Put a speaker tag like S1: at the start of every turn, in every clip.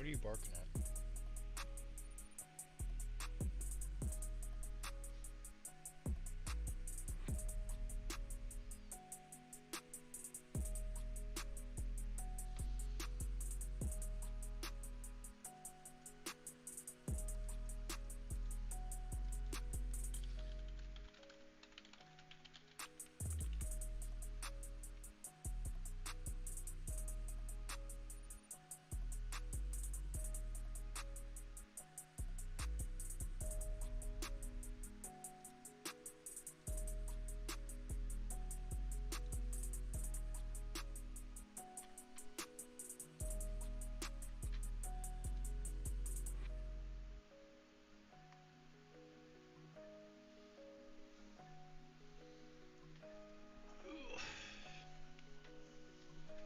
S1: What are you barking at?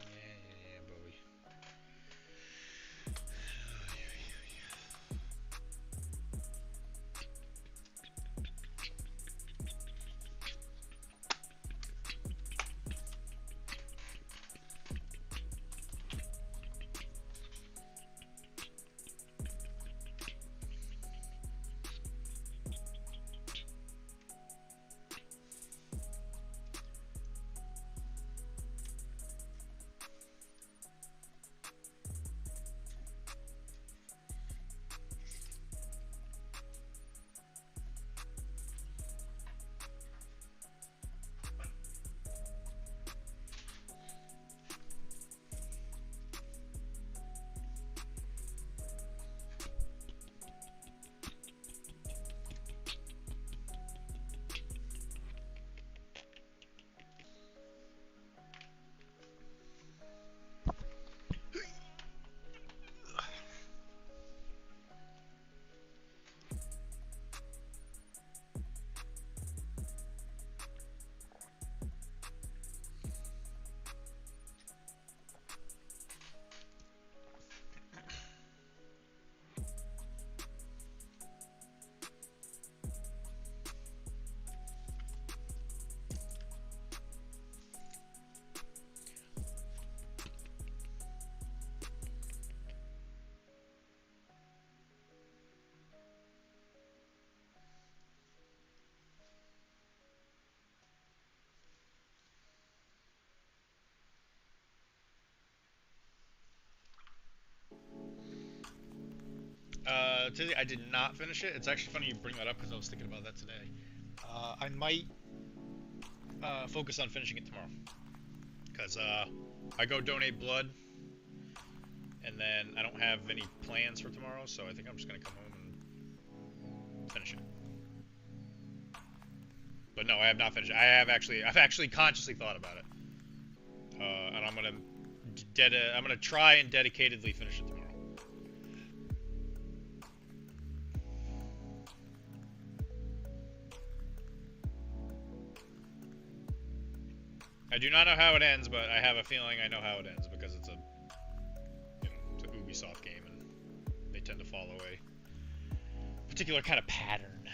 S1: Yeah, Bowie. I did not finish it. It's actually funny you bring that up because I was thinking about that today. I might focus on finishing it tomorrow. Because I go donate blood, and then I don't have any plans for tomorrow, so I think I'm just going to come home and finish it. But no, I have not finished it. I've actually consciously thought about it. And I'm gonna try and dedicatedly finish it tomorrow. I do not know how it ends, but I have a feeling I know how it ends because it's it's an Ubisoft game and they tend to follow a particular kind of pattern.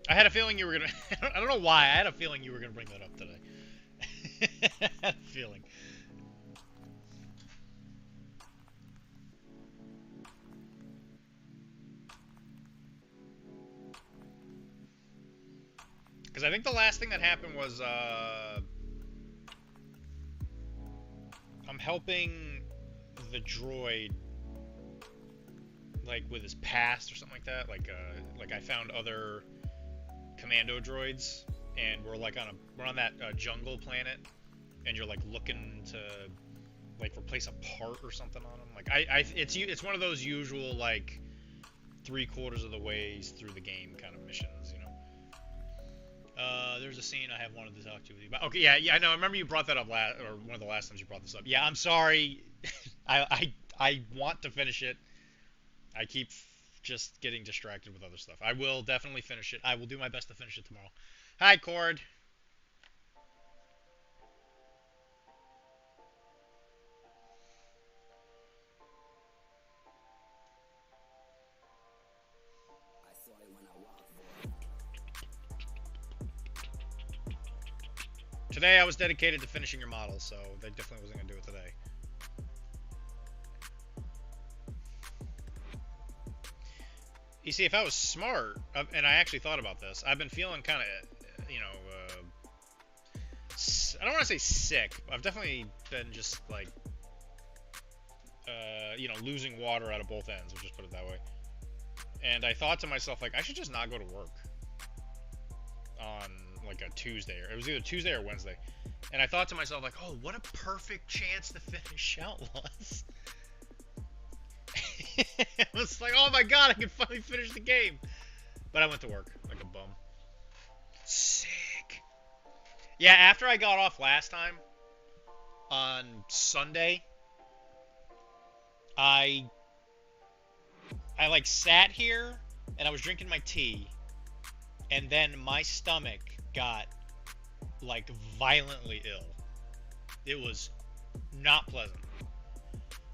S1: I had a feeling you were gonna. I don't know why. I had a feeling you were gonna bring that up today. I had a feeling. Because I think the last thing that happened was I'm helping the droid like with his past or something like that. Like I found other commando droids, and we're on that jungle planet, and you're like looking to like replace a part or something on them. Like it's one of those usual like 3/4 of the ways through the game kind of missions, you know. There's a scene I have wanted to talk to you about. Okay, yeah, I know. I remember you brought that up or one of the last times you brought this up. Yeah, I'm sorry. I want to finish it. I keep just getting distracted with other stuff. I will definitely finish it. I will do my best to finish it tomorrow. Hi, Cord. Today I was dedicated to finishing your model, so they definitely wasn't going to do it today. You see, if I was smart, and I actually thought about this, I've been feeling kind of, you know, I don't want to say sick. I've definitely been just, like, you know, losing water out of both ends, we'll just put it that way. And I thought to myself, like, I should just not go to work on, like, a Tuesday. Or it was either Tuesday or Wednesday. And I thought to myself, like, oh, what a perfect chance to finish Outlast. It was like, oh my god, I can finally finish the game. But I went to work like a bum. Sick. Yeah, after I got off last time, on Sunday, I like sat here and I was drinking my tea, and then my stomach got like violently ill. It was not pleasant.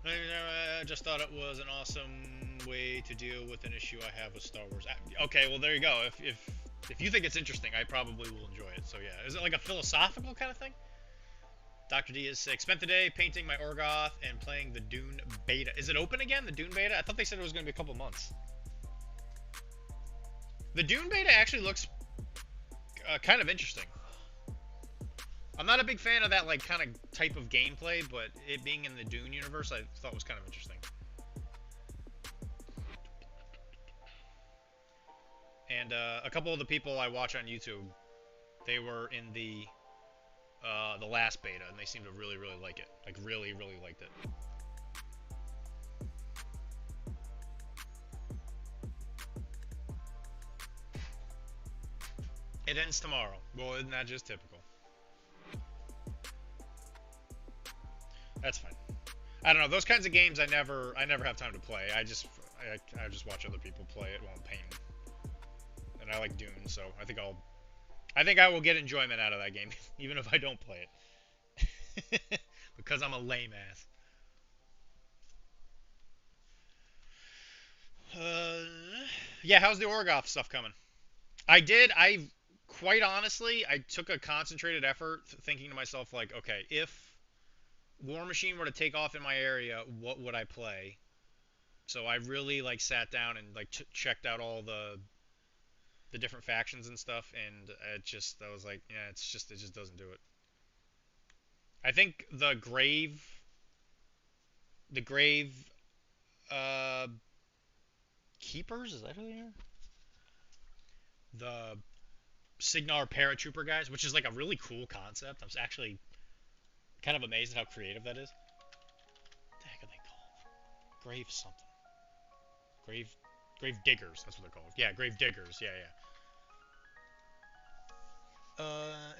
S1: I just thought it was an awesome way to deal with an issue I have with Star Wars. Okay, well there you go. If you think it's interesting, I probably will enjoy it. So yeah, is it like a philosophical kind of thing? Dr.D is sick. Spent the day painting my Orgoth and playing the Dune beta. Is it open again, the Dune beta? I thought they said it was going to be a couple months. The Dune beta actually looks kind of interesting. I'm not a big fan of that like kind of type of gameplay, but it being in the Dune universe, I thought was kind of interesting. And a couple of the people I watch on YouTube, they were in the last beta, and they seemed to really, really like it. Like really, really liked it. It ends tomorrow. Well, isn't that just typical? That's fine. I don't know. Those kinds of games I never have time to play. I just watch other people play it while I'm painting. And I like Dune, so I think I will get enjoyment out of that game, even if I don't play it. Because I'm a lame ass. Yeah, how's the Orgoth stuff coming? Quite honestly, I took a concentrated effort thinking to myself, like, okay, if War Machine were to take off in my area, what would I play? So I really like sat down and like checked out all the different factions and stuff, and I was like, yeah, it just doesn't do it. I think the grave uh keepers, is that who they are? The Signar paratrooper guys, which is like a really cool concept. I was actually kind of amazed at how creative that is. What the heck are they called? Grave something. Grave diggers. That's what they're called. Yeah, grave diggers. Yeah, yeah.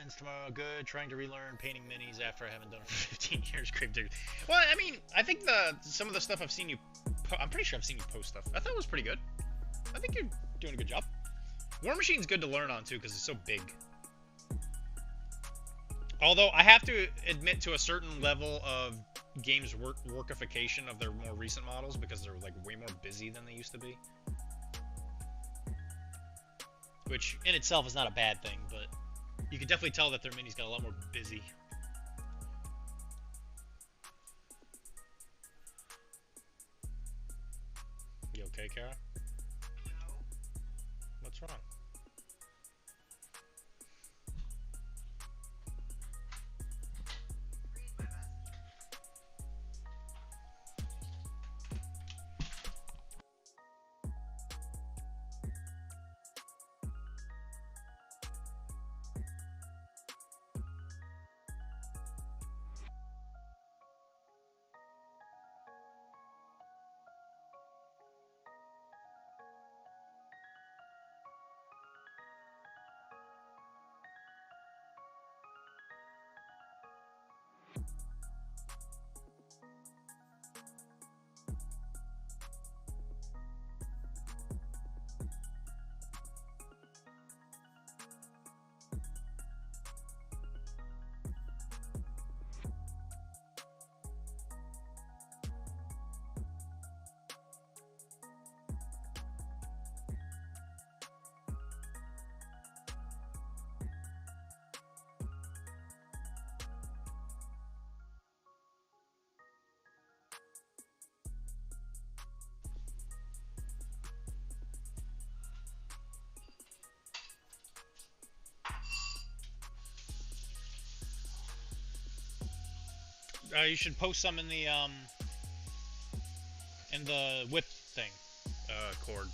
S1: Ends tomorrow. Good. Trying to relearn painting minis after I haven't done it for 15 years. Grave diggers. Well, I mean, I think some of the stuff I've seen you. I'm pretty sure I've seen you post stuff. I thought it was pretty good. I think you're doing a good job. War Machine's good to learn on too because it's so big. Although I have to admit to a certain level of games workification of their more recent models because they're like way more busy than they used to be. Which in itself is not a bad thing, but you can definitely tell that their minis got a lot more busy. You okay, Kara? No. What's wrong? You should post some in the whip thing, cord.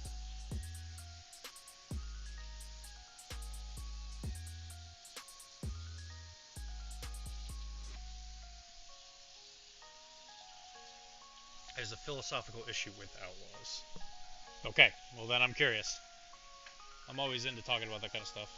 S1: There's a philosophical issue with outlaws. Okay, well then I'm curious. I'm always into talking about that kind of stuff.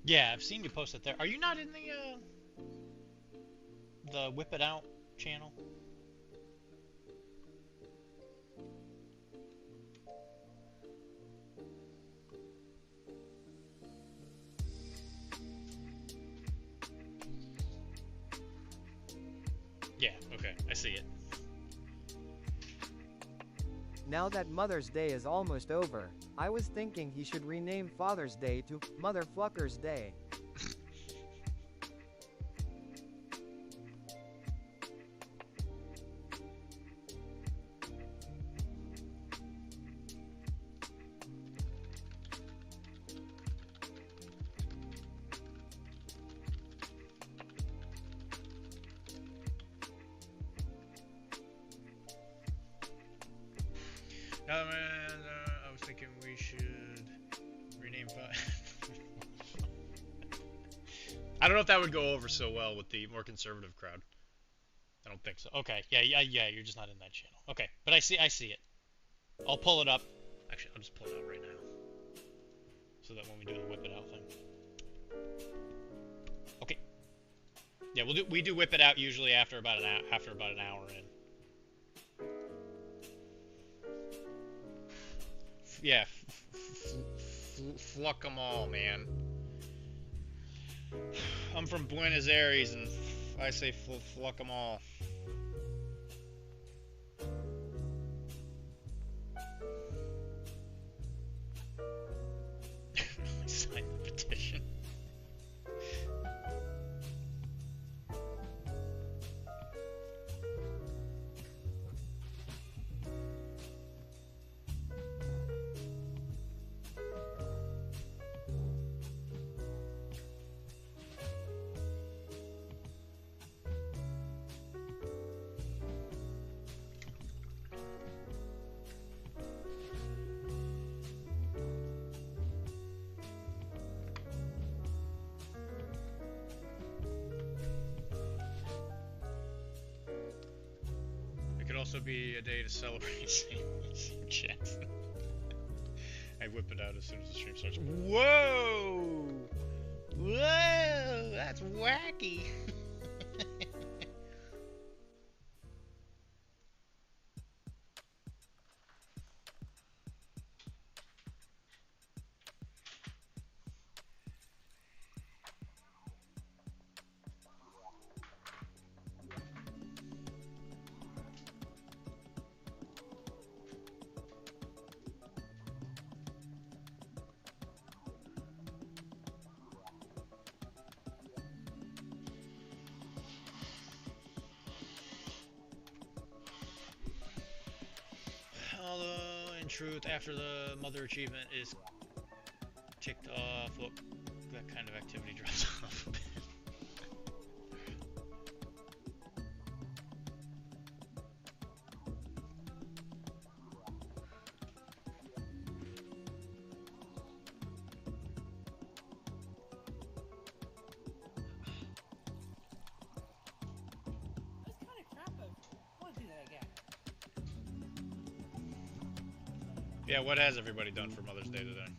S1: Yeah, I've seen you post it there. Are you not in the Whip It Out channel? Yeah, okay, I see it.
S2: Now that Mother's Day is almost over, I was thinking he should rename Father's Day to Motherfucker's Day.
S1: I was thinking we should rename. I don't know if that would go over so well with the more conservative crowd. I don't think so. Okay, yeah. You're just not in that channel. Okay, but I see it. I'll pull it up. Actually, I'll just pull it out right now, so that when we do the Whip It Out thing. Okay. Yeah, we do Whip It Out usually after about an hour in. Yeah, fluck them all, man. I'm from Buenos Aires, and I say fluck them all. Sign the petition. also be a day to celebrate Samuel Jackson. I whip it out as soon as the stream starts. Whoa! Whoa! That's wacky! Although, in truth, after the mother achievement is ticked off, well, that kind of activity drops off a bit. Yeah, what has everybody done for Mother's Day today?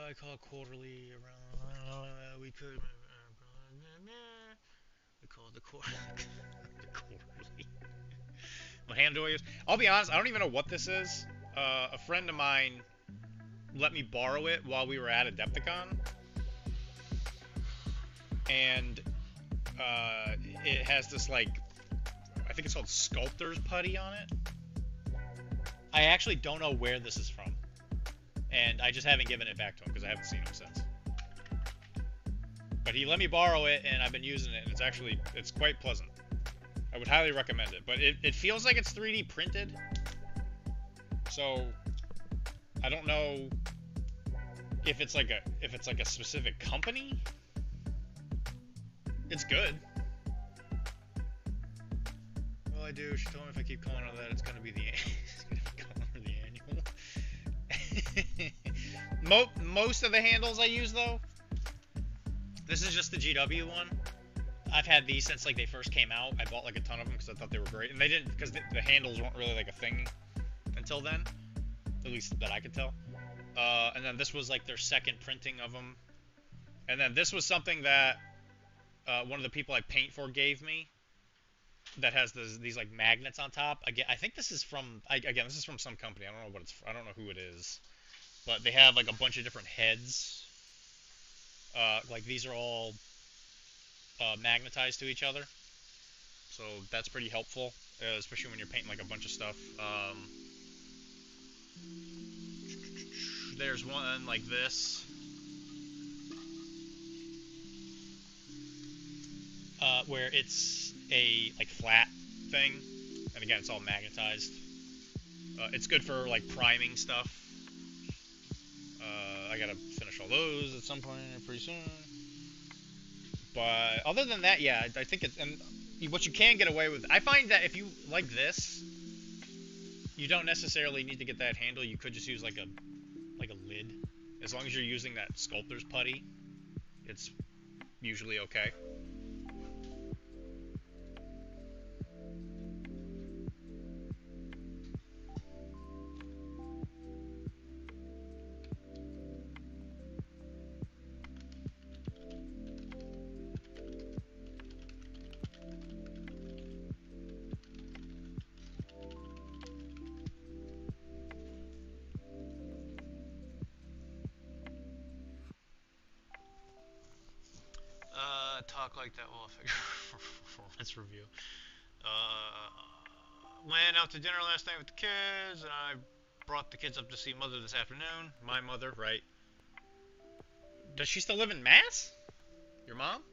S1: I call it quarterly around. We could. We call it the quarter. The quarterly. What hand do I use? I'll be honest. I don't even know what this is. A friend of mine let me borrow it while we were at Adepticon, and it has this like, I think it's called Sculptor's Putty on it. I actually don't know where this is from. And I just haven't given it back to him because I haven't seen him since. But he let me borrow it, and I've been using it, and it's quite pleasant. I would highly recommend it. But it feels like it's 3D printed. So I don't know if it's like a specific company. It's good. Well, I do. She told me if I keep calling her that, it's gonna be calling her the annual. Most of the handles I use, though, this is just the GW one. I've had these since like they first came out. I bought like a ton of them because I thought they were great, and they didn't because the handles weren't really like a thing until then, at least that I could tell. And then this was like their second printing of them, and then this was something that one of the people I paint for gave me. That has these like magnets on top. Again, I think this is from this is from some company. I don't know what it's. I don't know who it is, but they have like a bunch of different heads. Like these are all magnetized to each other, so that's pretty helpful, especially when you're painting like a bunch of stuff. There's one like this. Where it's a like flat thing, and again it's all magnetized. It's good for like priming stuff. I gotta finish all those at some point pretty soon. But other than that, yeah, I think it's, and what you can get away with, I find that if you like this, you don't necessarily need to get that handle. You could just use like a lid, as long as you're using that sculptor's putty. It's usually okay. talk like that while I figure performance review. Went out to dinner last night with the kids, and I brought the kids up to see Mother this afternoon. My mother, right? Does she still live in Mass? Your mom?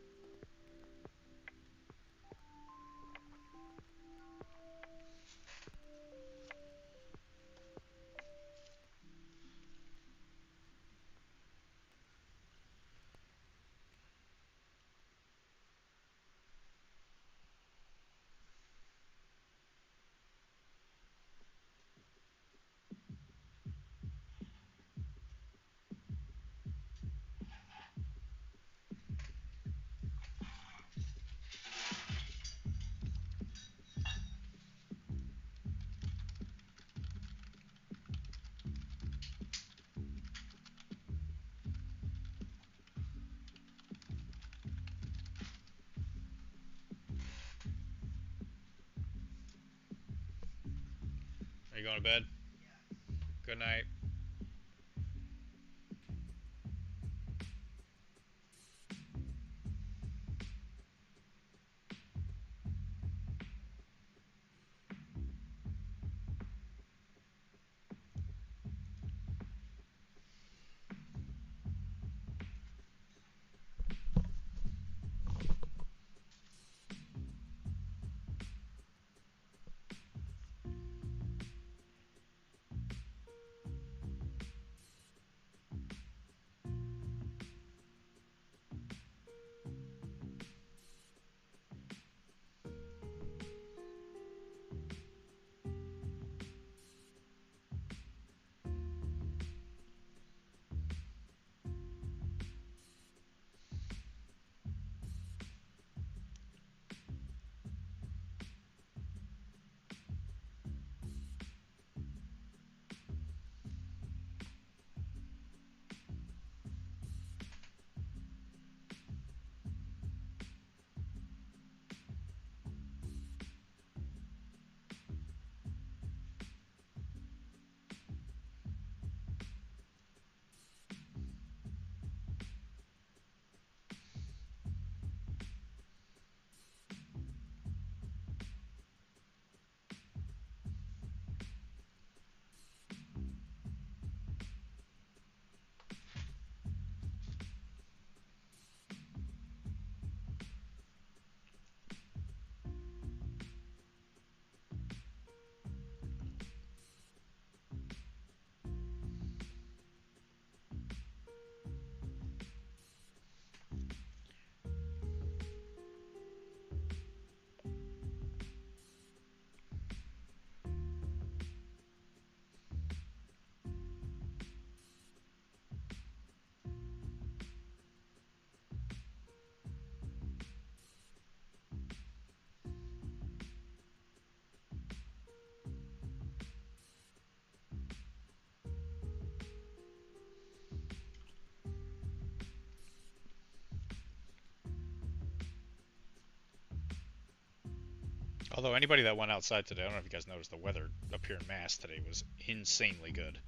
S1: Are you going to bed? Good night. Although anybody that went outside today, I don't know if you guys noticed, the weather up here in Mass today was insanely good.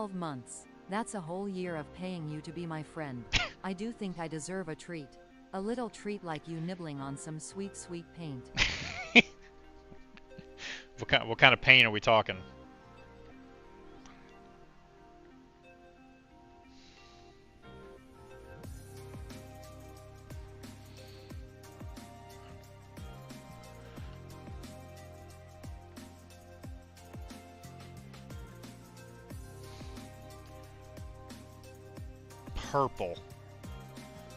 S3: 12 months. That's a whole year of paying you to be my friend. I do think I deserve a treat. A little treat like you nibbling on some sweet, sweet paint.
S1: What kind of paint are we talking? Purple.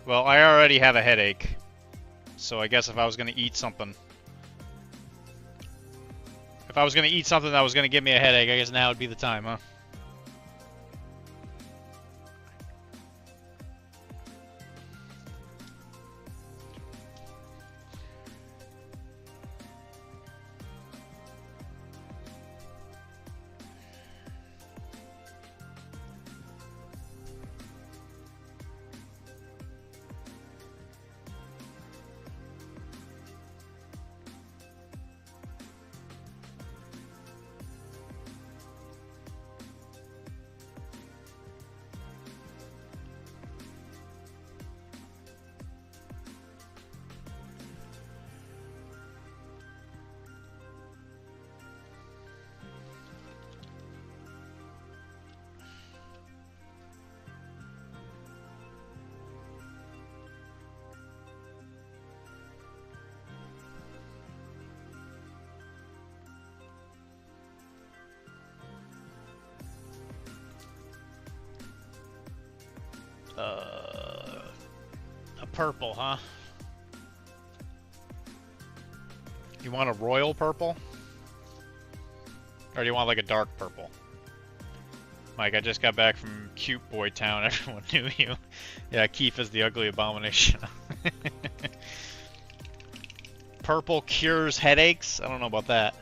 S1: Well, I already have a headache, so I guess if I was going to eat something... If I was going to eat something that was going to give me a headache, I guess now would be the time, huh? A purple, huh? You want a royal purple? Or do you want like a dark purple? Mike, I just got back from Cute Boy Town. Everyone knew you. Yeah, Keith is the ugly abomination. Purple cures headaches? I don't know about that.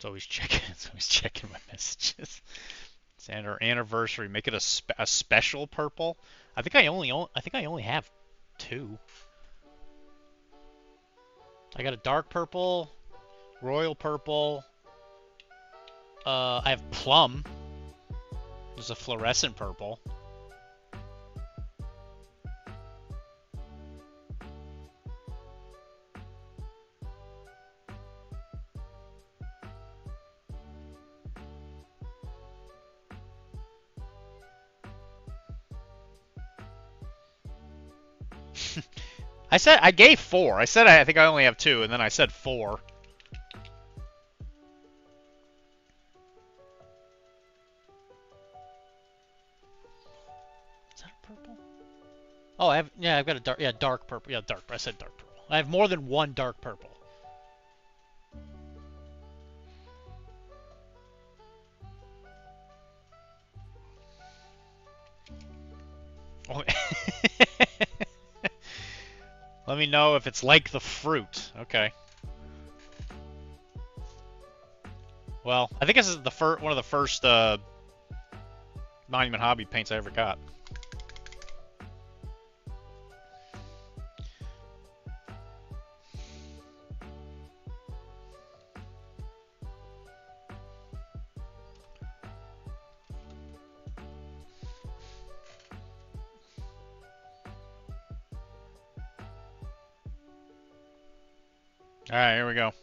S1: It's always checking my messages. It's our anniversary. Make it a special purple. I think I only have 2. I got a dark purple, royal purple. I have plum. There's a fluorescent purple. I gave 4. I said I think I only have 2, and then I said 4. Is that a purple? Oh, I've got a dark purple. Yeah, dark. I said dark purple. I have more than one dark purple. Oh. Let me know if it's like the fruit. Okay. Well, I think this is one of the first Monument Hobby paints I ever got. Alright, here we go.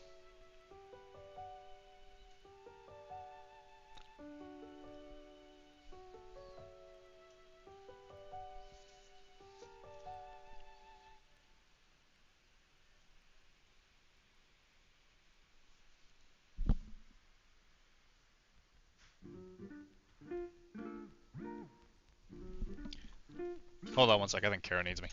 S1: Hold on one sec, I think Kara needs me.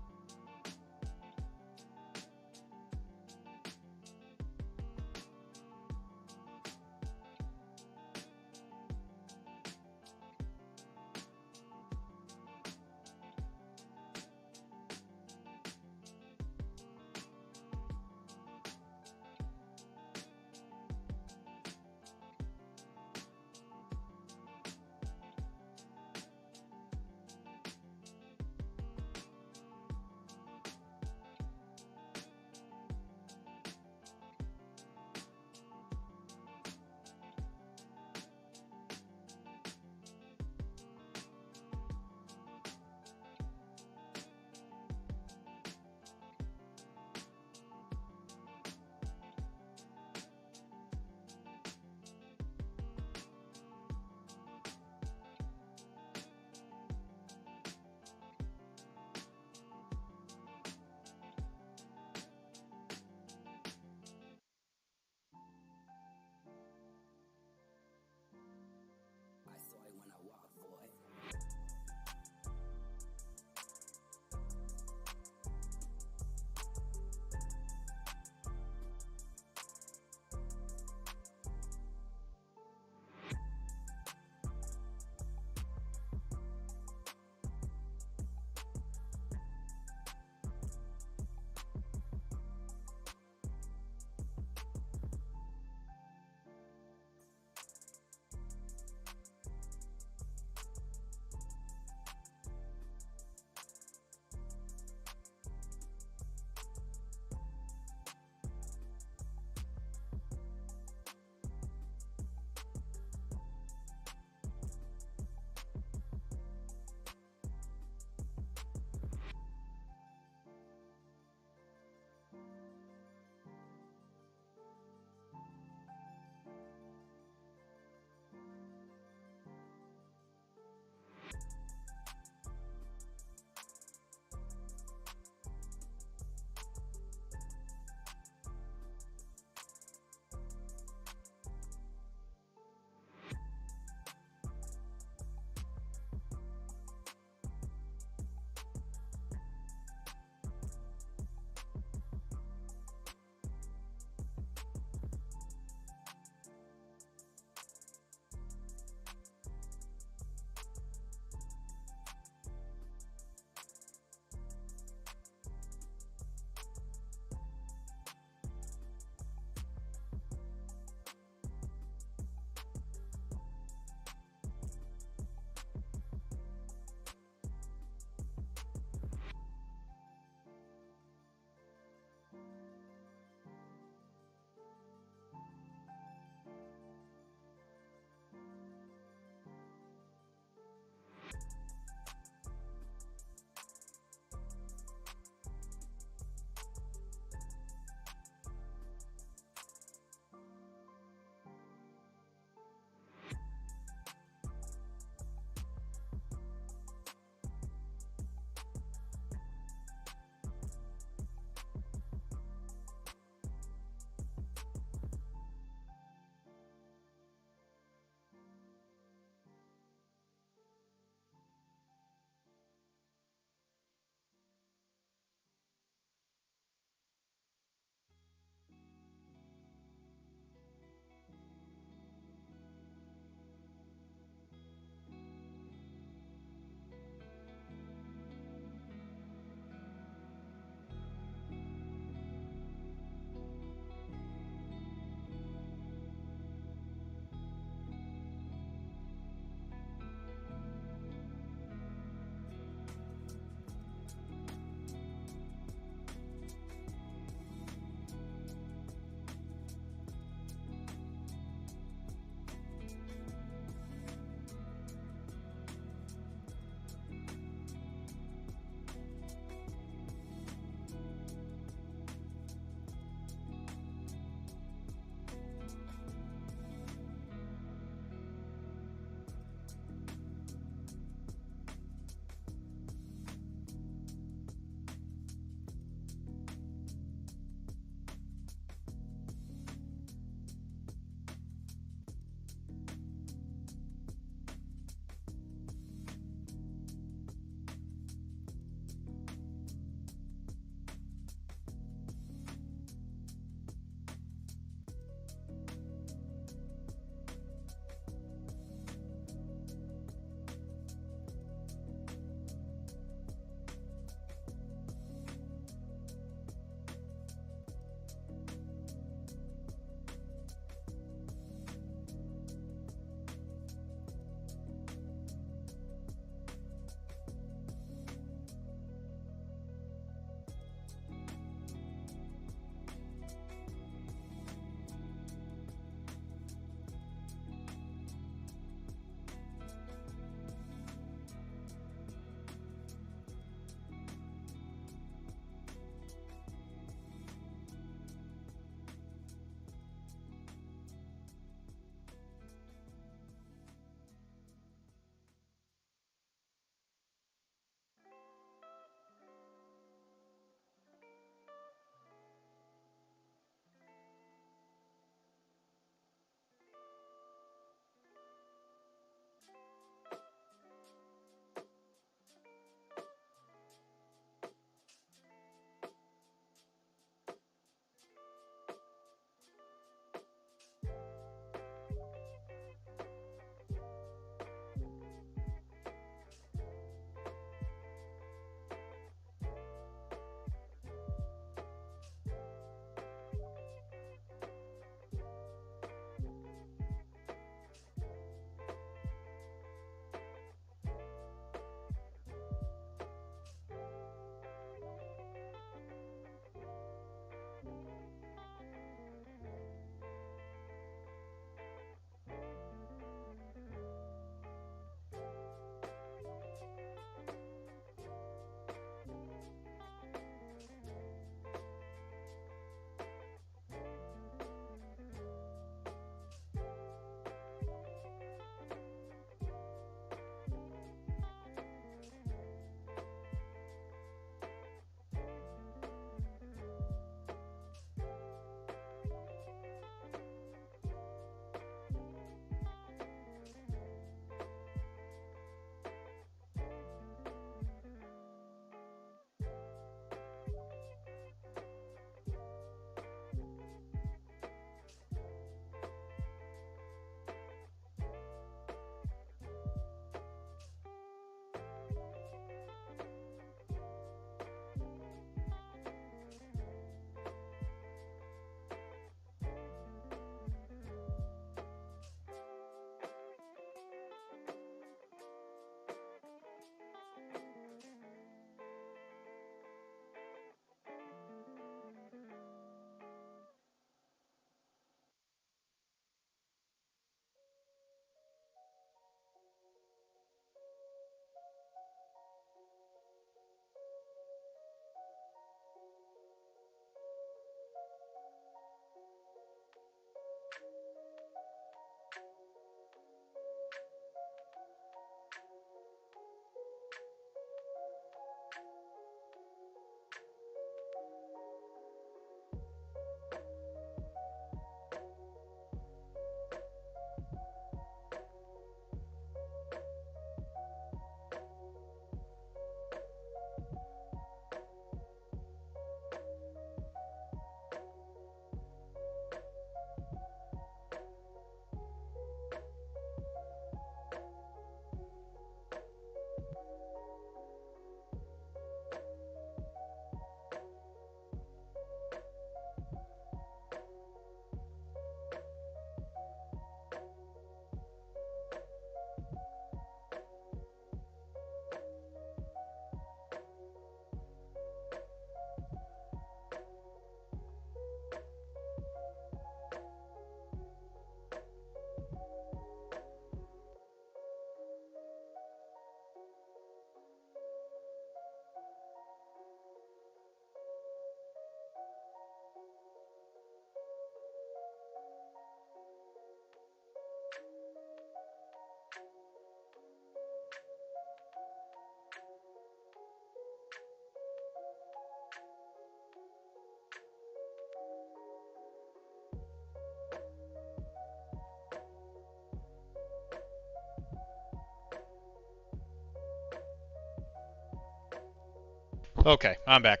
S1: Okay, I'm back.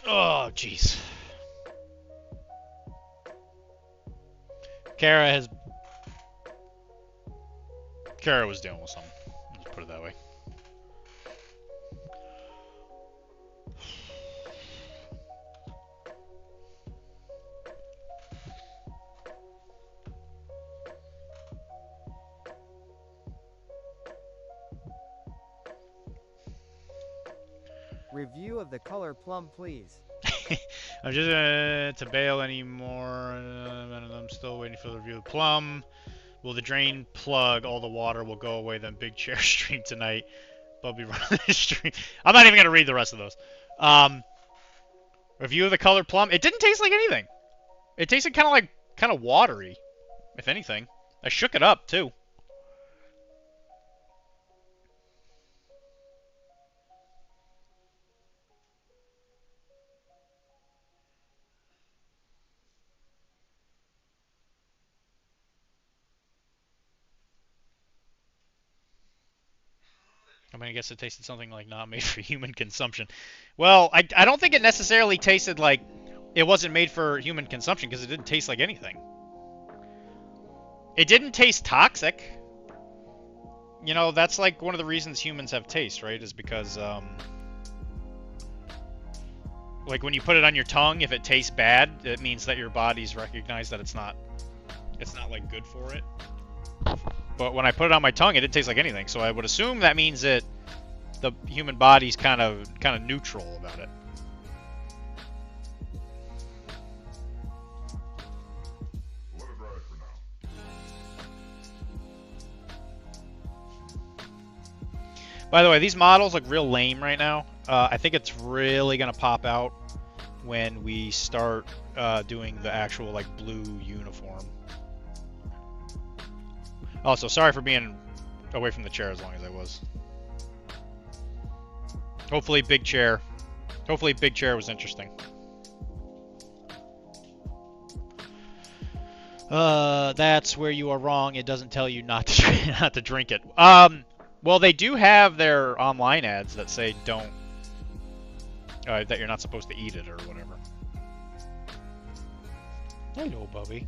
S1: Oh, jeez. Kara was dealing with something. Let's put it that way.
S2: Review of the color plum, please.
S1: I'm just to bail anymore. I'm still waiting for the review of plum. Will the drain plug? All the water will go away. Then big chair stream tonight. Bubby running the stream. I'm not even gonna read the rest of those. Review of the color plum. It didn't taste like anything. It tasted kind of watery, if anything. I shook it up too. I mean, I guess it tasted something like not made for human consumption. Well, I don't think it necessarily tasted like it wasn't made for human consumption because it didn't taste like anything. It didn't taste toxic. You know, that's like one of the reasons humans have taste, right? Is because, like when you put it on your tongue, if it tastes bad, it means that your body's recognized that it's not like good for it. But when I put it on my tongue, it didn't taste like anything. So I would assume that means that the human body's kind of neutral about it. By the way, these models look real lame right now. I think it's really gonna pop out when we start doing the actual like blue uniform. Also, sorry for being away from the chair as long as I was. Hopefully big chair was interesting. That's where you are wrong. It doesn't tell you not to drink it. Well, they do have their online ads that say don't, that you're not supposed to eat it or whatever. Hello, Bubby.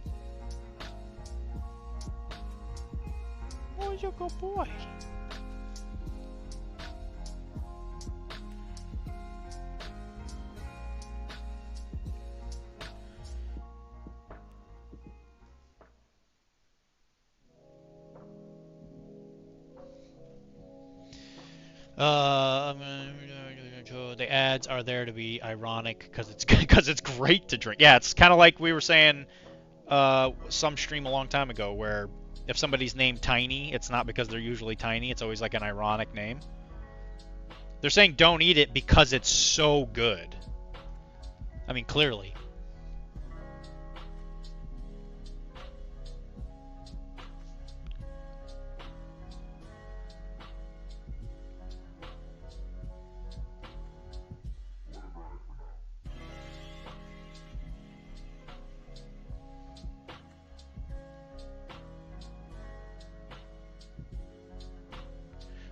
S1: Oh, you're a good boy. The ads are there to be ironic because it's great to drink. Yeah, it's kind of like we were saying some stream a long time ago where if somebody's named Tiny, it's not because they're usually tiny. It's always like an ironic name. They're saying don't eat it because it's so good. I mean, clearly.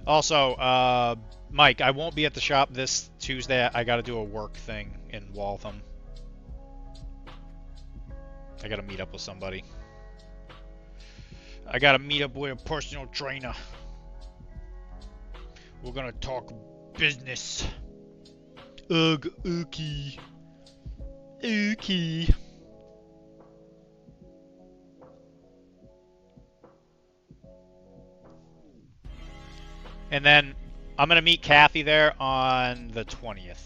S1: Also, Mike, I won't be at the shop this Tuesday. I got to do a work thing in Waltham. I got to meet up with somebody. I got to meet up with a personal trainer. We're going to talk business. Ugh, okay. Okay. And then I'm going to meet Kathy there on the 20th.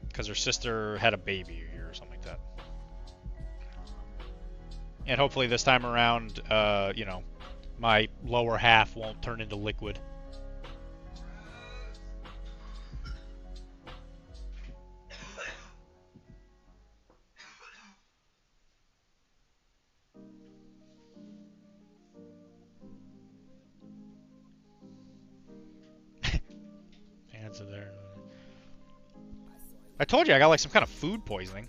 S1: Because her sister had a baby here or something like that. And hopefully this time around, you know, my lower half won't turn into liquid. There. I told you I got like some kind of food poisoning.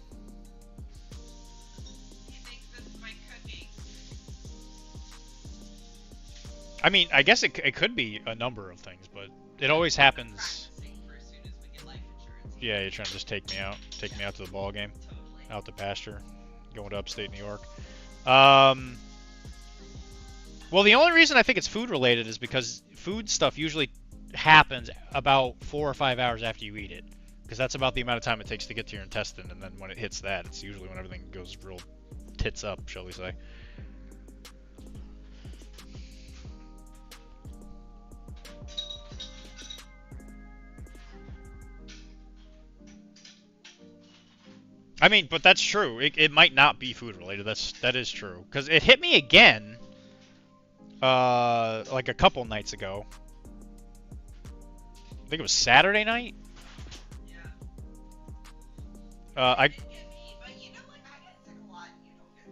S1: I mean, I guess it could be a number of things, but it always happens.
S4: For as soon as we get life insurance.
S1: Yeah, you're trying to just take me out to the ball game,
S4: Totally.
S1: out to pasture, going to upstate New York. Well, the only reason I think it's food related is because food stuff usually happens about 4 or 5 hours after you eat it, because that's about the amount of time it takes to get to your intestine, and then when it hits that, it's usually when everything goes real tits up, shall we say. I mean, but that's true. It might not be food related. That is true, because it hit me again, like a couple nights ago. I think it was Saturday night.
S4: Yeah.
S1: I
S4: It did get me, but you know, like I get sick a lot. And you don't get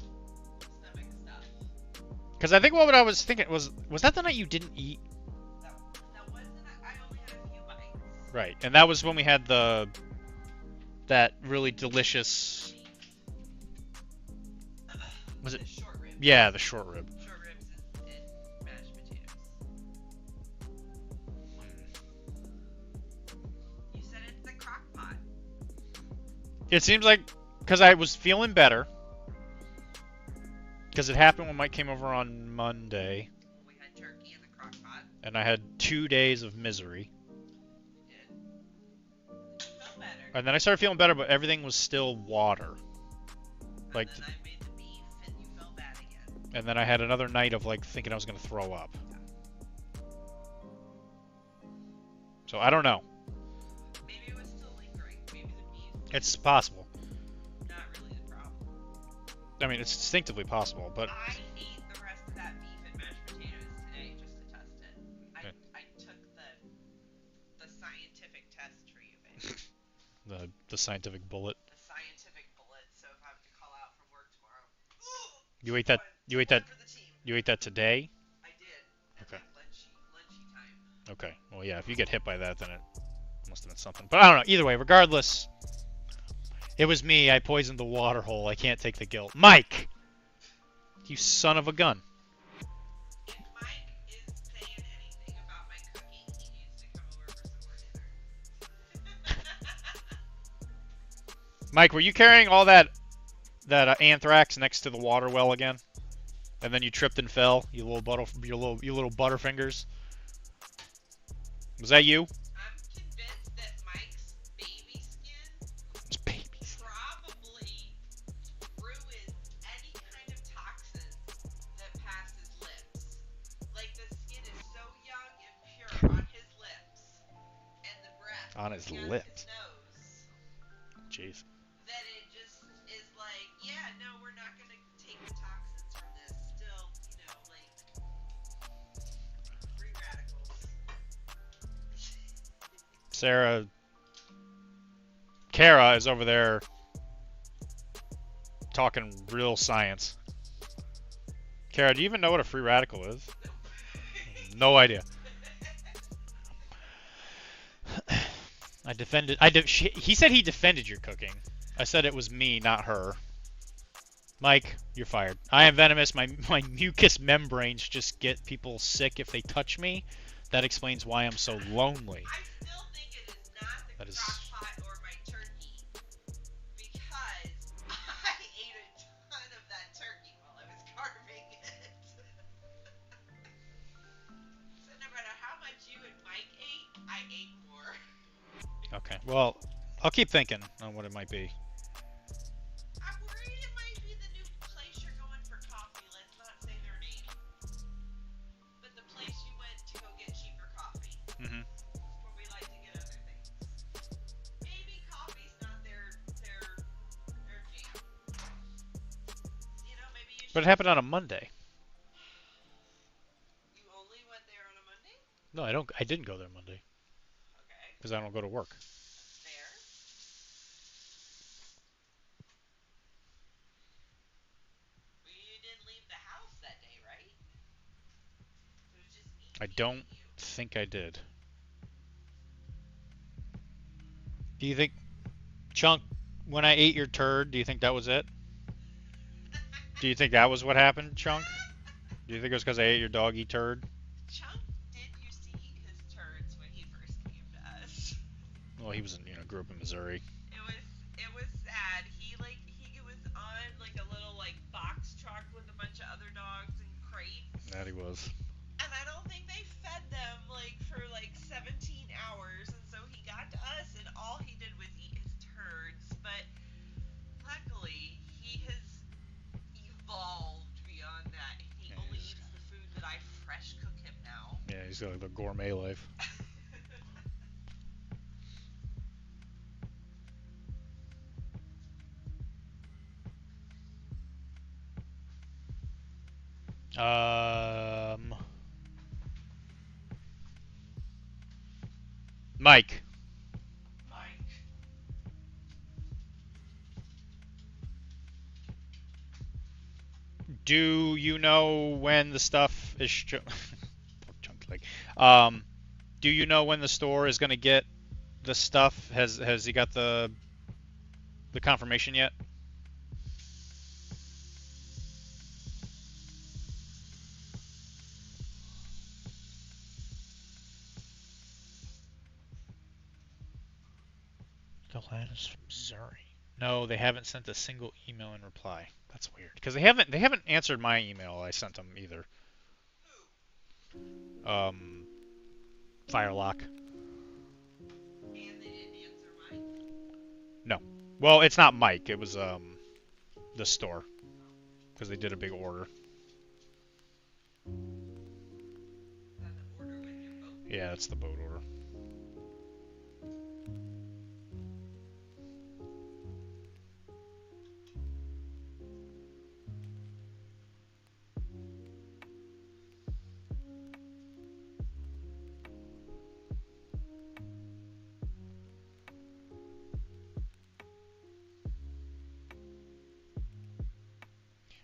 S4: sick. Stomach stuff.
S1: because I think what I was thinking was that the night you didn't eat?
S4: That wasn't. I only had a few bites.
S1: Right, and that was when we had that really delicious. Was it?
S4: The short ribs.
S1: Yeah, the short rib.
S4: Short ribs and mashed potatoes. You said it's the crock pot.
S1: It seems like because I was feeling better. Because it happened when Mike came over on Monday,
S4: We had turkey in the crock pot.
S1: and I had 2 days of misery.
S4: You did. You felt better.
S1: And then I started feeling better, but everything was still water. Like,
S4: And then I made the beef, and you felt bad again.
S1: and then I had another night of like thinking I was gonna throw up. So I don't know.
S4: Maybe it was still lingering. Maybe the beef was
S1: It's possible.
S4: not really the problem.
S1: I mean, it's distinctively possible, but
S4: I ate the rest of that beef and mashed potatoes today just to test it.
S1: Okay.
S4: I took the scientific test for you, babe.
S1: the scientific bullet.
S4: The scientific bullet. So if I have to call out from work tomorrow,
S1: You ate that. You ate that.
S4: for the team.
S1: You ate that today.
S4: I did. At
S1: Okay.
S4: like lunchy time.
S1: Okay. Well, yeah. If you get hit by that, then it must have been something. But I don't know. Either way, regardless, it was me. I poisoned the water hole. I can't take the guilt. Mike, you son of a gun.
S4: If Mike is saying anything about my cooking, he needs to come over for some more dinner.
S1: Mike, were you carrying all that anthrax next to the water well again? And then you tripped and fell, you little butterfingers. Was that you?
S4: I'm convinced that Mike's baby skin
S1: It's babies.
S4: probably ruins any kind of toxins that pass his lips. Like the skin is so young and pure on his lips and the breath
S1: On his
S4: and
S1: lips.
S4: his nose
S1: Jeez.
S4: that it just is like, yeah, no, we're not gonna take the toxins from this. Still, you know, like free radicals.
S1: Kara is over there talking real science. Kara, do you even know what a free radical is? No idea. He said he defended your cooking. I said it was me, not her. Mike, you're fired. I am venomous. My mucous membranes just get people sick if they touch me. That explains why I'm so lonely.
S4: I still think it is not the
S1: That is-
S4: crock pot or my turkey because I ate a ton of that turkey while I was carving it. So no matter how much you and Mike ate, I ate more.
S1: Okay, well, I'll keep thinking on what it might be.
S4: I'm worried it might be the new place you're going for coffee. Let's not say their name. But the place you went to go get cheaper coffee.
S1: Mm-hmm.
S4: Where we like to get other things. Maybe coffee's not their jam. You know, maybe you should.
S1: But it happened on a Monday.
S4: You only went there on a Monday?
S1: No, I didn't go there Monday
S4: Okay.
S1: because I don't go to work.
S4: Fair. But you didn't leave the house that day, right? It was just me.
S1: I don't think I did. Do you think, Chunk, when I ate your turd, do you think that was it? Do you think that was what happened, Chunk? Do you think it was because I ate your doggy turd?
S4: Chunk did used to eat his turds when he first came to us.
S1: Well, he was, grew up in Missouri.
S4: It was sad. He was on like a little like box truck with a bunch of other dogs and crates.
S1: That he was.
S4: And I don't think they fed them like for like 17 hours, and so he got to us and all he did was eat his turds. But luckily he has evolved beyond that. He
S1: Yeah,
S4: only eats the food that I fresh cook him now.
S1: Yeah, he's got like the gourmet life. Mike.
S4: Mike.
S1: Do you know when the stuff is chunk leg. Do you know when the store is gonna get the stuff? Has he got the confirmation yet? Galatas from Missouri. No, they haven't sent a single email in reply. That's weird because they haven't answered my email I sent them either. Firelock.
S4: And they didn't answer mine.
S1: No. Well, it's not Mike. It was the store because they did a big order.
S4: Is that the order with your boat?
S1: Yeah, it's the boat order.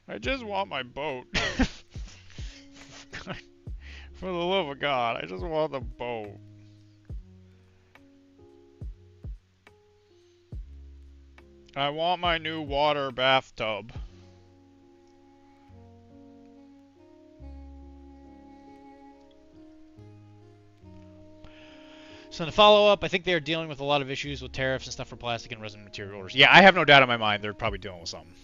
S1: I just want my boat. For the love of God, I just want the boat. I want my new water bathtub. So to follow up, I think they are dealing with a lot of issues with tariffs and stuff for plastic and resin material orders. Yeah, I have no doubt in my mind they're probably dealing with something.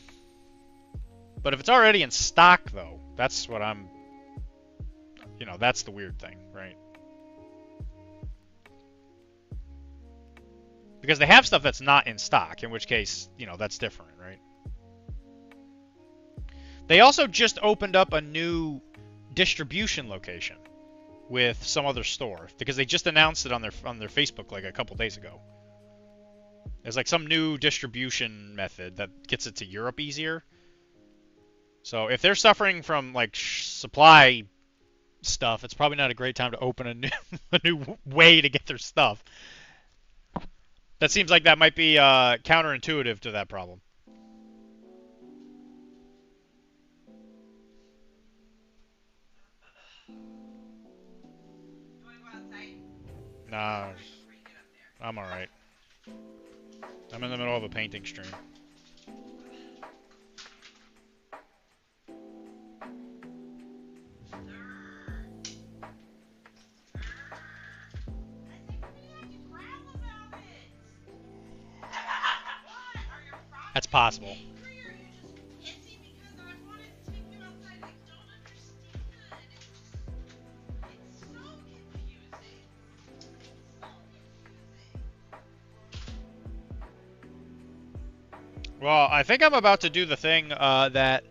S1: But if it's already in stock, though, that's what I'm... that's the weird thing, right? Because they have stuff that's not in stock, in which case, that's different, right? They also just opened up a new distribution location with some other store because they just announced it on their Facebook like a couple days ago. There's like some new distribution method that gets it to Europe easier. So if they're suffering from like supply stuff, it's probably not a great time to open a new way to get their stuff. That seems like that might be counterintuitive to that problem.
S4: You wanna go outside?
S1: Nah,
S4: Before you get up there.
S1: I'm alright. I'm in the middle of a painting stream. That's possible. Well, I think I'm about to do the thing that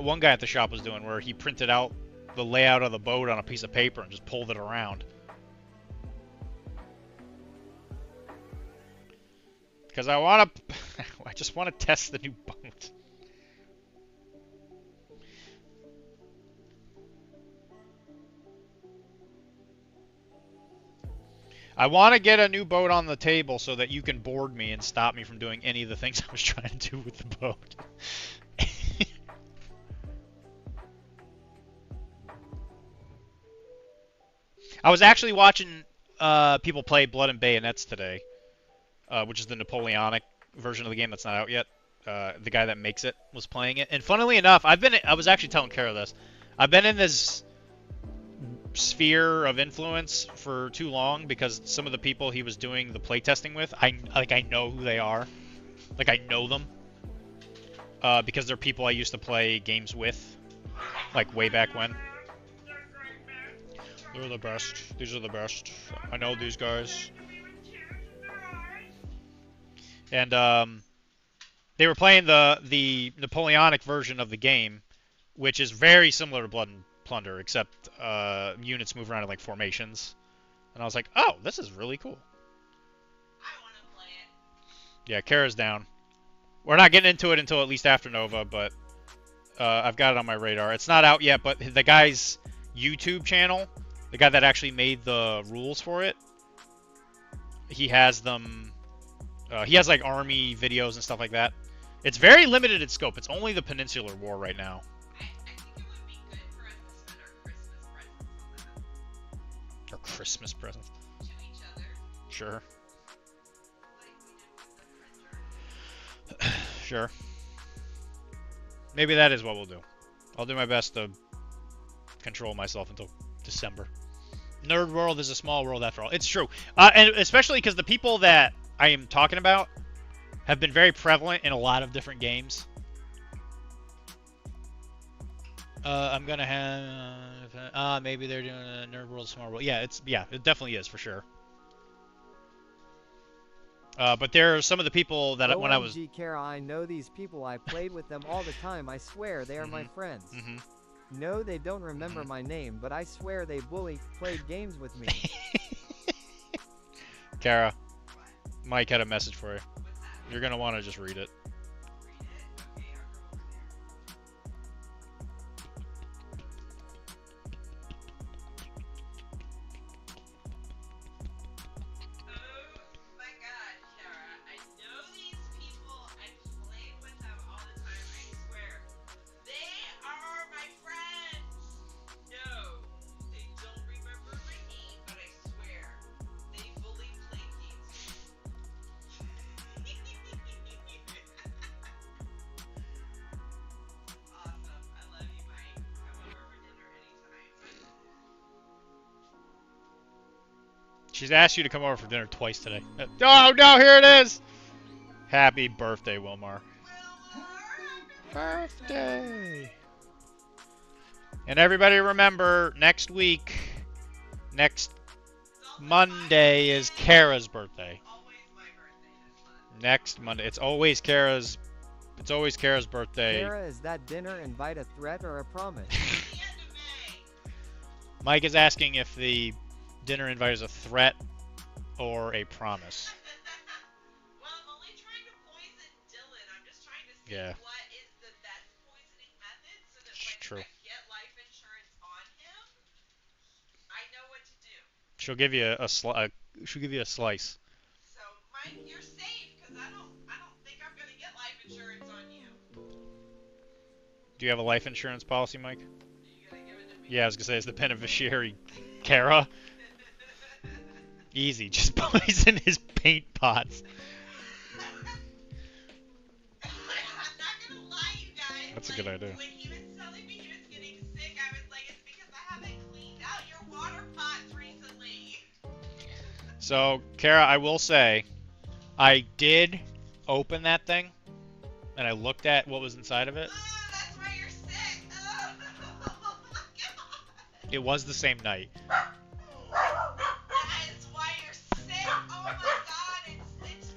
S1: one guy at the shop was doing, where he printed out the layout of the boat on a piece of paper and just pulled it around. Because I just want to test the new boat. I want to get a new boat on the table so that you can board me and stop me from doing any of the things I was trying to do with the boat. I was actually watching people play Blood and Bayonets today, which is the Napoleonic version of the game that's not out yet. The guy that makes it was playing it, and funnily enough, I was actually telling Kara this. I've been in this sphere of influence for too long because some of the people he was doing the playtesting with, I know who they are. Like, I know them. Because they're people I used to play games with, like way back when. They're the best. These are the best. I know these guys. And they were playing the Napoleonic version of the game, which is very similar to Blood and Plunder, except units move around in like formations. And I was like, oh, this is really cool.
S4: I want to play it.
S1: Yeah, Kara's down. We're not getting into it until at least after Nova, but I've got it on my radar. It's not out yet, but the guy's YouTube channel, the guy that actually made the rules for it, he has them. He has like army videos and stuff like that. It's very limited in scope. It's only the Peninsular War right now.
S4: I think it would be good for us to spend our Christmas presents on
S1: Our Christmas present.
S4: that. To each other.
S1: Sure.
S4: Like we did with the French.
S1: Sure. Maybe that is what we'll do. I'll do my best to control myself until December. Nerd world is a small world after all. It's true. And especially because the people that I am talking about have been very prevalent in a lot of different games. I'm gonna have maybe they're doing a Nerd World Small World. Yeah, it definitely is for sure. But there are some of the people that when I was
S2: Kara, I know these people. I played with them all the time. I swear they are my friends. No, they don't remember my name, but I swear they played games with me.
S1: Kara, Mike had a message for you. You're gonna want to just read it. She's asked you to come over for dinner twice today. Oh no, here it is! Happy birthday, Wilmar. Birthday! And everybody remember, next Monday is Kara's birthday. Next Monday. It's always Kara's birthday.
S2: Kara, is that dinner invite a threat or a promise?
S1: Mike is asking if the dinner invite is a threat or a promise.
S4: Well, I'm only trying to poison Dylan. I'm just trying to see
S1: Yeah.
S4: what is the best poisoning method so that
S1: True.
S4: I get life insurance on him, I know what to do.
S1: She'll give you a slice.
S4: So, Mike, you're safe because I don't think I'm gonna get life insurance on you.
S1: Do you have a life insurance policy, Mike?
S4: Are you gonna give it to me?
S1: Yeah, I was gonna say, is the beneficiary Kara? Easy, just poison his paint pots.
S4: I'm not gonna lie, you guys.
S1: That's a good idea.
S4: When he was telling me he was getting sick, I was like, it's because I haven't cleaned out your water pots recently.
S1: So, Kara, I will say, I did open that thing, and I looked at what was inside of it.
S4: Oh, that's why you're sick. Oh my god.
S1: It was the same night.
S4: That is why you're sick. Oh my god, it's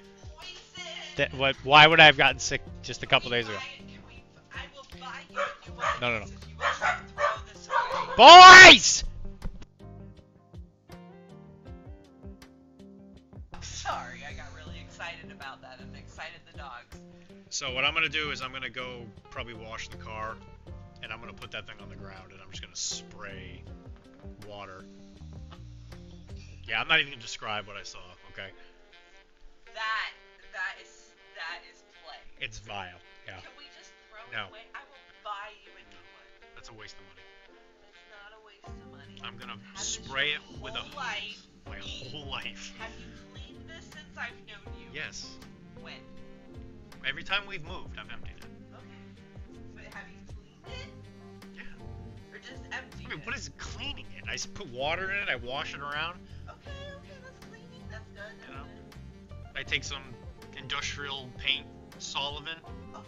S4: poison.
S1: Why would I have gotten sick just a couple days ago?
S4: I will buy you if you want
S1: No.
S4: this, if you want to throw this away.
S1: Boys!
S4: Sorry, I got really excited about that and excited the dogs.
S1: So what I'm gonna do is I'm gonna go probably wash the car, and I'm gonna put that thing on the ground, and I'm just gonna spray water. Yeah, I'm not even gonna describe what I saw. Okay.
S4: That is play.
S1: It's vile. Yeah.
S4: Can we just throw
S1: No.
S4: it away? I will buy you a new one.
S1: That's a waste of money.
S4: It's not a waste of money.
S1: I'm gonna
S4: Had this
S1: spray it
S4: your
S1: with a
S4: whole life.
S1: my whole life.
S4: Have you cleaned this since I've known you?
S1: Yes.
S4: When?
S1: Every time we've moved, I've emptied it.
S4: Okay. But have you cleaned it?
S1: Yeah.
S4: or just empty
S1: I mean,
S4: it?
S1: what is cleaning it? I put water in it, I wash it around.
S4: Okay, that's cleaning. That's good.
S1: You know? I take some industrial paint solvent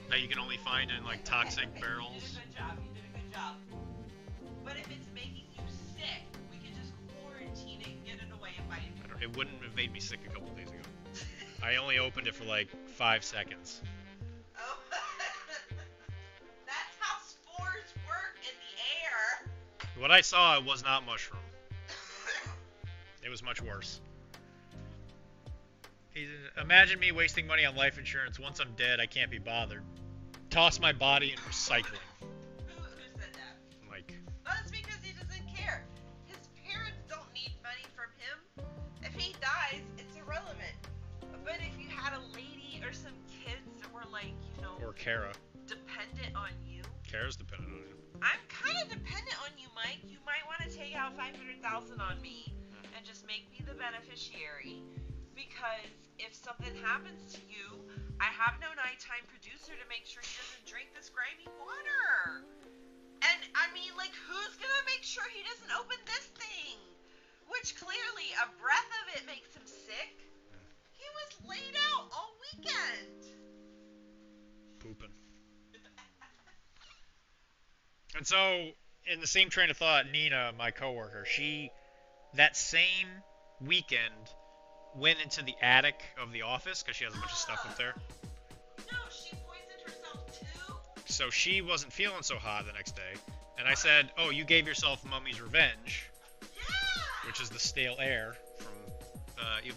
S1: that you can only find in like toxic barrels.
S4: You did a good job. You did a good job. But if it's making you sick, we could just quarantine it and get it away and buy it.
S1: It wouldn't have made me sick a couple days ago. I only opened it for like 5 seconds.
S4: Oh, that's how spores work in the air.
S1: What I saw was not mushroom. It was much worse. Imagine me wasting money on life insurance. Once I'm dead, I can't be bothered. Toss my body in recycling.
S4: Who said that?
S1: Mike.
S4: That's because he doesn't care. His parents don't need money from him. If he dies, it's irrelevant. But if you had a lady or some kids that were like, you know,
S1: Or Kara.
S4: dependent on you.
S1: Kara's dependent on you.
S4: I'm kind of dependent on you, Mike. You might want to take out $500,000 on me and just make me the beneficiary. Because if something happens to you, I have no nighttime producer to make sure he doesn't drink this grimy water. And I mean, like, who's gonna make sure he doesn't open this thing? Which clearly, a breath of it makes him sick. He was laid out all weekend.
S1: Pooping. And so, in the same train of thought, Nina, my coworker, she, that same weekend, went into the attic of the office because she has a bunch of stuff up there.
S4: No, she poisoned herself too?
S1: So she wasn't feeling so hot the next day. And I said, oh, you gave yourself Mummy's Revenge,
S4: Yeah!
S1: which is the stale air from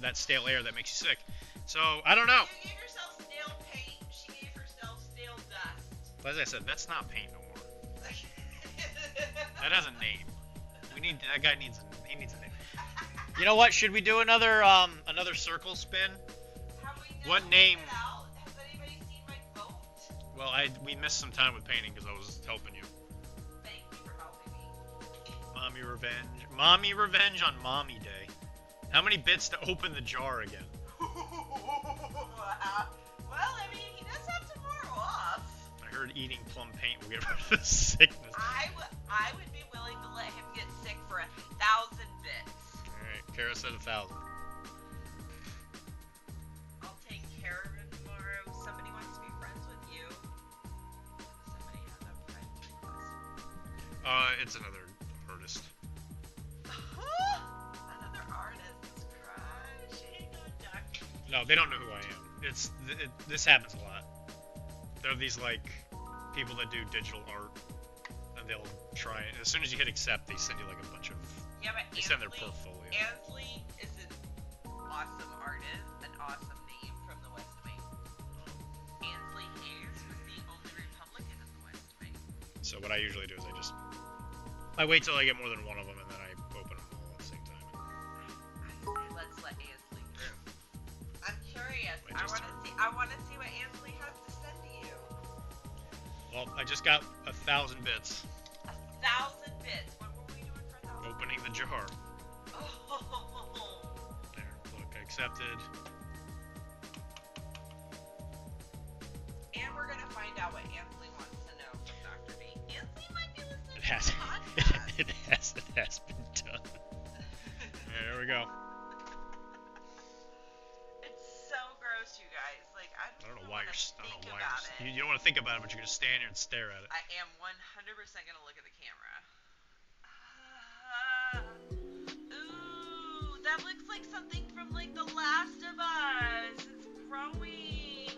S1: that stale air that makes you sick. So, I don't know.
S4: You gave yourself stale paint, she gave herself stale dust.
S1: As I said, that's not paint no more. That has a name. That guy needs a name. You know what? Should we do another circle spin?
S4: Have we
S1: What
S4: now
S1: name?
S4: figured out? Has anybody seen my boat?
S1: Well, we missed some time with painting because I was helping you.
S4: Thank you for helping me.
S1: Mommy Revenge. Mommy Revenge on Mommy Day. How many bits to open the jar again?
S4: Well, I mean, he does have tomorrow off.
S1: I heard eating plum paint will get rid of the sickness.
S4: I would be willing to let him get sick for 1,000 bits.
S1: Alright, Kara said 1,000.
S4: I'll take care of him tomorrow. Somebody wants to be friends with you. Somebody has a friend request.
S1: It's another artist.
S4: Another artist's crushing on Dr. D.
S1: No, they don't know who I am. This happens a lot. There are these like people that do digital art, and they'll try it. As soon as you hit accept, they send you like a bunch of.
S4: Yeah, but
S1: They send their portfolio.
S4: Ansley is an awesome artist, an awesome name from the West Wing. Ansley Hayes was the only Republican in the West Wing.
S1: So what I usually do is I wait till I get more than one of them, and then I open them all at the same time.
S4: Let's let Ansley through. I'm curious.
S1: Wait,
S4: I
S1: just
S4: want to see what Ansley has to send to you.
S1: Well, I just got 1,000 bits.
S4: 1,000 bits. What were we doing for 1,000?
S1: Opening the jar.
S4: Oh.
S1: There, look, I accepted.
S4: And we're gonna find out what Ansley wants to know from Dr. D. Ansley might be listening
S1: It has,
S4: to the podcast.
S1: it has been done. There we go.
S4: It's so gross, you guys. Like, I don't know why you're.
S1: You don't want to think about it, but you're gonna stand here and stare at it.
S4: I am 100% gonna look at the camera. Ooh, that looks like something from like The Last of Us. It's growing.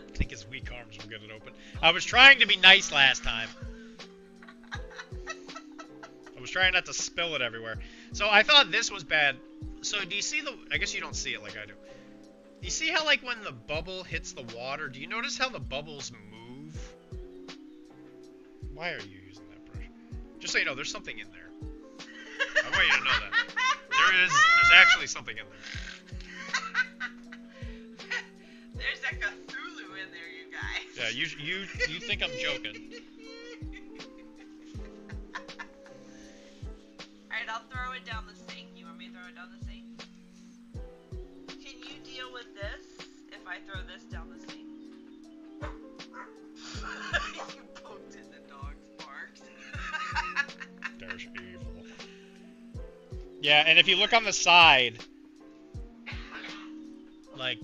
S1: I think his weak arms will get it open. I was trying to be nice last time. I was trying not to spill it everywhere. So I thought this was bad. So do you see I guess you don't see it like I do. You see how like when the bubble hits the water, do you notice how the bubbles move? Why are you using that brush? Just so you know, there's something in there. I want you to know that. There's actually something in there.
S4: There's a Cthulhu in there, you guys.
S1: Yeah, you think I'm joking.
S4: Alright, I'll throw it down the sink. You want me to throw it down the sink? Can you deal with this if I throw this down the sink? You poked in the dog's barks.
S1: Yeah, and if you look on the side, like,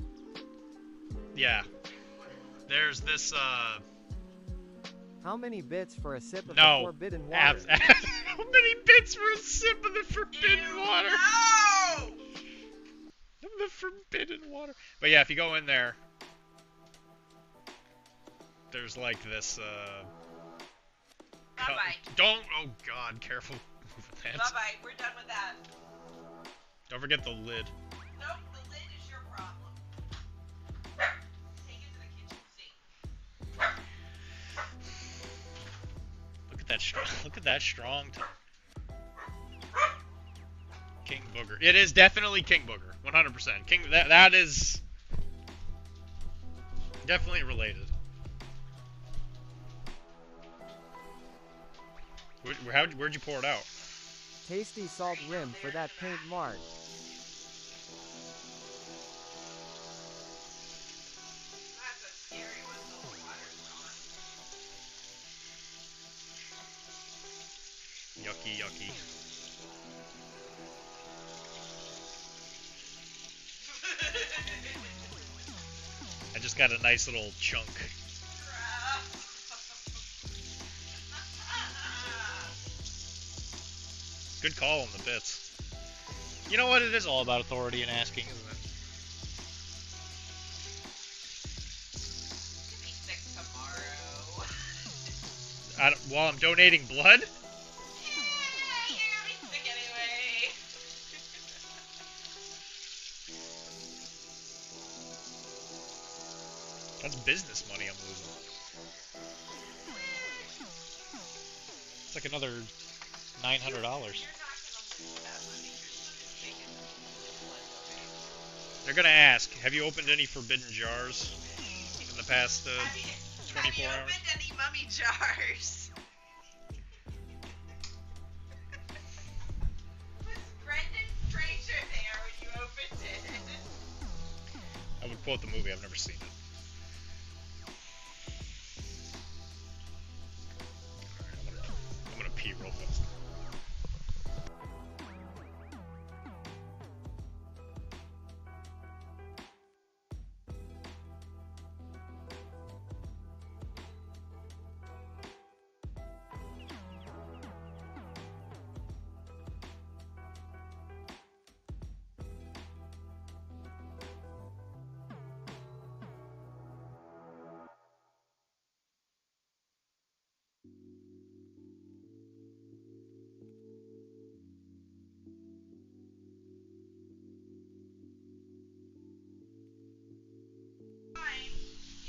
S1: yeah, there's this,
S2: How many bits for a sip of the
S1: no.
S2: forbidden water?
S1: How many bits for a sip of the forbidden water?
S4: No!
S1: The forbidden water. But yeah, if you go in there, there's like this,
S4: Bye-bye.
S1: Don't, oh god, careful moving that.
S4: Bye-bye. We're done with that.
S1: Don't forget the lid.
S4: Nope, the lid is your problem. Take it to the kitchen sink.
S1: Look at that strong, look at that strong tongue. King Booger. It is definitely King Booger. 100%. King, that is definitely related. Where'd you pour it out?
S2: Tasty salt rim for that paint mark.
S4: That's a scary one, the water's gone.
S1: Yucky, yucky. I just got a nice little chunk. Good call on the bits. You know what? It is all about authority and asking, isn't it?
S4: Could be sick tomorrow.
S1: While I'm donating blood?
S4: Yeah, you're gonna be sick anyway.
S1: That's business money I'm losing. It's like another $900.
S4: You're not gonna lose that money. You're still gonna make it.
S1: They're gonna ask, have you opened any forbidden jars in the past
S4: Have you
S1: 24 hours?
S4: opened any mummy jars? Was Brendan Fraser there when you opened it?
S1: I would quote the movie, I've never seen it. Alright, I'm gonna pee real fast.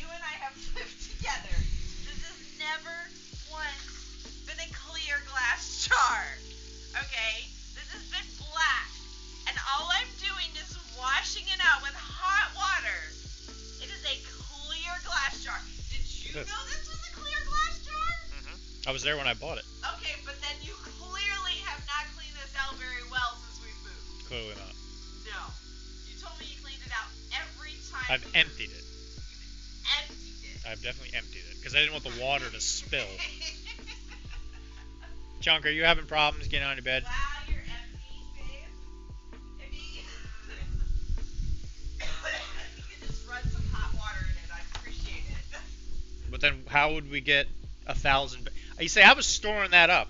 S4: You and I have lived together. This has never once been a clear glass jar. Okay? This has been black. And all I'm doing is washing it out with hot water. It is a clear glass jar. Did you
S1: It is.
S4: know this was a clear glass jar?
S1: I was there when I bought it.
S4: Okay, but then you clearly have not cleaned this out very well since we moved.
S1: Clearly not.
S4: No. You told me you cleaned it out every time.
S1: I've emptied it.
S4: Emptied it.
S1: I've definitely emptied it, because I didn't want the water to spill. Chunk, are you having problems getting on your bed?
S4: Wow, you're empty, babe. If you could just run some hot water in it, I'd appreciate it.
S1: But then how would we get 1,000? You say I was storing that up.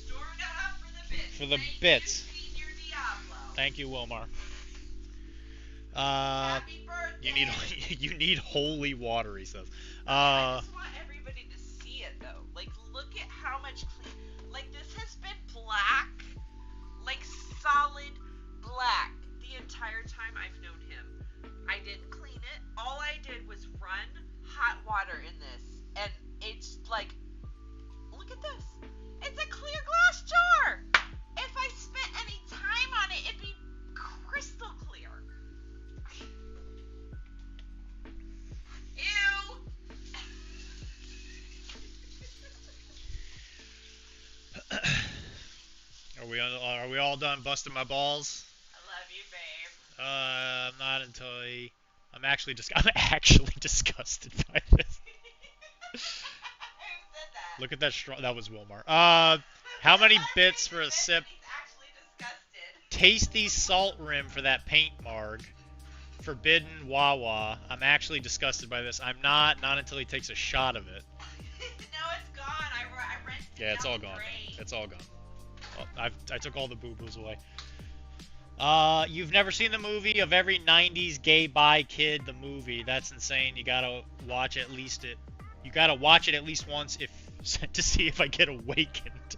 S4: Store it up for the bits.
S1: For the
S4: Thank
S1: bits.
S4: You, Senior Diablo.
S1: Thank you, Wilmar.
S4: Happy birthday.
S1: You need holy water, he says.
S4: I just want everybody to see it though. Like, look at how much clean. Like, this has been black, like solid black, the entire time I've known him. I didn't clean it. All I did was run hot water in this, and it's like, look at this. It's a clear glass jar. If I spent any time on it, it'd be crystal clear. Ew.
S1: Are we all done busting my balls?
S4: I love you, babe.
S1: I'm not entirely. I'm actually disgusted by this.
S4: Who said that?
S1: Look at that strong. That was Wilmar. How many bits for a sip?
S4: He's actually disgusted.
S1: Tasty salt rim for that paint marg. Forbidden Wawa. I'm actually disgusted by this. I'm not until he takes a shot of it.
S4: No, it's gone. I rented it.
S1: Yeah, it's
S4: down
S1: all
S4: the
S1: gone.
S4: drain.
S1: It's all gone. Well, I took all the boo-boos away. You've never seen the movie of every 90s gay bi kid, the movie. That's insane. You gotta watch at least it. You gotta watch it at least once to see if I get awakened.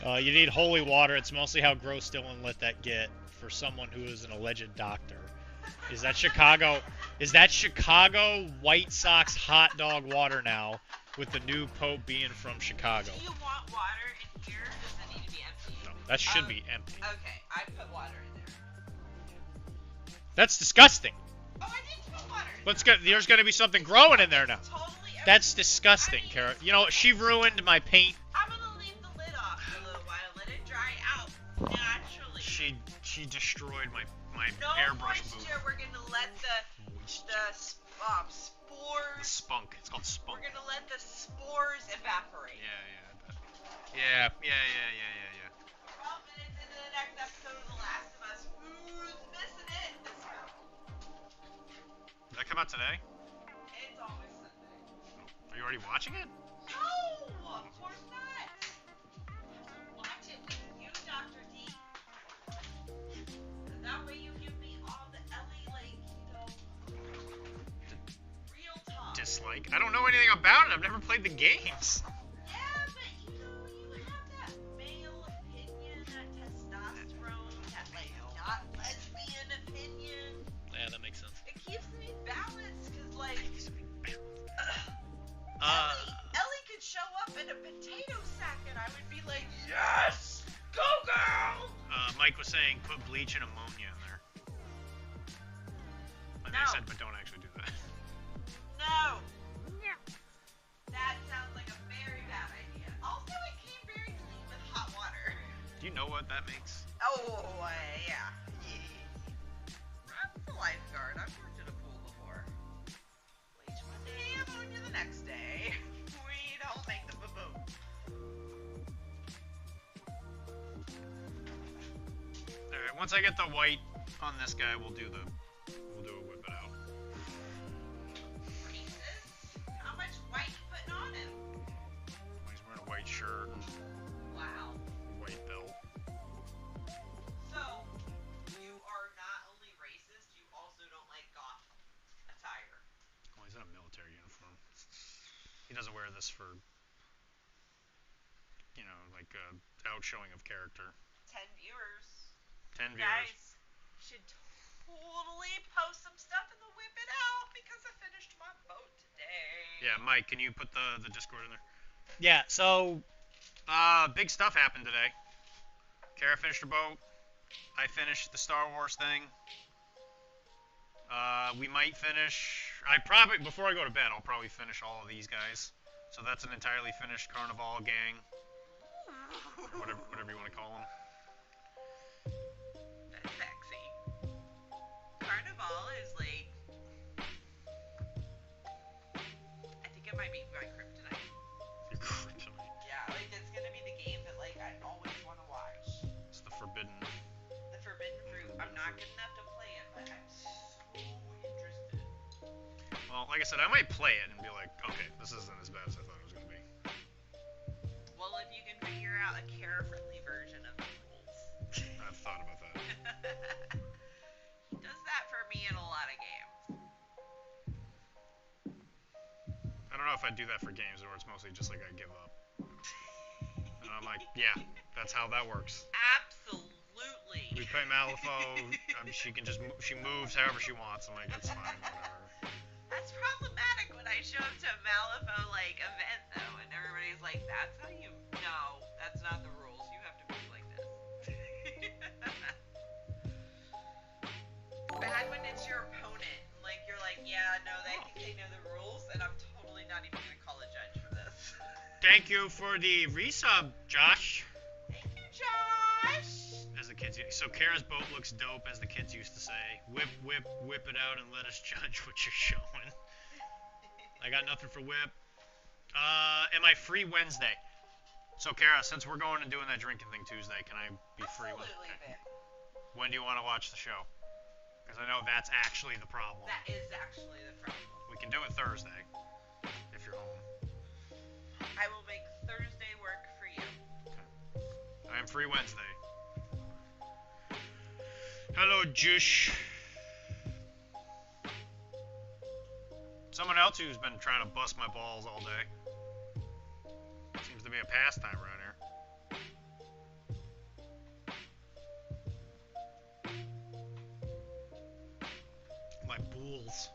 S1: You need holy water. It's mostly how gross Dylan let that get for someone who is an alleged doctor. Is that Chicago? Is that Chicago White Sox hot dog water now with the new Pope being from Chicago?
S4: Do you want water in here? Does it need to be empty?
S1: No, that should be empty.
S4: Okay, I put water in there.
S1: That's disgusting.
S4: Oh, I didn't put water in
S1: Let's get. There's gonna be something growing in there now.
S4: Totally empty.
S1: That's disgusting, Kara. You know, she ruined my paint.
S4: I'm gonna leave the lid off for a little while, let it dry out naturally.
S1: She destroyed my
S4: No
S1: airbrush
S4: moisture.
S1: booth.
S4: We're gonna let the spores.
S1: The spunk. It's called spunk.
S4: We're gonna let the spores evaporate.
S1: Yeah.
S4: 12 minutes into the next episode of The Last of Us. Who's missing it? This girl.
S1: Did that come out today?
S4: It's always Sunday.
S1: Are you already watching it?
S4: No, of course not. Watch it with you, Dr.D. That way you give me all the Ellie, real talk.
S1: Dislike. I don't know anything about it. I've never played the games.
S4: Yeah, but you would have that male opinion, that testosterone, that not lesbian opinion.
S1: Yeah, that makes sense.
S4: It keeps me balanced, cause Ellie could show up in a potato sack and I would be like, yes, go girl.
S1: Mike was saying put bleach and ammonia in there. And
S4: No.
S1: they said, but don't actually do that.
S4: No. That sounds like a very bad idea. Also, it came very clean with hot water.
S1: Do you know what that makes?
S4: Oh, yeah. I'm the lifeguard. I've worked at a pool before. Bleach one day, ammonia the next day. We don't make the boo-boo.
S1: Alright, once I get the white on this guy, we'll do a whip it out.
S4: Racist? How much white you putting on him?
S1: He's wearing a white shirt and
S4: Wow.
S1: a white belt.
S4: So, you are not only racist, you also don't like goth attire.
S1: Well, he's in a military uniform. He doesn't wear this for, like, outshowing of character.
S4: 10 viewers.
S1: 10 viewers.
S4: Guys should totally post some stuff in the whip it out because I finished my boat today.
S1: Yeah, Mike, can you put the Discord in there? Yeah, so, big stuff happened today. Kara finished her boat. I finished the Star Wars thing. We might finish... before I go to bed, I'll probably finish all of these guys. So that's an entirely finished Carnival gang. Or whatever you want to call them.
S4: That's sexy. Carnival is like... I think it might be my kryptonite.
S1: Your kryptonite.
S4: Yeah, it's gonna be the game that I always want to watch.
S1: It's the forbidden
S4: Fruit. I'm not good enough to play it, but I'm so interested.
S1: Well, like I said, I might play it and be like, okay, this isn't as bad as I thought it was going to be.
S4: Well, if you can figure out a care-friendly version of the rules.
S1: I've thought about that.
S4: He does that for me in a lot of games.
S1: I don't know if I'd do that for games, or it's mostly just like I give up. And I'm like, yeah, that's how that works.
S4: Absolutely.
S1: We play Malifaux, she moves however she wants. I'm like, that's fine, whatever.
S4: That's problematic when I show up to a Malifaux event though, and everybody's like, "That's how you?" No, that's not the rules. You have to move like this. Bad when it's your opponent. You're like, yeah, no, I think they know the rules, and I'm totally not even gonna call a judge for this.
S1: Thank you for the resub, Josh.
S4: Thank you, Josh.
S1: As the kids, so Kara's boat looks dope, as the kids used to say. Whip it out and let us judge what you're showing. I got nothing for whip. Am I free Wednesday? So Kara, since we're going and doing that drinking thing Tuesday, can I be free Wednesday?
S4: Absolutely, babe.
S1: When do you want to watch the show? Because I know that's actually the problem.
S4: That is actually the problem.
S1: We can do it Thursday, if you're home.
S4: I will make Thursday work for you.
S1: Okay. I am free Wednesday. Hello, Jush. Someone else who's been trying to bust my balls all day. Seems to be a pastime around here. My bulls.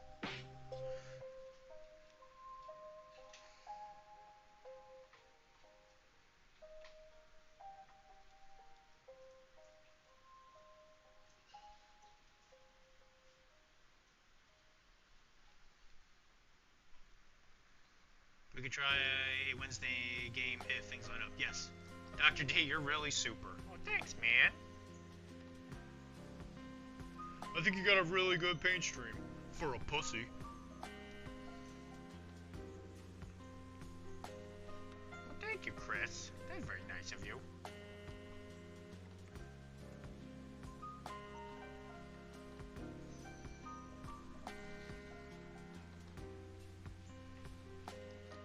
S1: We could try a Wednesday game if things line up. Yes. Dr.D, you're really super. Oh, thanks, man. I think you got a really good paint stream. For a pussy. Well, thank you, Chris. That's very nice of you.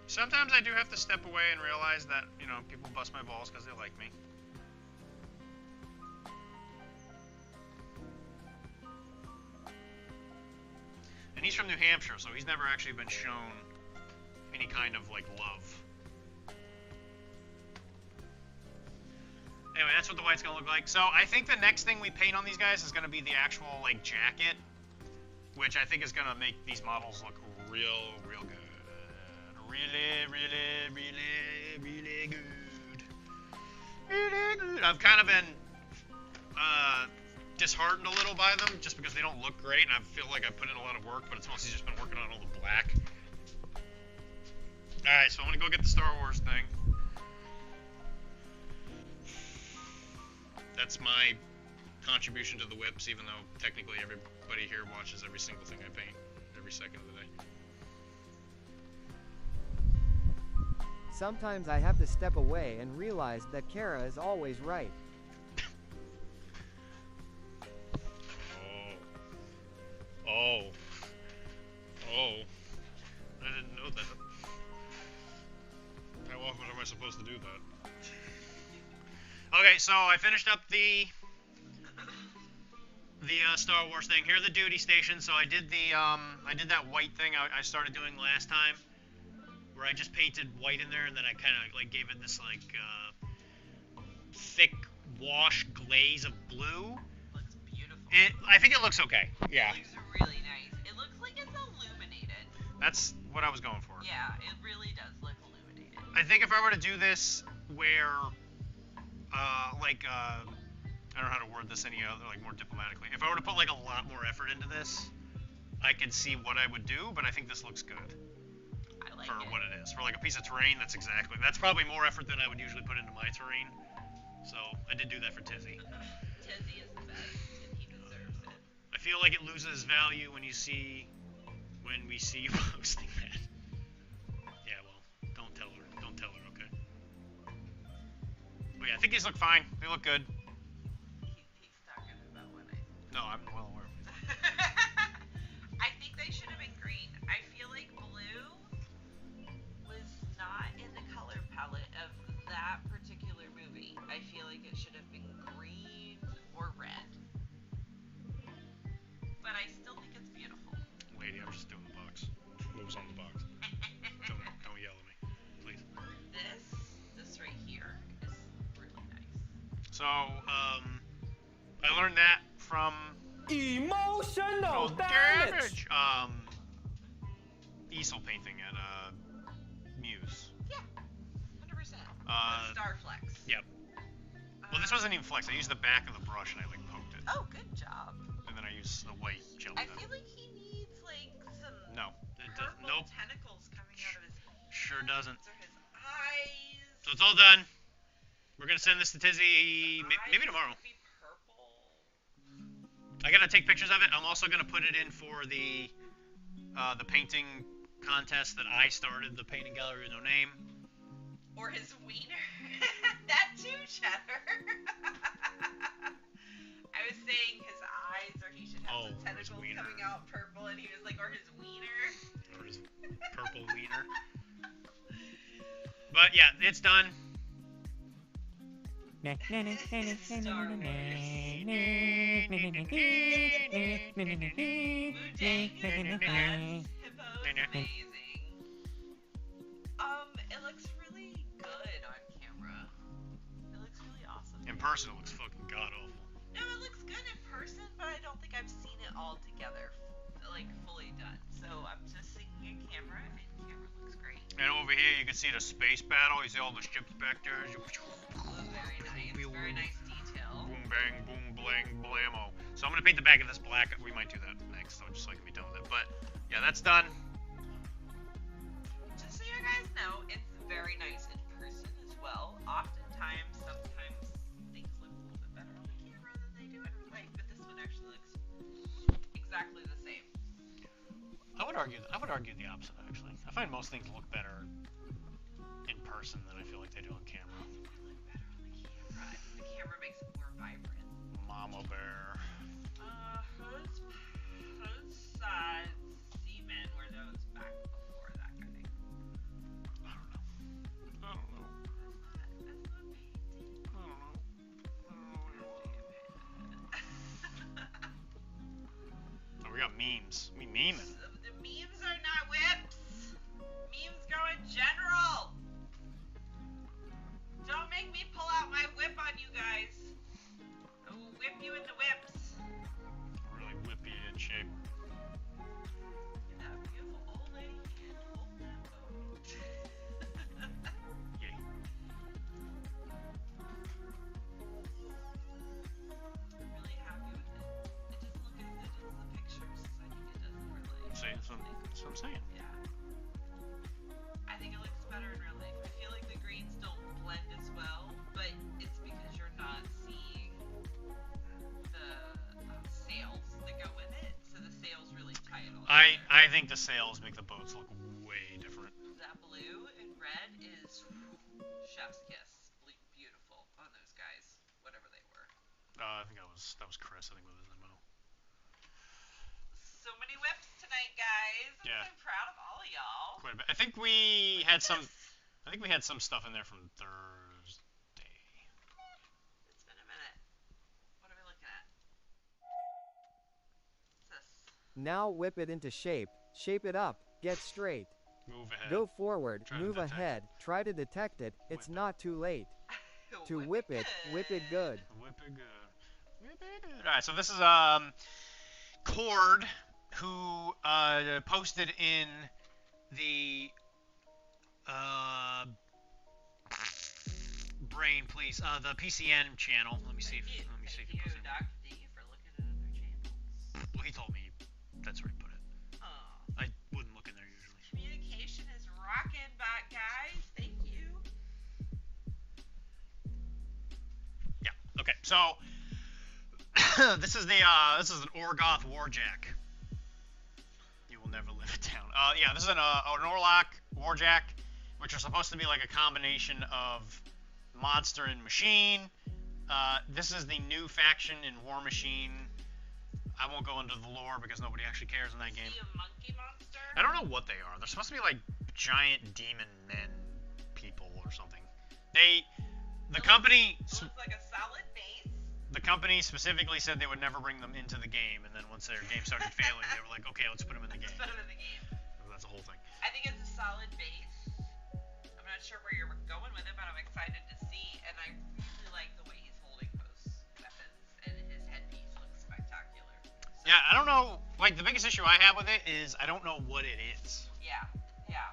S1: Sometimes I do have to step away and realize that, you know, people bust my balls because they like me. And he's from New Hampshire, so he's never actually been shown any kind of, like, love. Anyway, that's what the white's gonna look like. So I think the next thing we paint on these guys is gonna be the actual, like, jacket, which I think is gonna make these models look real good. Really good. Really good. I've kind of been disheartened a little by them just because they don't look great, and I feel like I put in a lot of work, but it's mostly just been working on all the black. Alright, so I'm gonna go get the Star Wars thing. That's my contribution to the whips, even though technically everybody here watches every single thing I paint every second of the day.
S2: Sometimes I have to step away and realize that Kara is always right.
S1: Oh. I didn't know that. How often am I supposed to do that? Okay, so I finished up the Star Wars thing. Here are the duty stations. So I did that white thing I started doing last time, where I just painted white in there, and then I kind of like gave it this like thick wash glaze of blue.
S4: Looks beautiful.
S1: I think it looks okay. Yeah.
S4: It looks really nice. It looks like it's illuminated.
S1: That's what I was going for.
S4: Yeah, it really does look illuminated.
S1: I think if I were to do this where, I don't know how to word this any other, like, more diplomatically. If I were to put, like, a lot more effort into this, I could see what I would do, but I think this looks good.
S4: I like
S1: for
S4: it.
S1: what it is. For, like, a piece of terrain, that's probably more effort than I would usually put into my terrain. So, I did do that for Tizzy.
S4: Tizzy is the best, and he deserves it.
S1: I feel like it loses value when we see you posting that. Yeah, well, don't tell her, okay? But yeah, I think these look fine. They look good.
S4: He's talking about what I said.
S1: No, I'm well aware of it.
S4: I think they should have been green. I feel like blue was not in the color palette of that particular movie. I feel like it should have been green or red. But I still think it's beautiful.
S1: Lady, I'm just doing the box. What was on the box? Don't yell at me, please.
S4: This right here is really nice.
S1: So, I learned that from
S5: Emotional damage.
S1: easel painting at Muse.
S4: Yeah, 100%. Starflex.
S1: Yep. Well, this wasn't even flex. I used the back of the brush and I like poked it,
S4: Oh, good job.
S1: and then I used the white gel
S4: I
S1: pen.
S4: feel like he needs like some
S1: No, it does.
S4: purple
S1: Nope.
S4: tentacles coming out of his
S1: Sure doesn't.
S4: hands or his eyes.
S1: So it's all done. We're gonna send this to Tizzy maybe
S4: Eyes
S1: tomorrow.
S4: could be purple.
S1: I gotta take pictures of it. I'm also gonna put it in for the painting contest that I started, the painting gallery with no name.
S4: Or his wiener. That too, Cheddar. I was saying his eyes, or he should have some
S1: his
S4: tentacles
S1: wiener.
S4: coming out purple, and he was like, or his wiener.
S1: Or his purple wiener. But yeah, it's done.
S4: Star Wars. Wu-Tang Clan. Hippo's amazing. It looks really good on camera. It looks really awesome.
S1: In person, it looks fucking god awful.
S4: No, it looks good in person, but I don't think I've seen it all together, like fully done. So I'm just seeing a camera, and camera looks great.
S1: And over here, you can see the space battle. You see all the ships back there.
S4: Very nice. Very nice detail.
S1: Boom, bang, boom, blang, blammo. So I'm gonna paint the back of this black. We might do that next, so just so I can be done with it. But yeah, that's done.
S4: Just so you guys know, it's very nice in person as well. Oftentimes, sometimes things look a little bit better on the camera than they do in real life, but this one actually looks exactly the same.
S1: I would argue the opposite, actually. I find most things look better in person than I feel like they do on camera.
S4: I think they look better on the camera. I think the camera makes it more vibrant.
S1: Mama bear.
S4: Whose Seamen were those back before that guy?
S1: I don't know.
S4: That's not painting.
S1: I don't know. Oh, we got memes. We memeing.
S4: The memes are not whips. Memes go in general. Don't make me pull out my whip on you guys. I will whip you in the whips.
S1: Really whippy in shape.
S4: That beautiful old lady can't hold that boat.
S1: Yay.
S4: I'm really happy with it. It doesn't look as good as the pictures. I think it doesn't really.
S1: See, that's what I'm saying.
S4: Yeah. I think it looks better in real life. I feel like the greens don't blend as well, but it's because you're not seeing the sails that go with it. So the sails really tie it all together.
S1: I think the sails make the boats look way different.
S4: That blue and red is chef's kiss. Beautiful on those guys, whatever they were.
S1: I think that was Chris. I think it was his MO.
S4: So many whips tonight, guys. I'm
S1: Yeah.
S4: so proud of all of y'all.
S1: Quite a bit. I think we had some stuff in there from Thursday.
S4: It's been a minute. What are we looking at? What's this?
S2: Now whip it into shape. Shape it up. Get straight.
S1: Move ahead.
S2: Go forward.
S1: Try to
S2: Move
S1: detect
S2: ahead. Try to detect it. It's
S1: Whip it.
S2: not too late. To whip it good.
S1: Whip it good. Whip it good. Alright, so this is Cord, who posted in the brain, please. The PCN channel. Let me see if he
S4: Thank
S1: puts
S4: you,
S1: it.
S4: Dr.D, for looking at other channels.
S1: Well, he told me that's where he put it.
S4: Oh,
S1: I wouldn't look in there usually.
S4: communication is rocking back, guys. Thank you.
S1: Yeah. Okay. So this is an Orgoth Warjack. You will never live it down. Yeah, this is an Orlock Warjack, which are supposed to be like a combination of monster and machine. This is the new faction in War Machine. I won't go into the lore because nobody actually cares in that game.
S4: Is he a monkey monster?
S1: I don't know what they are. They're supposed to be like giant demon men people or something. The company
S4: Looks like a solid base.
S1: The company specifically said they would never bring them into the game, and then once their game started failing, they were like, okay, let's put them in the game.
S4: Let's put him in the game.
S1: That's the whole thing.
S4: I think it's a solid base. I'm not sure where you're going with it, but I'm excited to see. And I really like the way he's holding most weapons, and his headpiece looks spectacular. So,
S1: Yeah, I don't know. Like, the biggest issue I have with it is I don't know what it is.
S4: Yeah.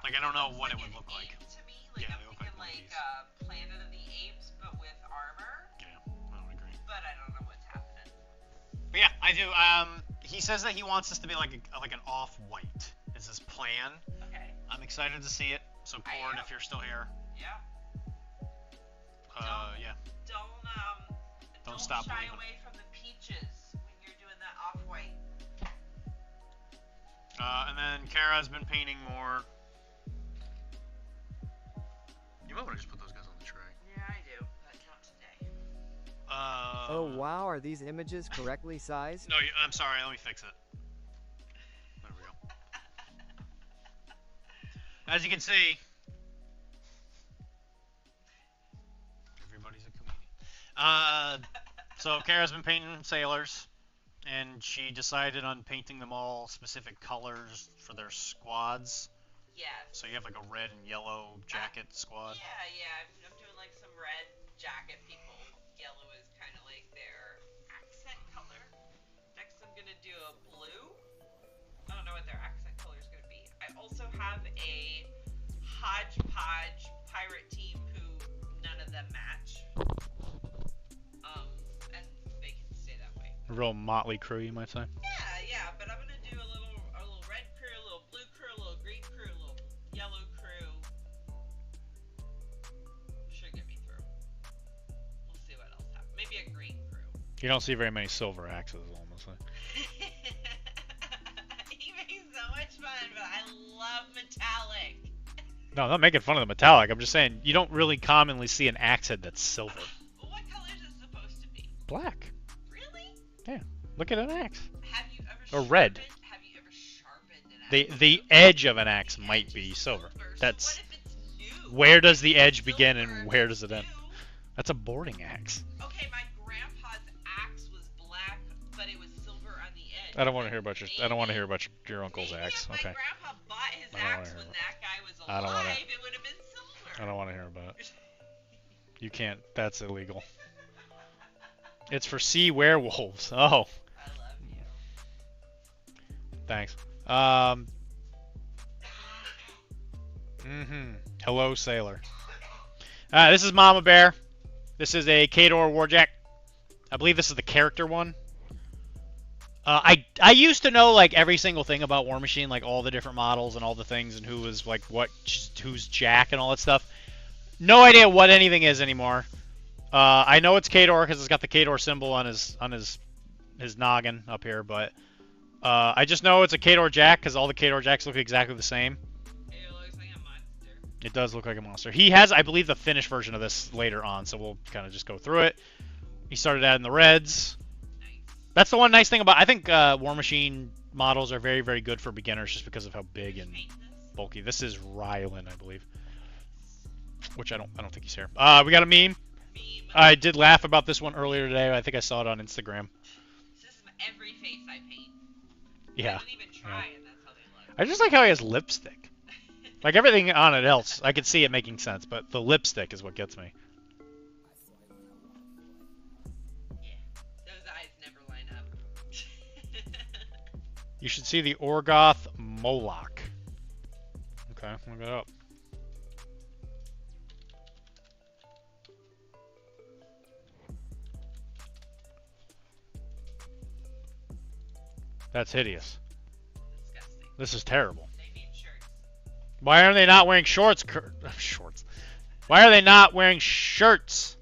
S1: Like, I don't know what it
S4: Looks
S1: would look like.
S4: an ape to me. Like,
S1: Yeah,
S4: I'm
S1: they look
S4: thinking
S1: like
S4: like Planet of the Apes, but with armor.
S1: Yeah, I don't agree.
S4: But I don't know what's happening.
S1: But yeah, I do. He says that he wants this to be like an off-white. Is his plan?
S4: Okay.
S1: I'm excited to see it. So,
S4: I
S1: Cord,
S4: am.
S1: if you're still here,
S4: Yeah.
S1: yeah.
S4: Don't
S1: stop
S4: shy
S1: believing.
S4: away from the peaches when you're doing that off-white.
S1: And then Kara's been painting more. You might want to just put those guys on the tray.
S4: Yeah, I do, but not today.
S2: Oh wow, are these images correctly sized?
S1: No, I'm sorry. Let me fix it. There we go. As you can see, everybody's a comedian. So Kara's been painting sailors, and she decided on painting them all specific colors for their squads.
S4: Yes.
S1: So you have like a red and yellow jacket squad.
S4: Yeah. I'm doing like some red jacket people. Yellow is kind of like their accent color. Next, I'm gonna do a blue. I don't know what their accent color is gonna be. I also have a hodgepodge pirate team who none of them match. And they can stay that way.
S1: A real motley crew, you might say.
S4: Yeah. But I'm gonna do a little red crew, a little blue crew, a little green crew, a little yellow crew. Should get me through. We'll see what else happens. Maybe a green crew.
S1: You don't see very many silver axes, honestly.
S4: He makes so much fun, but I love metallic.
S1: No, I'm not making fun of the metallic. I'm just saying you don't really commonly see an axe head that's silver.
S4: Well, what color is it supposed to be?
S1: Black.
S4: Really?
S1: Yeah. Look at an axe.
S4: Have you ever
S1: Or red.
S4: Have you ever sharpened an axe?
S1: The edge of an axe
S4: The
S1: might
S4: edge
S1: be
S4: is
S1: silver.
S4: So
S1: That's
S4: what if it's new?
S1: where does the edge begin
S4: Silver
S1: and where does it
S4: new.
S1: end? That's a boarding axe.
S4: Okay, my grandpa's axe was black, but it was silver on the edge.
S1: I don't want to hear about your uncle's
S4: Maybe
S1: axe.
S4: if my
S1: Okay.
S4: grandpa bought his
S1: I don't wanna
S4: axe
S1: hear
S4: when
S1: about
S4: that guy was
S1: I don't
S4: alive,
S1: wanna-
S4: it would have been silver.
S1: I don't want to hear about it. You can't. That's illegal. It's for sea werewolves. Oh,
S4: I love you.
S1: thanks. Hello, sailor. This is Mama Bear. This is a Kador Warjack. I believe this is the character one. I used to know like every single thing about War Machine, like all the different models and all the things and who was like who's Jack and all that stuff. No idea what anything is anymore. I know it's Kador because it's got the Kador symbol on his noggin up here, but I just know it's a Kador Jack because all the Kador Jacks look exactly the same.
S4: It looks like a monster.
S1: It does look like a monster. He has, I believe, the finished version of this later on, so we'll kind of just go through it. He started adding the reds. That's the one nice thing about. I think War Machine models are very, very good for beginners just because of how big and bulky. This is Rylan, I believe, which I don't think he's here. We got a meme. I did laugh about this one earlier today. I think I saw it on Instagram.
S4: This is every face I paint.
S1: Yeah.
S4: I didn't even try, and that's how they look.
S1: I just like how he has lipstick. Like everything on it else, I could see it making sense, but the lipstick is what gets me.
S4: Those eyes never line up.
S1: You should see the Orgoth Moloch. Okay, look it up. That's hideous.
S4: Disgusting.
S1: This is terrible.
S4: They need shirts.
S1: Why are they not wearing shorts? Shorts. Why are they not wearing shirts?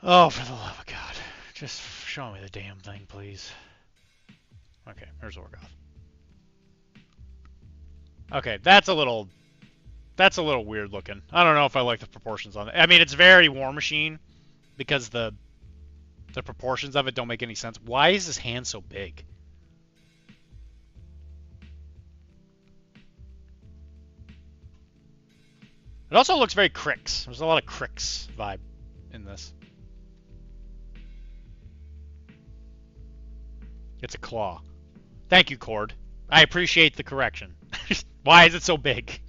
S1: Oh, for the love of God. Just show me the damn thing, please. Okay, here's Orgoth. Okay, that's a little weird looking. I don't know if I like the proportions on it. I mean, it's very War Machine because the proportions of it don't make any sense. Why is his hand so big? It also looks very Crix. There's a lot of Crix vibe in this. It's a claw. Thank you, Cord. I appreciate the correction. Why is it so big?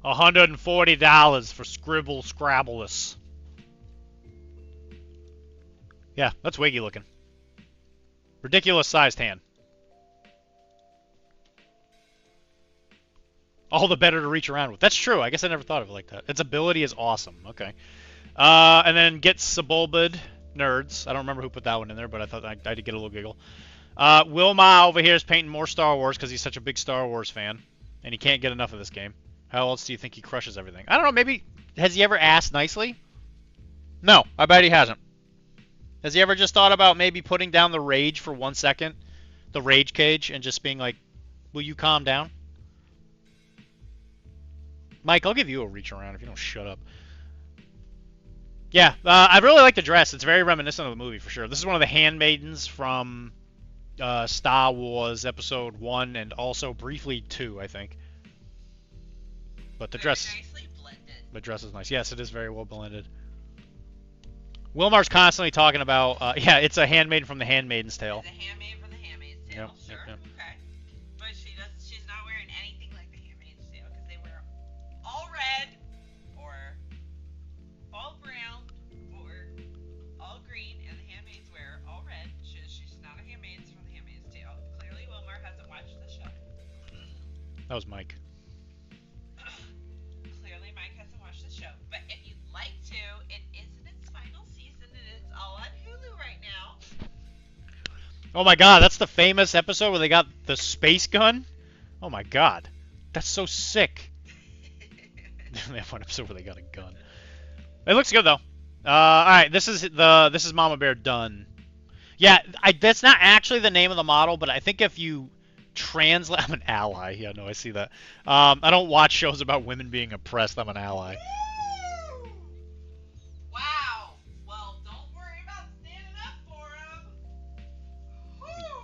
S1: $140 for Scribble Scrabbleless. Yeah, that's wiggy looking. Ridiculous sized hand. All the better to reach around with. That's true. I guess I never thought of it like that. Its ability is awesome. Okay. And then get Sebulbid Nerds. I don't remember who put that one in there, but I thought I did get a little giggle. Wilma over here is painting more Star Wars because he's such a big Star Wars fan. And he can't get enough of this game.
S6: How else do you think he crushes everything? I don't know. Maybe has he ever asked nicely? No, I bet he hasn't. Has he ever just thought about maybe putting down the rage for 1 second, the rage cage, and just being like, "Will you calm down?" Mike, I'll give you a reach around if you don't shut up. Yeah, I really like the dress. It's very reminiscent of the movie for sure. This is one of the handmaidens from Star Wars Episode 1 and also briefly 2, I think. But the dress,
S4: nicely blended.
S6: the dress is nice. Yes, it is very well blended. Wilmar's constantly talking about, yeah, it's a handmaiden from The Handmaid's Tale.
S4: It's a handmaid from The Handmaid's Tale.
S6: Yep,
S4: Sure.
S6: yep.
S4: Okay. But she's not wearing anything like The Handmaid's Tale because they wear all red or all brown or all green, and the handmaids wear all red. She's not a handmaid from The Handmaid's Tale. Clearly, Wilmar hasn't watched the show.
S6: That was Mike.
S4: Clearly, Mike hasn't watched the show. But if you'd like to, it is in its final season, and it's all on Hulu right now.
S6: Oh my god, that's the famous episode where they got the space gun? Oh my god. That's so sick. They have one episode where they got a gun. It looks good though. Alright, this is Mama Bear done. Yeah, that's not actually the name of the model, but I think if you translate... I'm an ally. Yeah, no, I see that. I don't watch shows about women being oppressed. I'm an ally.
S4: Wow. Well, don't worry about standing up for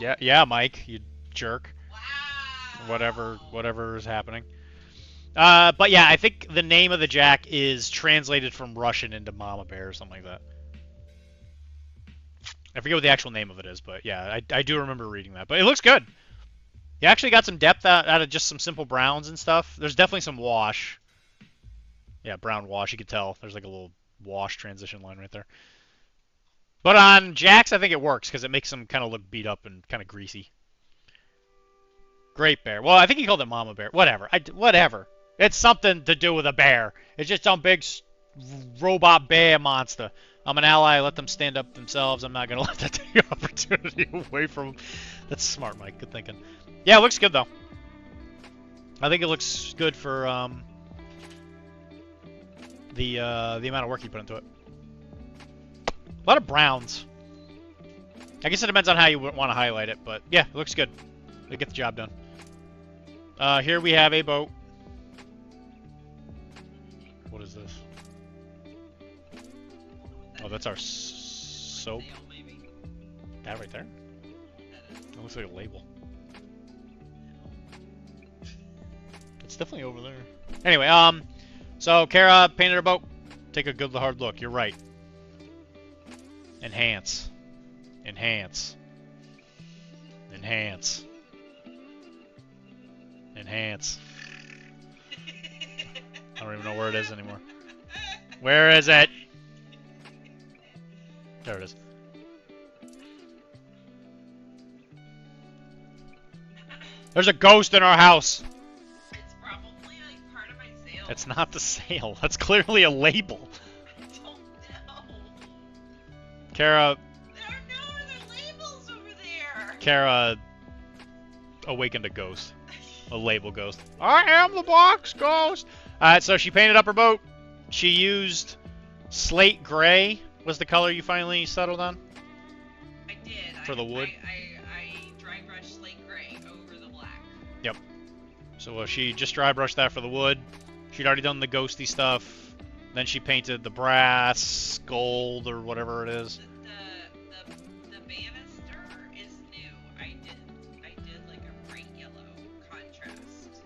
S4: him.
S6: Yeah, Mike, you jerk.
S4: Wow.
S6: Whatever is happening. But yeah, I think the name of the Jack is translated from Russian into Mama Bear or something like that. I forget what the actual name of it is, but yeah, I do remember reading that. But it looks good. You actually got some depth out of just some simple browns and stuff. There's definitely some wash. Yeah, brown wash, you could tell. There's like a little wash transition line right there. But on Jack's, I think it works because it makes them kind of look beat up and kind of greasy. Great Bear. Well, I think he called it Mama Bear. Whatever. Whatever. It's something to do with a bear. It's just some big robot bear monster. I'm an ally. Let them stand up themselves. I'm not going to let that take an opportunity away from them. That's smart, Mike. Good thinking. Yeah, it looks good, though. I think it looks good for the amount of work you put into it. A lot of browns. I guess it depends on how you want to highlight it, but yeah, it looks good. They get the job done. Here we have a boat. What is this? Oh, that's our soap. That right there? That looks like a label. It's definitely over there. Anyway, so Kara painted her boat. Take a good hard look. You're right. Enhance. Enhance. Enhance. Enhance. I don't even know where it is anymore. Where is it? There it is. There's a ghost in our house.
S4: It's probably like part of my sail.
S6: It's not the sail. That's clearly a label.
S4: I don't know.
S6: Kara.
S4: There are no other labels over there.
S6: Kara awakened a ghost. A label ghost. I am the box ghost. Alright, so she painted up her boat. She used slate gray was the color you finally settled on?
S4: I did.
S6: For the wood?
S4: I dry brushed slate gray over the black.
S6: Yep. So she just dry brushed that for the wood. She'd already done the ghosty stuff. Then she painted the brass, gold, or whatever it is.
S4: The banister is new. I did like a bright yellow contrast.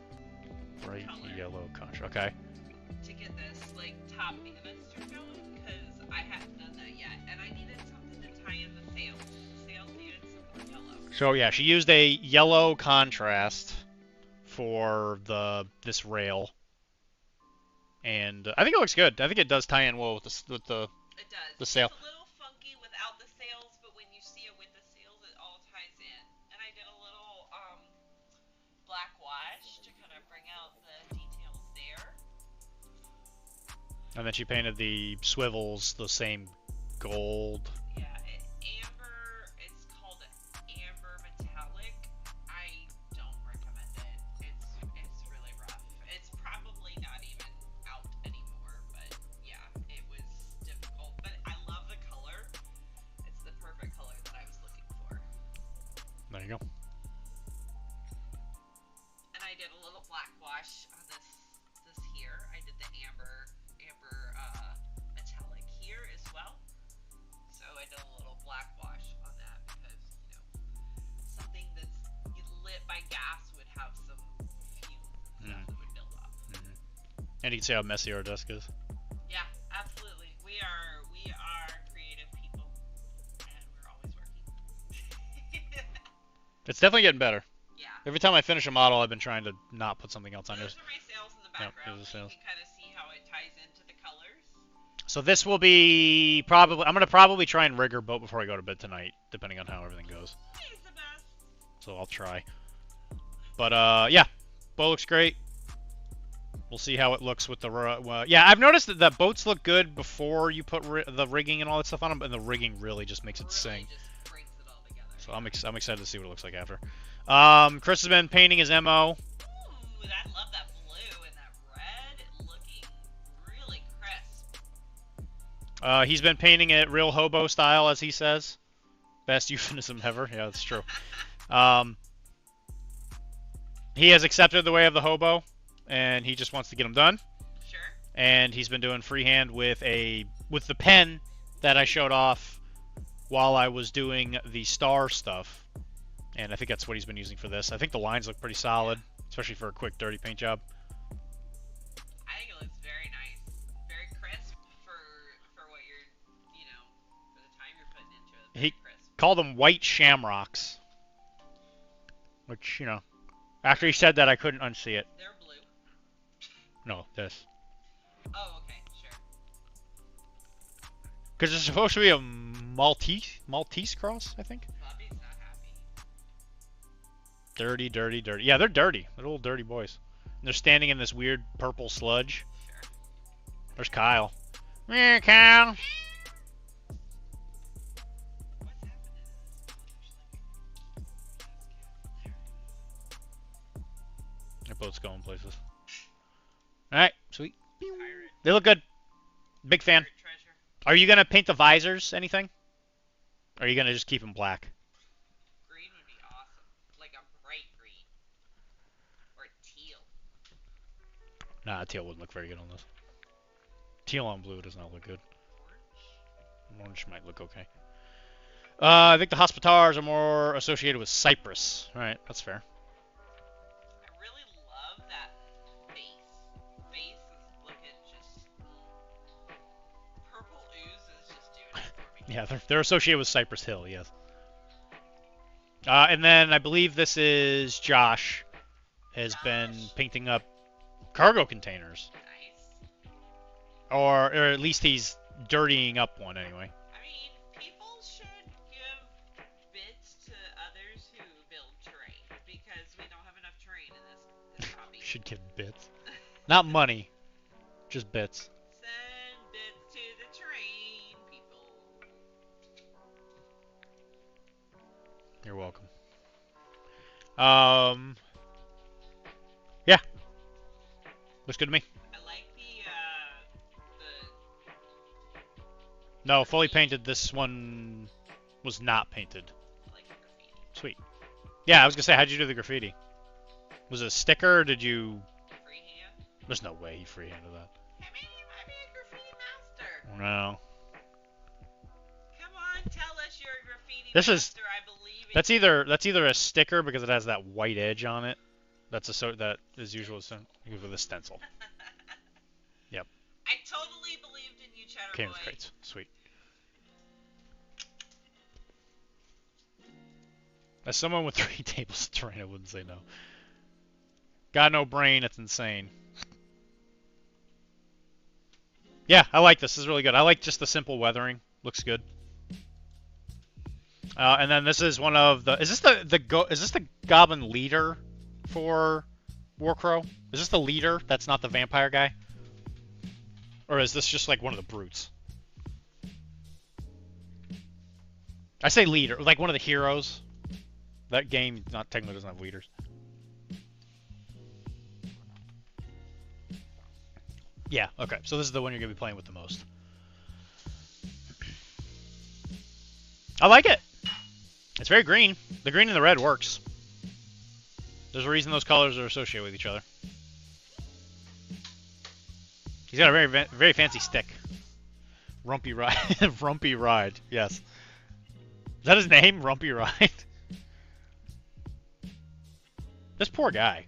S6: Bright
S4: color
S6: yellow contrast. Okay.
S4: to get this like top banister going because I hadn't done that yet, and I needed something to tie in the sails. The sails needed some more yellow.
S6: So yeah, she used a yellow contrast for this rail. And I think it looks good. I think it does tie in well with the
S4: It does.
S6: the sail.
S4: It's a little funky without the sails, but when you see it with the sails, it all ties in. And I did a little black wash to kind of bring out the details there.
S6: And then she painted the swivels the same gold.
S4: Yeah, amber. It's called amber metallic. I don't recommend it. It's really rough. It's probably
S6: you go.
S4: And I did a little black wash on this here. I did the amber metallic here as well. So I did a little black wash on that because, you know, something that's lit by gas would have some fumes and stuff that would build up.
S6: And you can see how messy our desk is.
S4: Yeah, absolutely. We are creative people, and we're always working.
S6: It's definitely getting better.
S4: Yeah.
S6: Every time I finish a model, I've been trying to not put something else on
S4: Those
S6: it.
S4: are my sails in the
S6: Yep,
S4: background.
S6: those are
S4: So you
S6: sails.
S4: can kind of see how it ties into the colors.
S6: So this will be probably. I'm gonna probably try and rig her boat before I go to bed tonight, depending on how everything goes.
S4: He's the best.
S6: So I'll try. But yeah, boat looks great. We'll see how it looks with the. Yeah, I've noticed that the boats look good before you put the rigging and all that stuff on them, but the rigging really just makes it sing.
S4: Just brings it all together.
S6: So I'm excited to see what it looks like after. Chris has been painting his MO.
S4: Ooh, I love that blue and that red looking really crisp.
S6: He's been painting it real hobo style, as he says. Best euphemism ever. Yeah, that's true. He has accepted the way of the hobo, and he just wants to get them done.
S4: Sure.
S6: And he's been doing freehand with the pen that I showed off while I was doing the star stuff. And I think that's what he's been using for this. I think the lines look pretty solid, especially for a quick, dirty paint job.
S4: I think it looks very nice. Very crisp for what you're, you know, for the time you're putting into it. Very crisp.
S6: Called them white shamrocks. Which, you know, after he said that, I couldn't unsee it.
S4: They're blue.
S6: No, this.
S4: Oh, okay, sure.
S6: Because it's supposed to be a Maltese cross, I think.
S4: Bobby's not happy.
S6: Dirty, dirty, dirty. Yeah, they're dirty. They're little dirty boys. And they're standing in this weird purple sludge.
S4: Sure.
S6: There's Kyle. Meh, Kyle.
S4: What's happening?
S6: Their boat's going places. Alright, sweet.
S4: Pirate.
S6: They look good. Big fan.
S4: Pirate treasure.
S6: Are you going to paint the visors, anything? Or are you going to just keep them black?
S4: Green would be awesome. Like a bright green. Or teal.
S6: Nah, teal wouldn't look very good on this. Teal on blue does not look good. Orange might look okay. I think the hospitars are more associated with Cyprus. Alright, that's fair.
S4: I really love that face. Face is looking just... Purple ooze is just doing it for me.
S6: Yeah, they're associated with Cypress Hill, yes. And then I believe this is Josh has been painting up cargo containers.
S4: Nice.
S6: Or at least he's dirtying up one anyway.
S4: I mean, people should give bits to others who build terrain because we don't have enough terrain in this hobby.
S6: Should give bits. Not money. Just bits.
S4: Send bits to the terrain people.
S6: You're welcome. Yeah. Looks good to me.
S4: I like the
S6: No, fully painted. This one was not painted.
S4: I like the graffiti.
S6: Sweet. Yeah, I was gonna say, how'd you do the graffiti? Was it a sticker or did you...
S4: Freehand?
S6: There's no way he freehanded that.
S4: I mean, you might be a graffiti master.
S6: No.
S4: Come on, tell us you're a graffiti
S6: This is-
S4: master. I believe in
S6: That's
S4: you.
S6: either a sticker because it has that white edge on it. That is usual with a stencil. Yep.
S4: I totally believed in you, Cheddar
S6: Came
S4: Boy.
S6: with crates. Sweet. As someone with 3 tables of terrain, I wouldn't say no. Got no brain, it's insane. Yeah, I like this. This is really good. I like just the simple weathering. Looks good. And then this is one of the. Is this the Goblin leader for Warcrow? Is this the leader? That's not the vampire guy. Or is this just like one of the brutes? I say leader, like one of the heroes. That game not technically doesn't have leaders. Yeah, okay. So this is the one you're going to be playing with the most. I like it. It's very green. The green and the red works. There's a reason those colors are associated with each other. He's got a very fancy stick. Rumpy Ride. Rumpy Ride, yes. Is that his name? Rumpy Ride? This poor guy.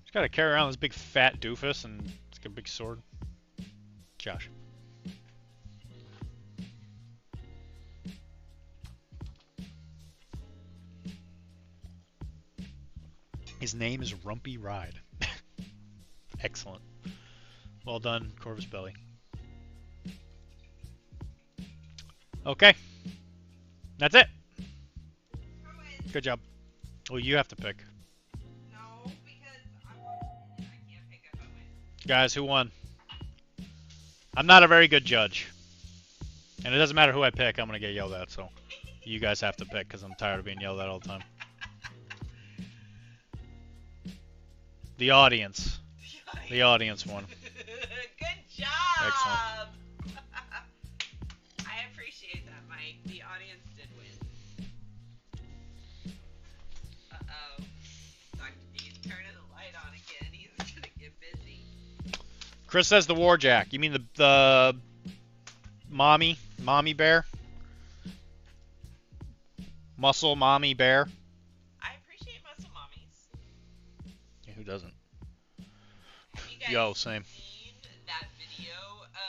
S6: He's got to carry around this big fat doofus and he's got a big sword. Josh. His name is Rumpy Ride. Excellent. Well done, Corvus Belly. Okay. That's it. Good job. Well, you have to pick.
S4: No, because I can't pick if I win.
S6: Guys, who won? I'm not a very good judge. And it doesn't matter who I pick, I'm going to get yelled at, so you guys have to pick because I'm tired of being yelled at all the time. The audience. The audience won.
S4: Good job!
S6: Excellent.
S4: I appreciate that, Mike. The audience did win. Uh-oh. Dr. D's turning the light on again. He's gonna get busy.
S6: Chris says the Warjack. You mean the mommy bear? Muscle mommy bear?
S4: I appreciate muscle mommies.
S6: Yeah, who doesn't?
S4: Have you guys
S6: Yo, same.
S4: seen that video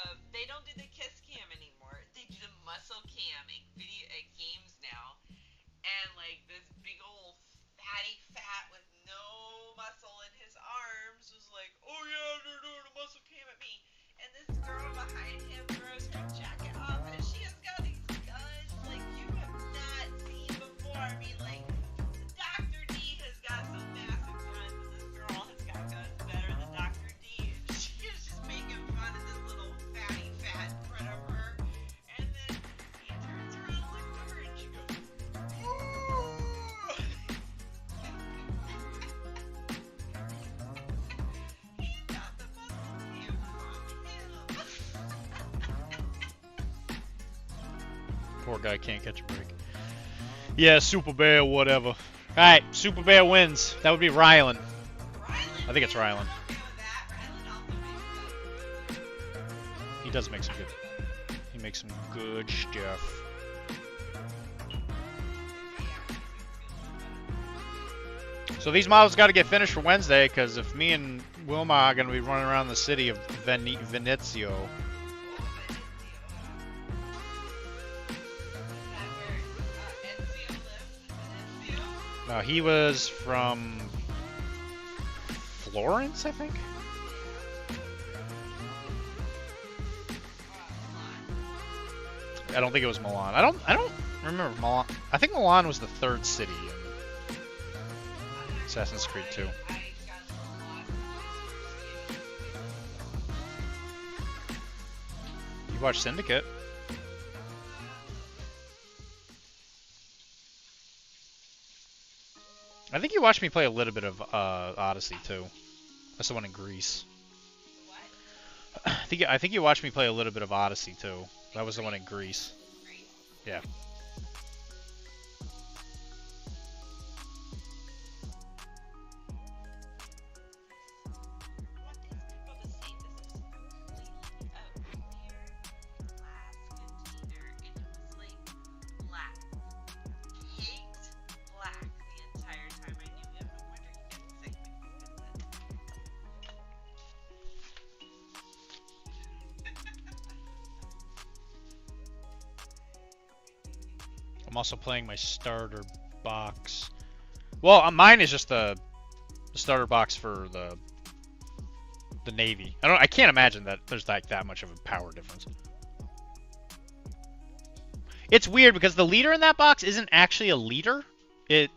S4: of, they don't do the kiss cam anymore. They do the muscle cam at games now. And like this big old fatty fat with no muscle in his arms was like, oh yeah, they're doing a muscle cam at me. And this girl behind him throws her jacket off and she has got these guns like you have not seen before. I mean, like, Dr. D has got some massive guns and this girl has got guns better than Dr. D. And she is just making fun of this little fatty fat in front of her. And then he turns around and looks over and she goes, ooh! He got the muscle cam from him.
S6: Poor guy can't catch a break. Yeah, Super Bear, whatever. Alright, Super Bear wins. That would be Rylan. I think it's Rylan. He does make some good. He makes some good stuff. So these models got to get finished for Wednesday, because if me and Wilma are going to be running around the city of Venezio. He was from Florence, I think. I don't think it was Milan. I don't remember Milan. I think Milan was the third city in Assassin's Creed 2. You watched Syndicate. I think you watched me play a little bit of Odyssey too. That's the one in Greece.
S4: What?
S6: I think you watched me play a little bit of Odyssey too. That was the one in Greece. Yeah. I'm also playing my starter box. Well, mine is just the starter box for the Navy. I can't imagine that there's like that much of a power difference. It's weird because the leader in that box isn't actually a leader. He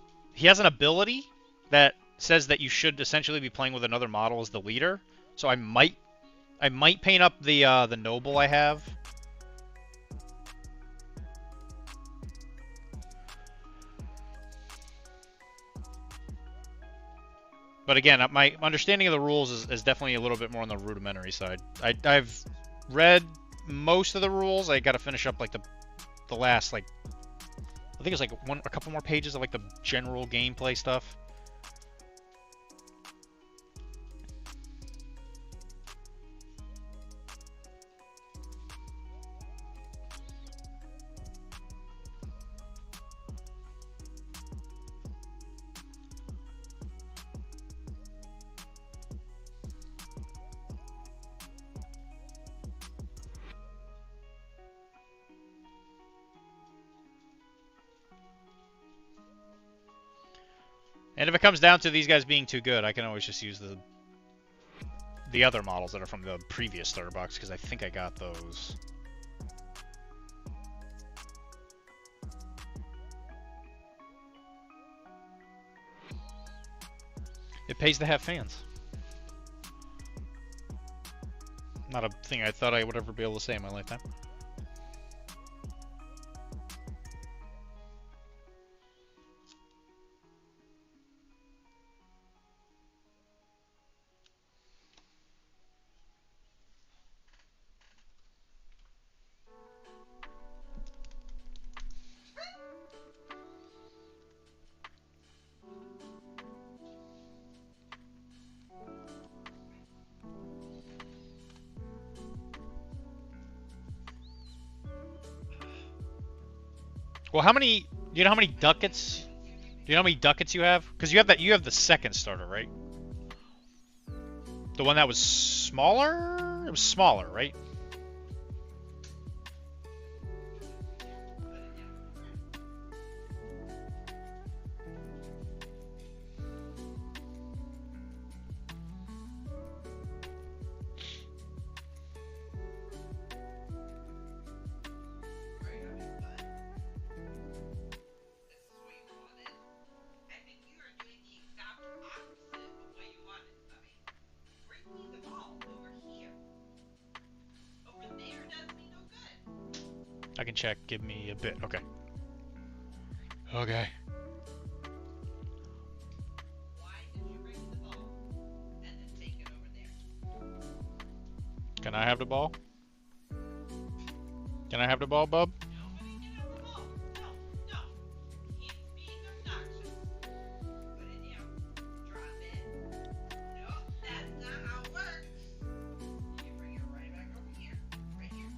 S6: has an ability that says that you should essentially be playing with another model as the leader. So I might paint up the noble I have. But again, my understanding of the rules is definitely a little bit more on the rudimentary side. I've read most of the rules. I got to finish up like the last like I think it's like a couple more pages of like the general gameplay stuff. And if it comes down to these guys being too good, I can always just use the other models that are from the previous starter box, because I think I got those. It pays to have fans. Not a thing I thought I would ever be able to say in my lifetime. Well, how many? Do you know how many ducats? Do you know how many ducats you have? Because you have the second starter, right? The one that was smaller. It was smaller, right? I can check. Give me a bit. Okay. Okay.
S4: Why did you bring the ball and then take it over there?
S6: Can I have the ball? Can I have the ball, bub?
S4: Nobody can have the ball. No. He's being obnoxious. Put it down. Drop it. Nope, that's not how it works. You bring it right back over here. Right here.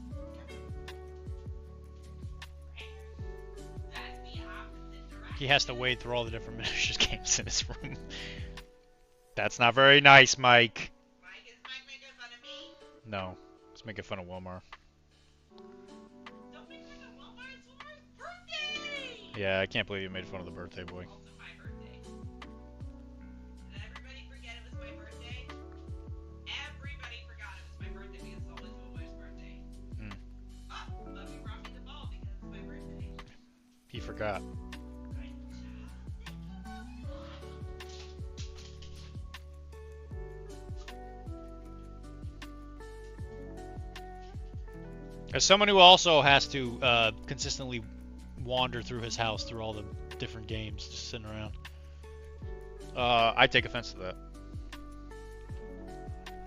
S4: That's the opposite direction.
S6: He has to wade through all the different miniatures games in his room. That's not very nice, Mike.
S4: Mike, is Mike making fun of me?
S6: No. Let's make fun of Wilmar.
S4: Don't make fun of Wilmar. It's Wilmar's birthday!
S6: Yeah, I can't believe you made fun of the birthday boy.
S4: Also my birthday. Did everybody forget it was my birthday? Everybody forgot it was my birthday because it's always Wilmar's birthday.
S6: Hmm.
S4: Oh, Bubby brought me the ball because it's my birthday.
S6: He forgot. As someone who also has to consistently wander through his house through all the different games, just sitting around, I take offense to that.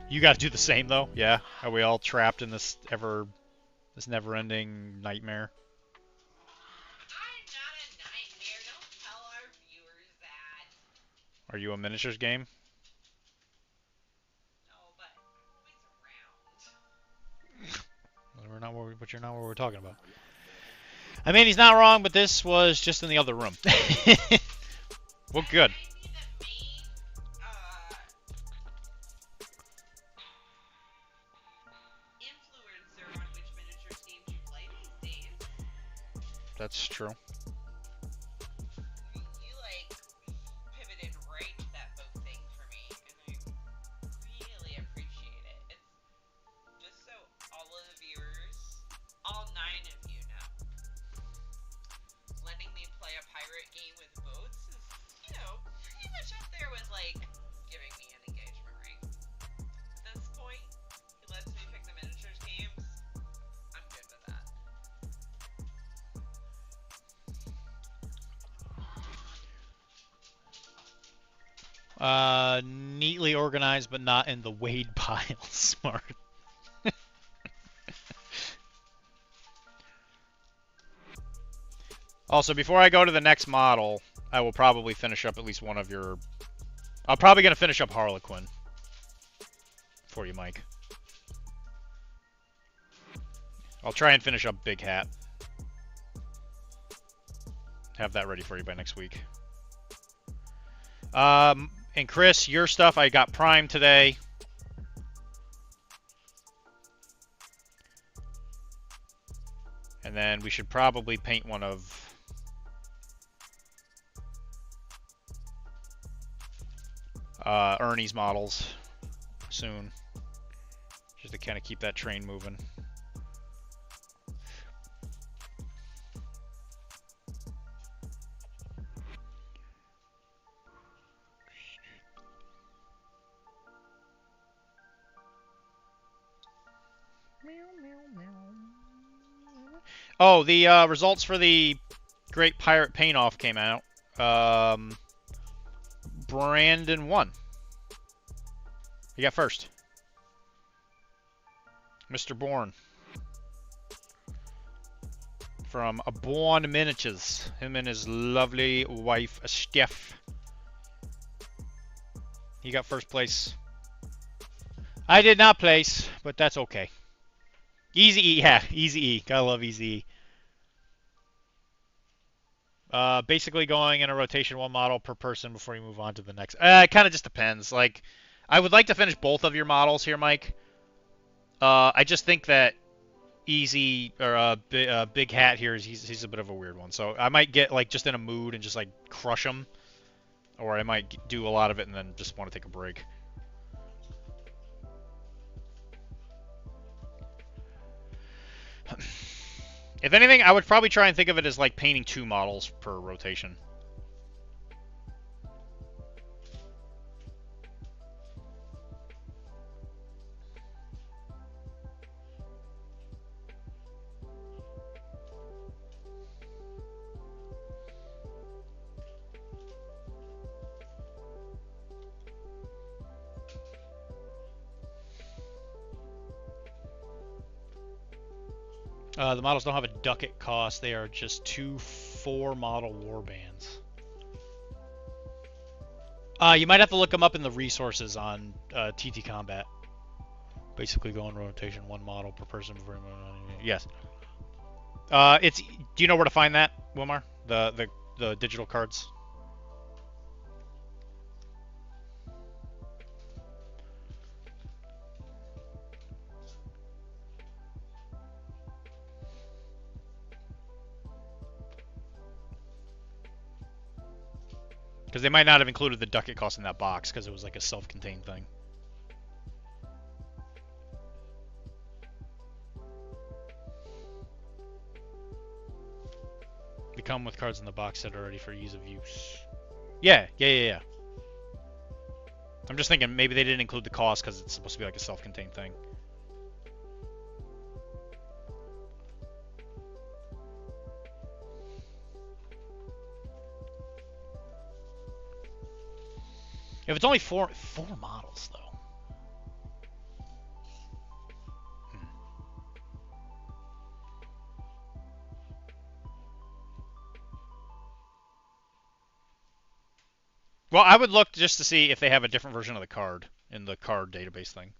S6: You got to do the same though, yeah? Are we all trapped in this never-ending nightmare?
S4: I'm not a nightmare. Don't tell our viewers that.
S6: Are you a miniatures game?
S4: No, but I'm always around.
S6: But you're not what we're talking about. I mean, he's not wrong, but this was just in the other room. Well, good.
S4: Can I be the main influencer on which miniatures games you play these days?
S6: That's true.
S4: You like pivoted right to that boat thing for me, and I really appreciate it. It's just so all of the viewers, all 9 of you know, letting me play a pirate game with boats is, pretty much up there with like giving me an engagement ring. At this point, he lets me pick the miniatures games. I'm good with that.
S6: Neatly organized, but not in the Wade pile. Smart. Also, before I go to the next model, I will probably finish up at least one of your... I'm probably going to finish up Harlequin for you, Mike. I'll try and finish up Big Hat. Have that ready for you by next week. And Chris, your stuff, I got Prime today. And then we should probably paint one of... Ernie's models soon. Just to kind of keep that train moving. Oh, the results for the Great Pirate Paint-Off came out. Brandon won. He got first. Mr. Bourne. From Bourne Miniatures. Him and his lovely wife, Steph. He got first place. I did not place, but that's okay. Easy E, yeah, Easy E. Gotta love Easy E. Basically going in a rotation, one model per person before you move on to the next. It kind of just depends. Like, I would like to finish both of your models here, Mike. I just think that Easy or Big Hat here he's a bit of a weird one. So I might get like just in a mood and just like crush him, or I might do a lot of it and then just want to take a break. If anything, I would probably try and think of it as like painting 2 models per rotation. The models don't have a ducat cost. They are just 2 4-model warbands. You might have to look them up in the resources on TT Combat. Basically, go in rotation, 1 model per person. Yes. It's. Do you know where to find that, Wilmar? The digital cards. Because they might not have included the ducat cost in that box because it was like a self-contained thing. They come with cards in the box set already for ease of use. Yeah. I'm just thinking maybe they didn't include the cost because it's supposed to be like a self-contained thing. If it's only four models, though. Well, I would look just to see if they have a different version of the card in the card database thing.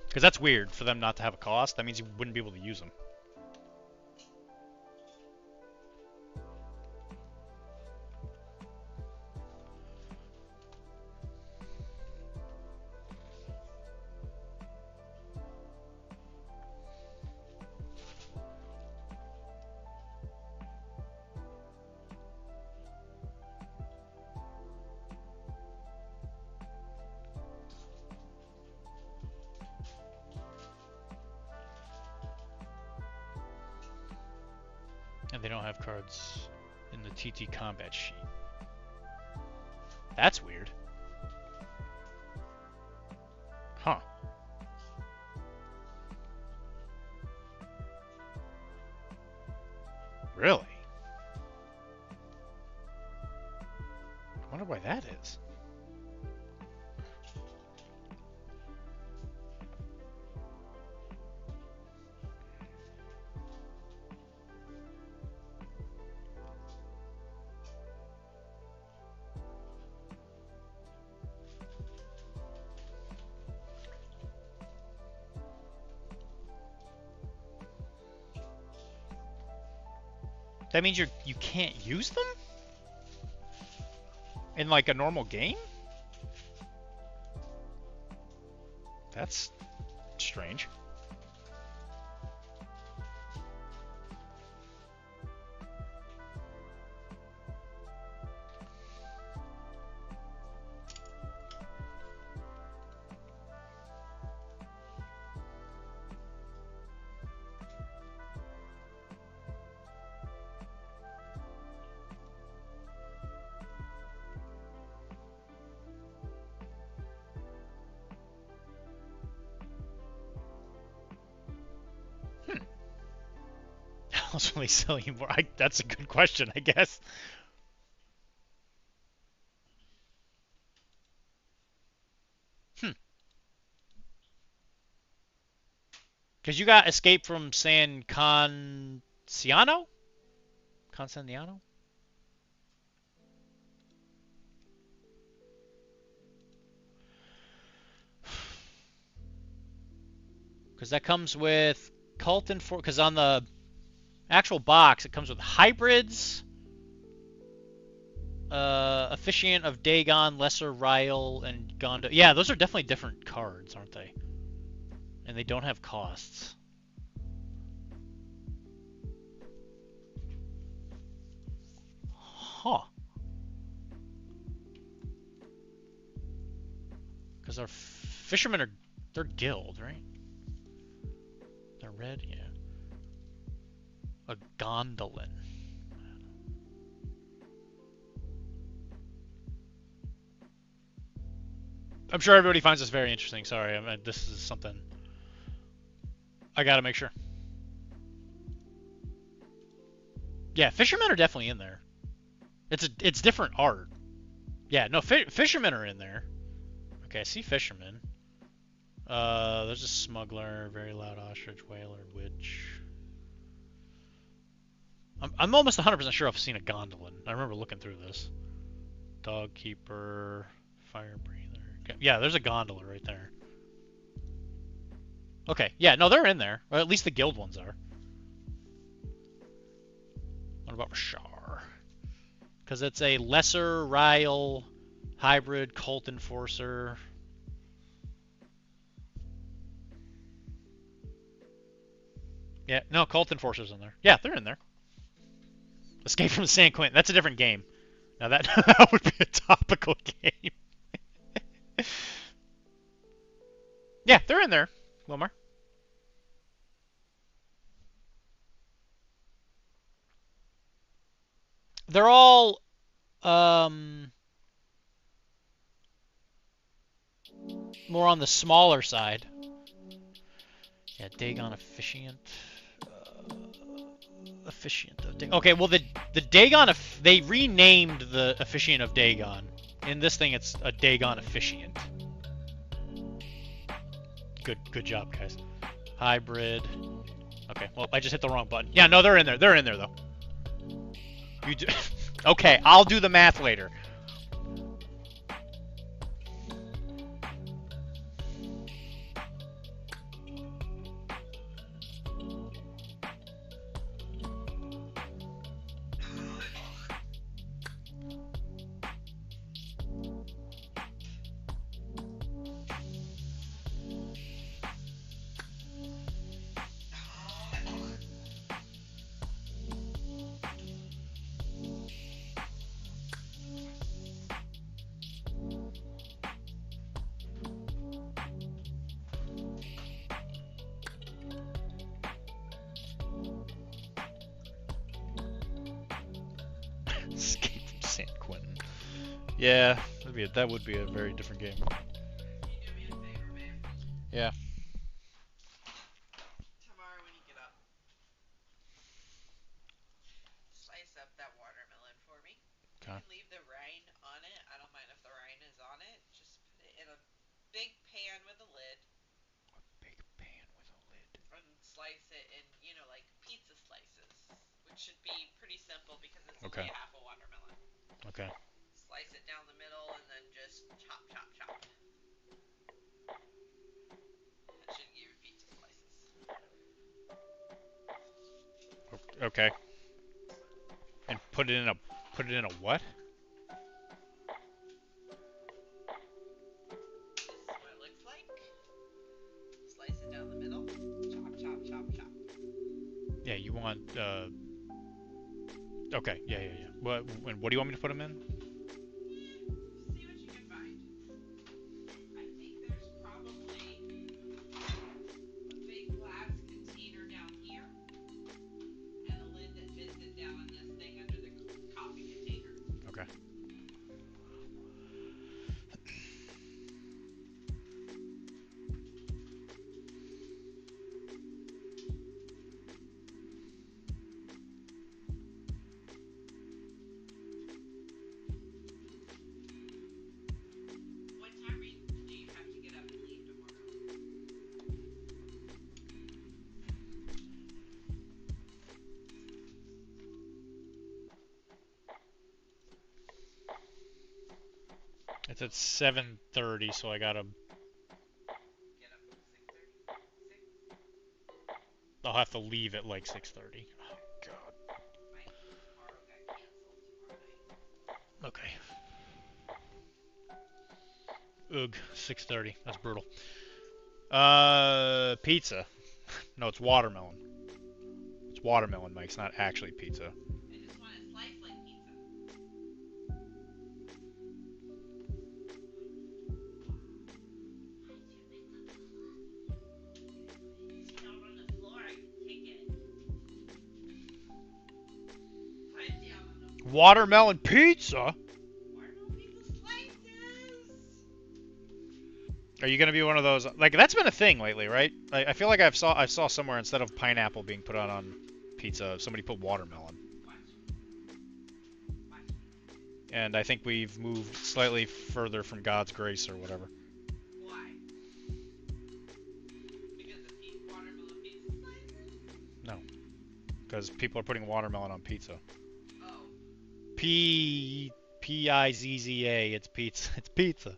S6: Because that's weird for them not to have a cost. That means you wouldn't be able to use them. And they don't have cards in the TT Combat sheet. That's weird. Huh. Really? I wonder why that is. That means you can't use them in like a normal game? That's strange. How else will they sell you more? That's a good question, I guess. Because you got Escape from San Canciano? Canciano? Because that comes with Cult and because on the actual box it comes with hybrids, Officiant of Dagon, Lesser Ryle, and Gonda. Yeah, those are definitely different cards, aren't they? And they don't have costs. Huh. Because our fishermen are, they're guild, right? They're red, yeah. A gondolin. I'm sure everybody finds this very interesting. Sorry, I mean, this is something I gotta make sure. Yeah, fishermen are definitely in there. It's different art. Yeah, no, fishermen are in there. Okay, I see fishermen. There's a smuggler, very loud ostrich, whaler, witch. I'm almost 100% sure I've seen a gondolin. I remember looking through this. Dog keeper, fire breather. Yeah, there's a gondola right there. Okay, yeah, no, they're in there. Or at least the guild ones are. What about Rashar? Because it's a lesser Ryle hybrid cult enforcer. Yeah, no, cult enforcer's in there. Yeah, they're in there. Escape from San Quentin. That's a different game. Now that, that would be a topical game. Yeah, they're in there, Wilmar. They're all more on the smaller side. Yeah, Dagon Officiant. Officiant of Dagon. Okay, well the Dagon they renamed the Officiant of Dagon. In this thing, it's a Dagon Officiant. Good job, guys. Hybrid. Okay, well I just hit the wrong button. Yeah, no, they're in there. They're in there though. You do. Okay, I'll do the math later. Escape from San Quentin. Yeah, that would be a very different game.
S4: Can you do me a favor, babe?
S6: Yeah.
S4: Tomorrow when you get up, slice up that watermelon for me. You
S6: Okay.
S4: can leave the rind on it. I don't mind if the rind is on it. Just put it in a big pan with a lid
S6: Big pan with a lid.
S4: and slice it in, like pizza slices, which should be pretty simple because it's
S6: Okay.
S4: only half a watermelon.
S6: Okay.
S4: Slice it down the middle and then just chop, chop, chop. That should give you pizza slices.
S6: Okay. Put it in a what?
S4: This is what it looks like. Slice it down the middle. Chop, chop, chop, chop.
S6: Yeah, you want okay, yeah. What do you want me to put them in?
S4: See what you can find. I think there's probably a big glass container down here and a lid that fits it down in this thing under the coffee container.
S6: Okay.
S4: What time do you have to get up and leave tomorrow?
S6: It's at 7:30, so I gotta.
S4: Get up at 6:30? 6?
S6: I'll have to leave at like 6:30. Oh God.
S4: My tomorrow got canceled tomorrow night.
S6: Okay. Ugh, 6:30. That's brutal. Pizza. No, it's watermelon. It's watermelon, Mike. It's not actually pizza.
S4: I just want it sliced like pizza. It's down on the floor. I can take it. Put it down on the floor.
S6: Watermelon pizza?
S4: Watermelon pizza slices.
S6: Are you gonna be one of those? Like that's been a thing lately, right? I feel like I saw somewhere instead of pineapple being put on pizza, somebody put watermelon.
S4: Watch. Watch.
S6: And I think we've moved slightly further from God's grace or whatever.
S4: Why? Because of watermelon pizza slices?
S6: No, because people are putting watermelon on pizza.
S4: Oh.
S6: Pizza. It's pizza. It's pizza.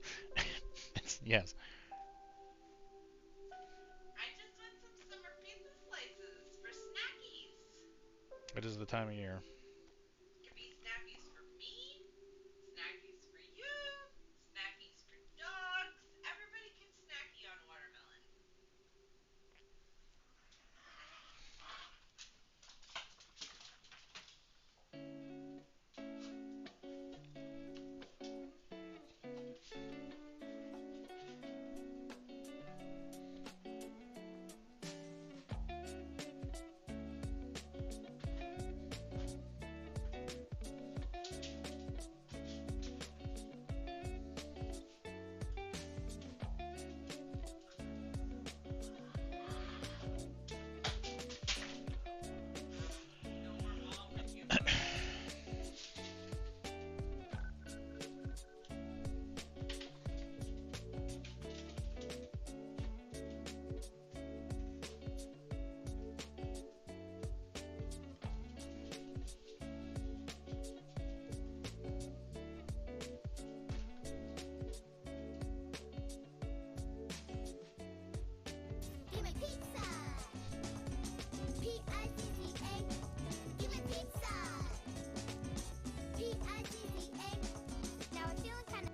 S6: Yes.
S4: I just want some summer pizza slices for snackies.
S6: It is the time of year.
S4: Could be snackies for me, snackies for you, snackies for dogs. Everybody can snacky on watermelon. No more mom with you.
S7: Give me pizza. P-I-Z-Z-A. Give me pizza. P-I-Z-Z-A. Now I'm feeling kind of.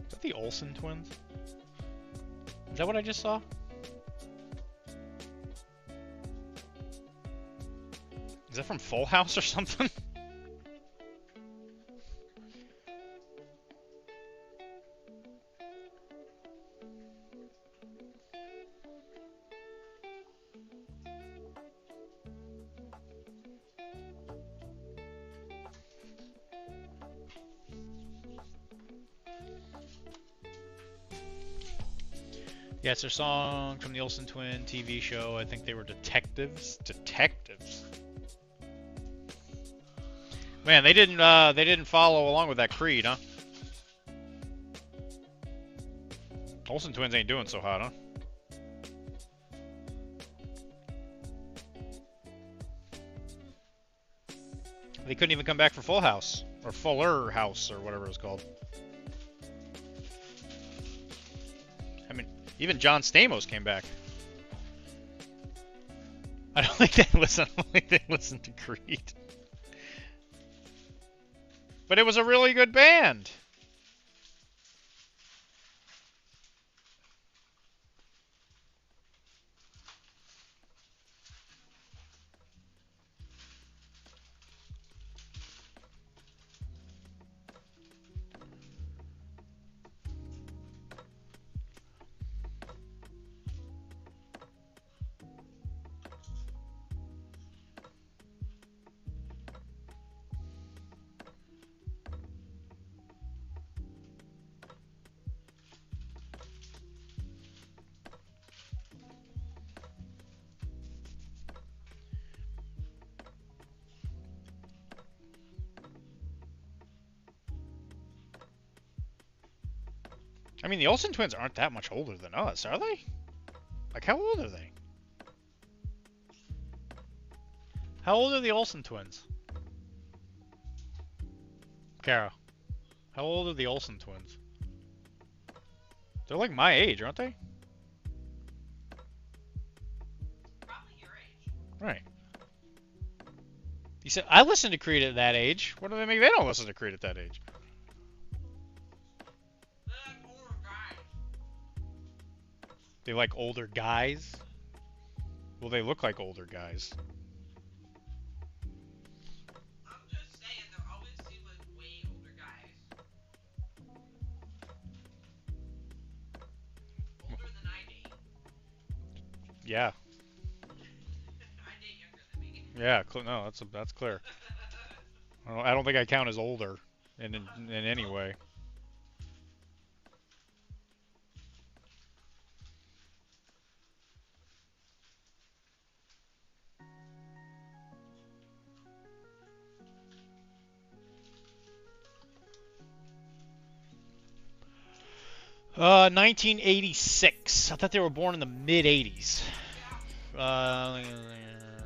S6: Is that the Olsen twins? Is that what I just saw? Is that from Full House or something? Yeah, it's their song from the Olsen Twin TV show. I think they were detectives. Detectives. Man, they didn't follow along with that creed, huh? Olsen Twins ain't doing so hot, huh? They couldn't even come back for Full House or Fuller House or whatever it's called. I mean, even John Stamos came back. I don't think they listen. I don't think they listen to Creed. But it was a really good band. I mean, the Olsen twins aren't that much older than us, are they? Like, how old are they? How old are the Olsen twins? Kara, how old are the Olsen twins? They're like my age, aren't they?
S4: Probably your age.
S6: Right. You said, I listened to Creed at that age. What do they mean they don't listen to Creed at that age?
S4: They're like older guys.
S6: They like older guys? Well, they look like older guys.
S4: I'm just saying, they always seem like way older guys. Older than I date.
S6: Yeah.
S4: I date younger than me.
S6: Yeah, no, that's clear. I don't think I count as older in any way. Uh, 1986. I thought they were born in the mid-80s.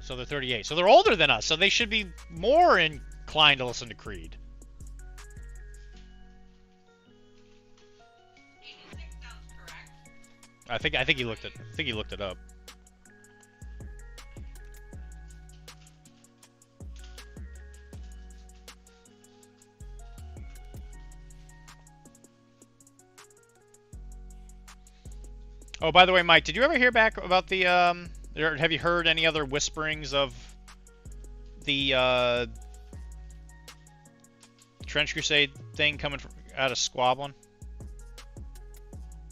S6: So they're 38. So they're older than us. So they should be more inclined to listen to Creed.
S4: 86 sounds correct.
S6: I think he looked it up. Oh, by the way, Mike, did you ever hear back about the or have you heard any other whisperings of the Trench Crusade thing coming out of Squablin?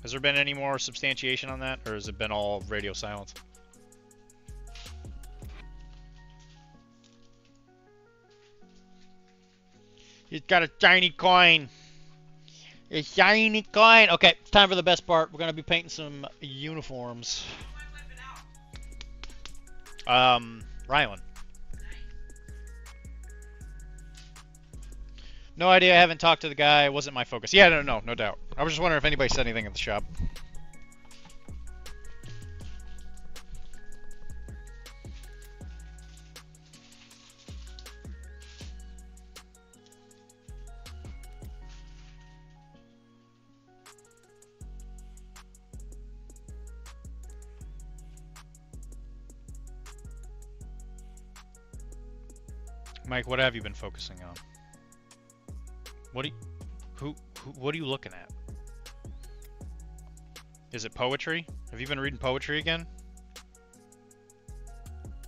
S6: Has there been any more substantiation on that, or has it been all radio silence? He's got a shiny coin. A shiny coin. Okay, time for the best part. We're gonna be painting some uniforms.
S4: Who am I whipping out?
S6: Rylan.
S4: Nice.
S6: No idea. I haven't talked to the guy. It wasn't my focus. Yeah, no doubt. I was just wondering if anybody said anything at the shop. Mike, what have you been focusing on? What are you looking at? Is it poetry? Have you been reading poetry again?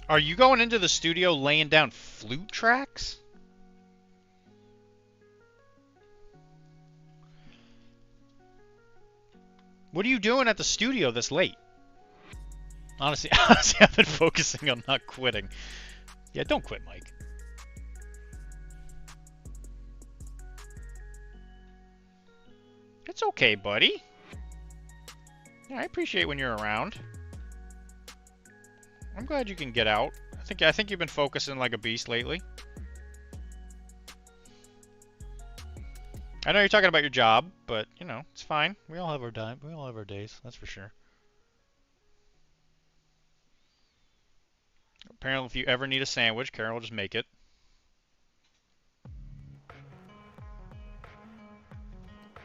S6: Are you going into the studio laying down flute tracks? What are you doing at the studio this late? Honestly, I've been focusing on not quitting. Yeah, don't quit, Mike. It's okay, buddy. Yeah, I appreciate when you're around. I'm glad you can get out. I think you've been focusing like a beast lately. I know you're talking about your job, but you know, it's fine. We all have our time. We all have our days, that's for sure. Apparently, if you ever need a sandwich, Karen will just make it.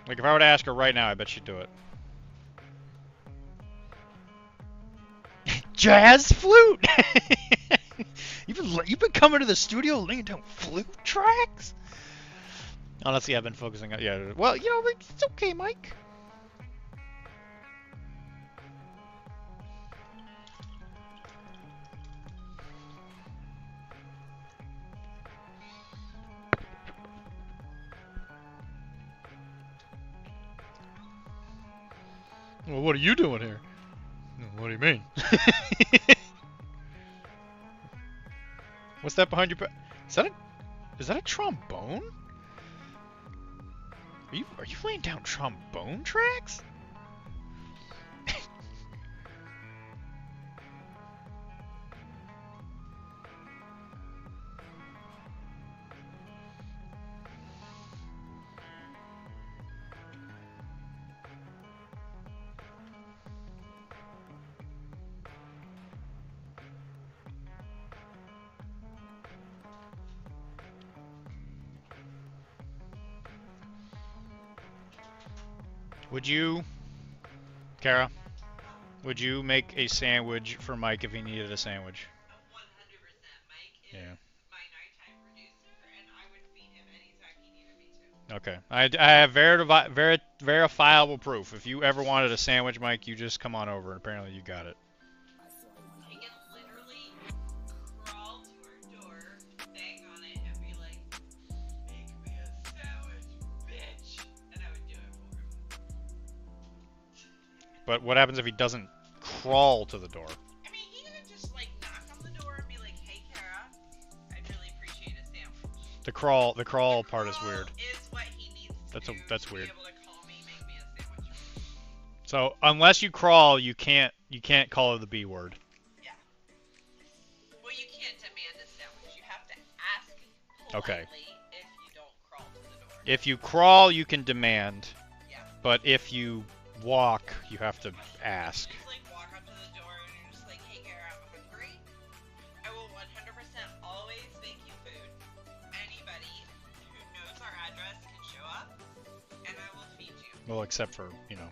S6: Like, if I were to ask her right now, I bet she'd do it. Jazz flute! You've been coming to the studio laying down flute tracks? Honestly, I've been focusing on. Yeah. Well, you know, it's okay, Mike. Well, what are you doing here? What do you mean? What's that behind your back? Is that a trombone? Are you laying down trombone tracks? Would you, Kara? Would you make a sandwich for Mike if he needed a sandwich?
S4: 100%. Mike is
S6: Yeah.
S4: my nighttime producer, and I would feed him anytime he needed me to.
S6: Okay. I have verifiable proof. If you ever wanted a sandwich, Mike, you just come on over. Apparently, you got it.
S4: He can literally crawl to our door, bang on it, and be like, "Make me a sandwich, bitch," and I would do it for him.
S6: But what happens if he doesn't crawl to the door?
S4: I mean, he could just like knock on the door and be like, "Hey, Kara, I'd really appreciate a sandwich."
S6: The crawl part is weird.
S4: Is what he needs to do
S6: That's
S4: to
S6: weird.
S4: be able to call me, make me a sandwich.
S6: So unless you crawl, you can't call her the B word.
S4: Yeah. Well, you can't demand a sandwich. You have to ask
S6: Okay.
S4: politely if you don't crawl to the door.
S6: If you crawl, you can demand.
S4: Yeah.
S6: But if you walk, you have to ask.
S4: You just like walk up to the door and you're just like, "Hey, Kara, I'm hungry. I will 100% always make you food. Anybody who knows our address can show up, and I will feed you."
S6: Well, except for, you know.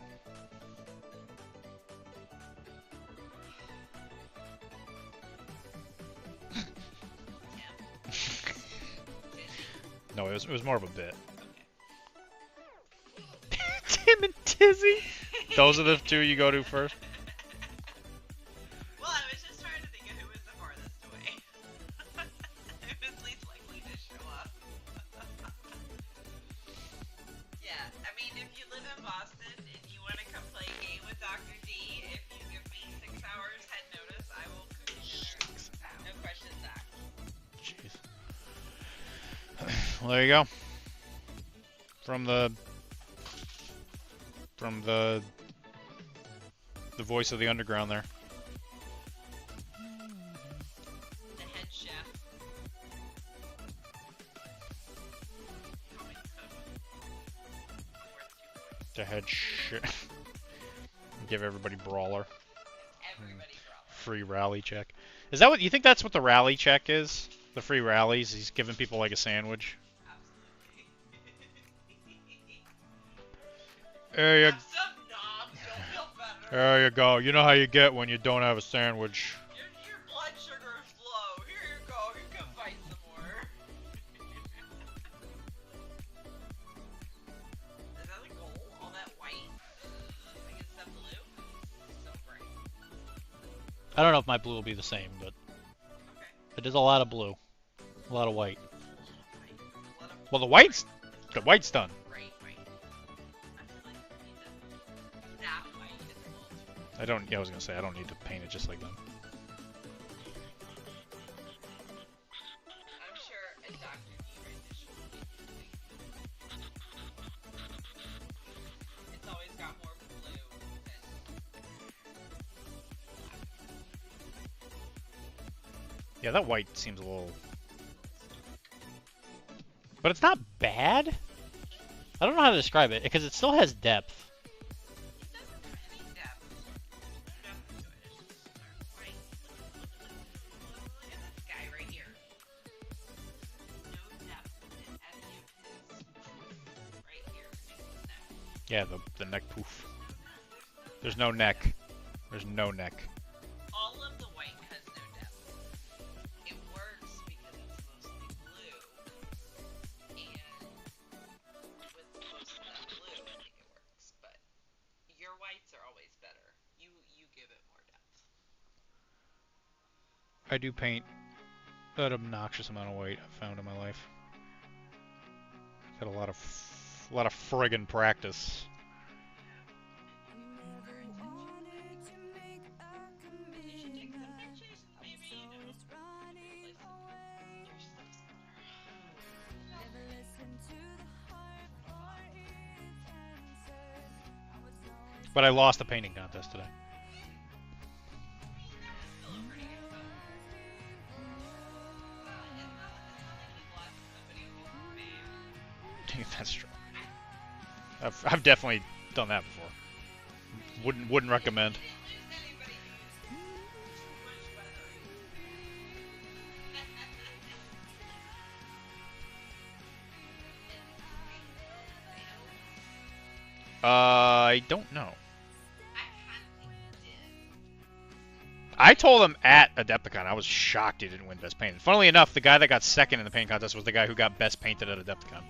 S6: No, it was more of a bit. Tim and Tizzy. Those are the two you go to first.
S4: Well, I was just trying to think of who was the farthest away. Who was least likely to show up. Yeah, I mean, if you live in Boston and you want to come play a game with Dr.D, if you give me 6 hours head notice, I will cook you dinner. No questions asked.
S6: Jeez. Well, there you go. From the voice of the underground there.
S4: The head chef.
S6: The head shit. Give everybody brawler.
S4: Everybody brawler.
S6: Free rally check. Is that what you think? That's what the rally check is? The free rallies. He's giving people like a sandwich. There you,
S4: Have some knobs, you'll feel better.
S6: there you go. You know how you get when you don't have a sandwich.
S4: Your blood sugar is low. Here you go. You can fight some more. Is that a goal? All that white? Like, is that blue? So bright.
S6: I don't know if my blue will be the same, but
S4: Okay.
S6: it is a lot of blue, a lot of white.
S4: A lot of
S6: Well, the white's done.
S4: bright white. I feel like we need to that white is a little too.
S6: I don't. Yeah, I was gonna say I don't need to paint it just like them.
S4: I'm sure a Dr.D rendition will be interesting. It's always got more blue than
S6: Yeah, that white seems a little, but it's not bad. I don't know how to describe it because it still has depth.
S4: It doesn't have any depth. Nothing to it. It's just dark white. Look at this guy right here. No depth in any of his. Right here. In his neck.
S6: Yeah, the neck poof. There's no neck. There's no neck.
S4: All of the white has no depth. It works because it's mostly blue. And
S6: I do paint an obnoxious amount of white I've found in my life. I've had a lot of friggin' practice. But I lost the painting contest today. That's true. I've definitely done that before. Wouldn't recommend. I don't know. I told him at Adepticon I was shocked he didn't win Best Painted. Funnily enough, the guy that got second in the paint contest was the guy who got Best Painted at Adepticon.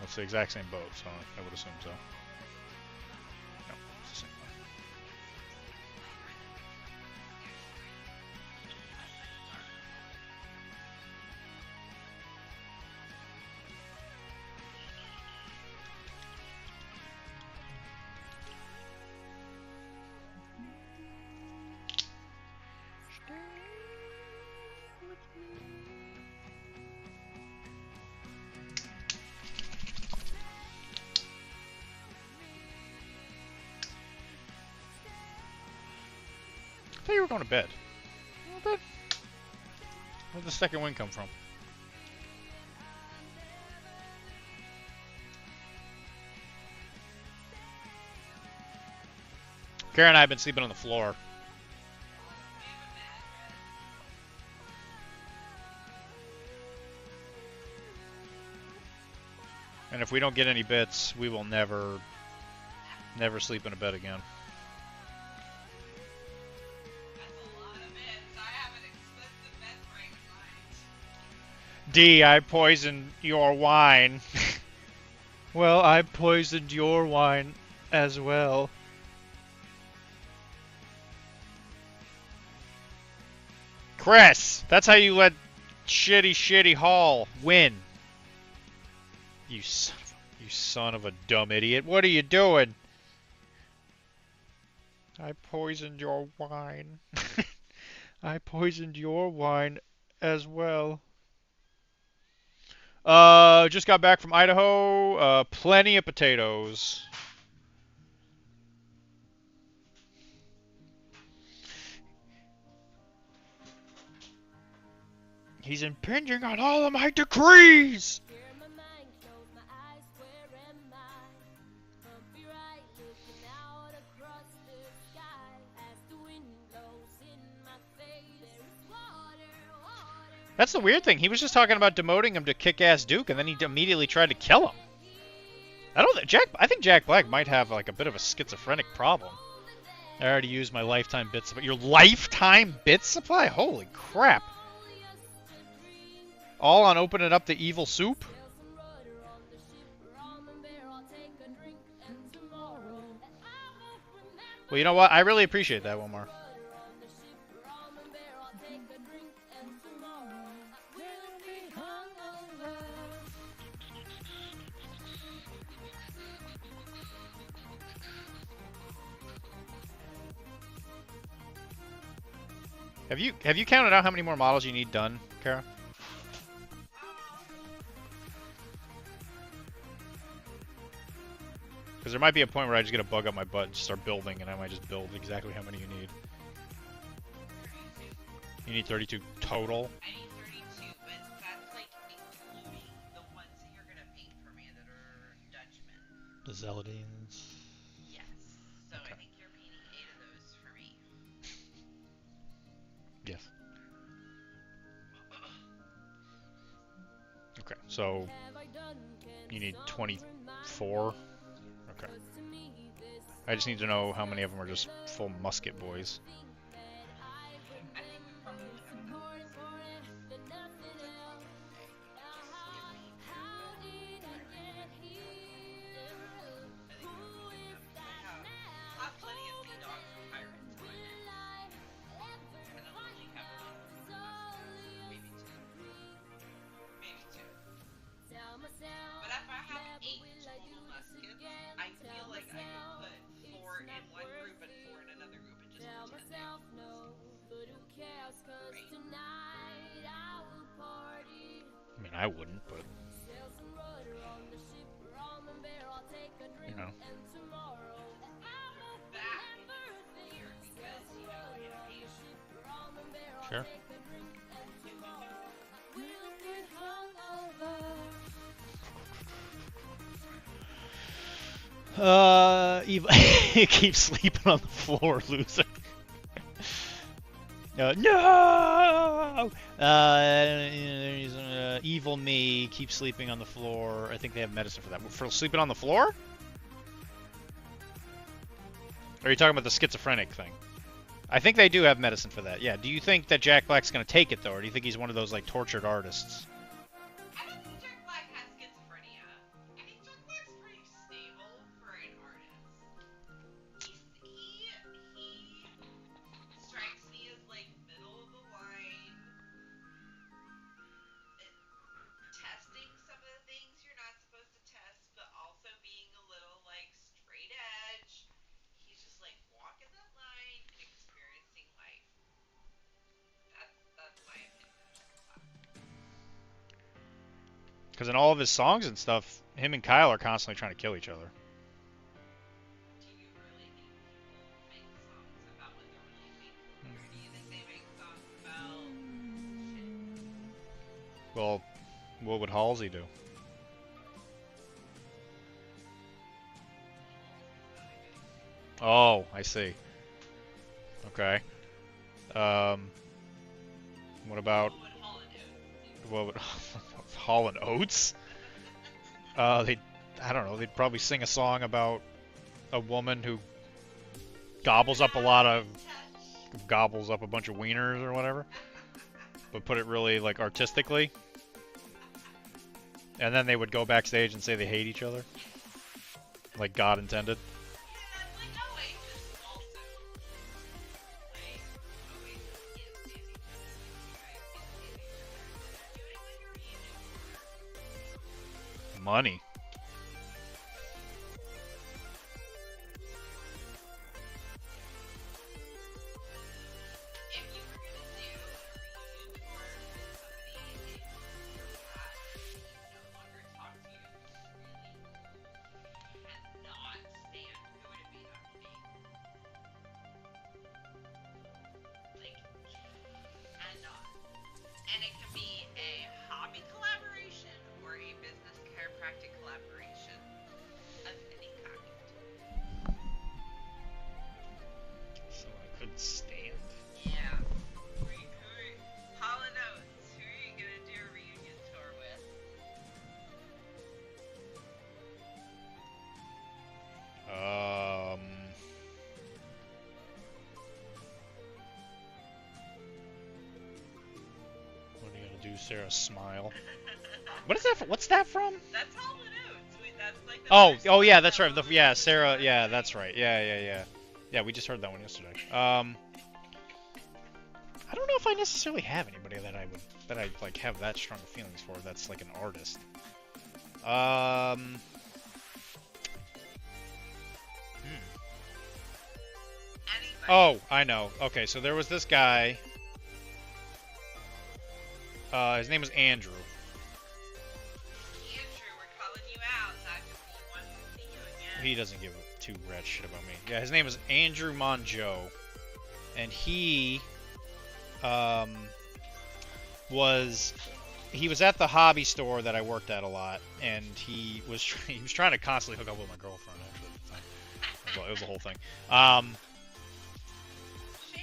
S6: It's the exact same boat, so I would assume so. No, it's the same one. I thought you were going to bed. Where'd the second wind come from? Kara and I have been sleeping on the floor. And if we don't get any bits, we will never sleep in a bed again. D, I poisoned your wine. Well, I poisoned your wine as well. Chris, that's how you let shitty Hall win. You son of a dumb idiot. What are you doing? I poisoned your wine. I poisoned your wine as well. Just got back from Idaho. Plenty of potatoes. He's impinging on all of my decrees! That's the weird thing. He was just talking about demoting him to Kick-Ass Duke, and then he immediately tried to kill him. I think Jack Black might have like a bit of a schizophrenic problem. I already used my lifetime bit supply. Your lifetime bit supply? Holy crap! All on opening up the evil soup? Well, you know what? I really appreciate that, Wilmar. Have you counted out how many more models you need done, Kara? Because there might be a point where I just get a bug up my butt and just start building, and I might just build exactly how many you need.
S4: 32.
S6: You need 32 total.
S4: I need 32, but that's like including the ones that you're gonna paint for me that are Dutchmen.
S6: The Zeladines.
S4: Yes. So I
S6: Okay.
S4: think you're painting 8 of those for me.
S6: Yes. Okay, so you need 24. Okay. I just need to know how many of them are just full musket boys.
S4: I think we probably have I've plenty of sea dogs and pirates in my mix. And then only have one maybe two. Maybe two. But if I have 8 total muskets, I feel like I could put 4 in one group and 4 in another group and just pretend they
S6: I mean, I wouldn't, but you know.
S4: back here because, you know, it pays.
S6: Sure. Eva keeps sleeping on the floor, loser. No! Evil me keeps sleeping on the floor. I think they have medicine for that. For sleeping on the floor? Or are you talking about the schizophrenic thing? I think they do have medicine for that. Yeah. Do you think that Jack Black's gonna take it though, or do you think he's one of those like tortured artists?
S4: I don't think Jack Black has schizophrenia. I think Jack Black's pretty stable for an artist. He strikes me as like middle of the line, testing some of the things you're not supposed to test, but also being a little like straight edge. He's just like walking that line and experiencing life. That's my opinion of Jack Black.
S6: Because in all of his songs and stuff, him and Kyle are constantly trying to kill each other.
S4: Do you really think people make songs about what they're really thankful for? Do you think they make songs about shit?
S6: Well, what would Halsey do? Oh, I see. Okay. What about what would Hall and Oates? I don't know. They'd probably sing a song about a woman who gobbles up a bunch of wieners or whatever, but put it really like artistically. And then they would go backstage and say they hate each other, like God intended. Money.
S4: If you were gonna do a reunion tour with somebody that you had no longer talk to you, really cannot stand, who would it be? That would be like cannot. And it can be a hobby collaboration or a business chiropractic collaboration of any kind.
S6: So I couldn't stand.
S4: Yeah. Hall & Oates, who are you gonna do a reunion tour with?
S6: What are you gonna do, Sarah? Smile. What is that? What's that from?
S4: That's Hall & Oates. That's like the
S6: Oh,
S4: first
S6: oh yeah, that's
S4: song.
S6: right. Yeah, Sarah. Yeah, that's right. Yeah. Yeah, we just heard that one yesterday. I don't know if I necessarily have anybody that I like have that strong feelings for. That's like an artist.
S4: Anybody.
S6: Oh, I know. Okay, so there was this guy. His name was Andrew.
S4: Andrew, we're calling you out. Not just we want to see you again.
S6: he doesn't give two rats shit about me. Yeah, his name is Andrew Monjo, and he was at the hobby store that I worked at a lot, and he was trying to constantly hook up with my girlfriend actually at the time. It was a whole thing.
S4: Shame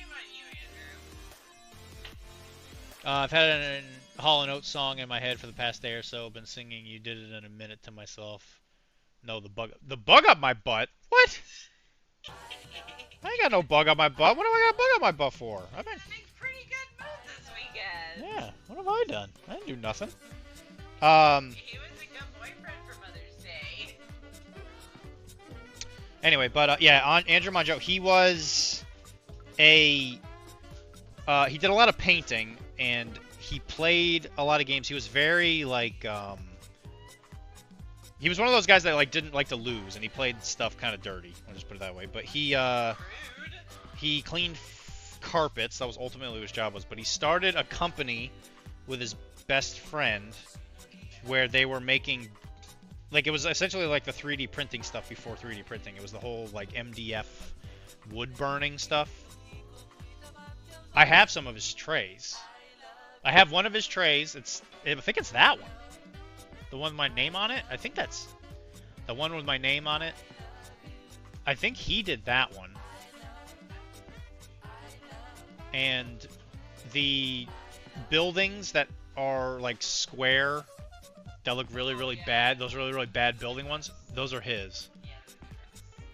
S4: on you, Andrew.
S6: I've had a Hall & Oates song in my head for the past day or so. Been singing "You Did It in a Minute" to myself. No, the bug up my butt. What? I ain't got no bug up my butt. What do I got a bug up my butt for? I've been
S4: Having pretty good mood this weekend.
S6: Yeah. What have I done? I didn't do nothing.
S4: He was a good boyfriend for Mother's Day.
S6: Anyway, but yeah, on Andrew Monjo, he was he did a lot of painting and he played a lot of games. He was very like he was one of those guys that like didn't like to lose, and he played stuff kind of dirty. I'll just put it that way. But he cleaned carpets. That was ultimately what his job was. But he started a company with his best friend where they were making, like, it was essentially like the 3D printing stuff before 3D printing. It was the whole like MDF wood burning stuff. I have some of his trays. I have one of his trays. I think it's that one. The one with my name on it? I think that's the one with my name on it. I think he did that one. And the buildings that are like square, that look really, really bad, those really, really bad building ones, those are his.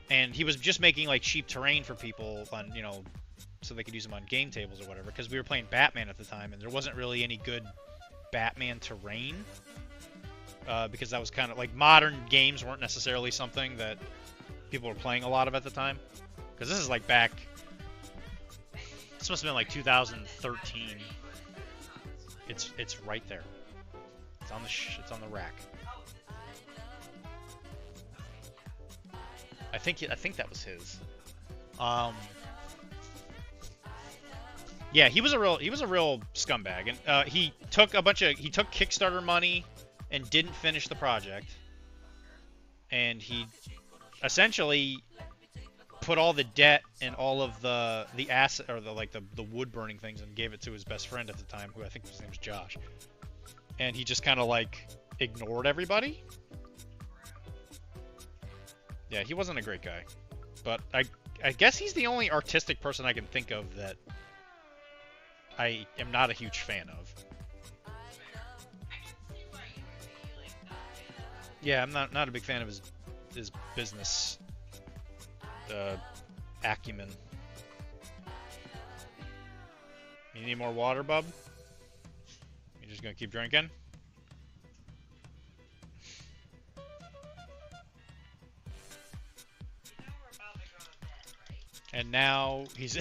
S6: And he was just making like cheap terrain for people on, you know, so they could use them on game tables or whatever, because we were playing Batman at the time, and there wasn't really any good Batman terrain. Because that was kind of like modern games weren't necessarily something that people were playing a lot of at the time. Because this is like back. This must have been like 2013. It's right there. It's on the rack. I think that was his. Yeah, he was a real scumbag, and he took Kickstarter money and didn't finish the project, and he essentially put all the debt and all of the asset, or the wood burning things, and gave it to his best friend at the time, who I think his name was Josh, and he just kind of like ignored everybody. Yeah, he wasn't a great guy, but I guess he's the only artistic person I can think of that I am not a huge fan of. Yeah, I'm not a big fan of his business acumen. You need more water, bub? You just gonna keep drinking? And now he's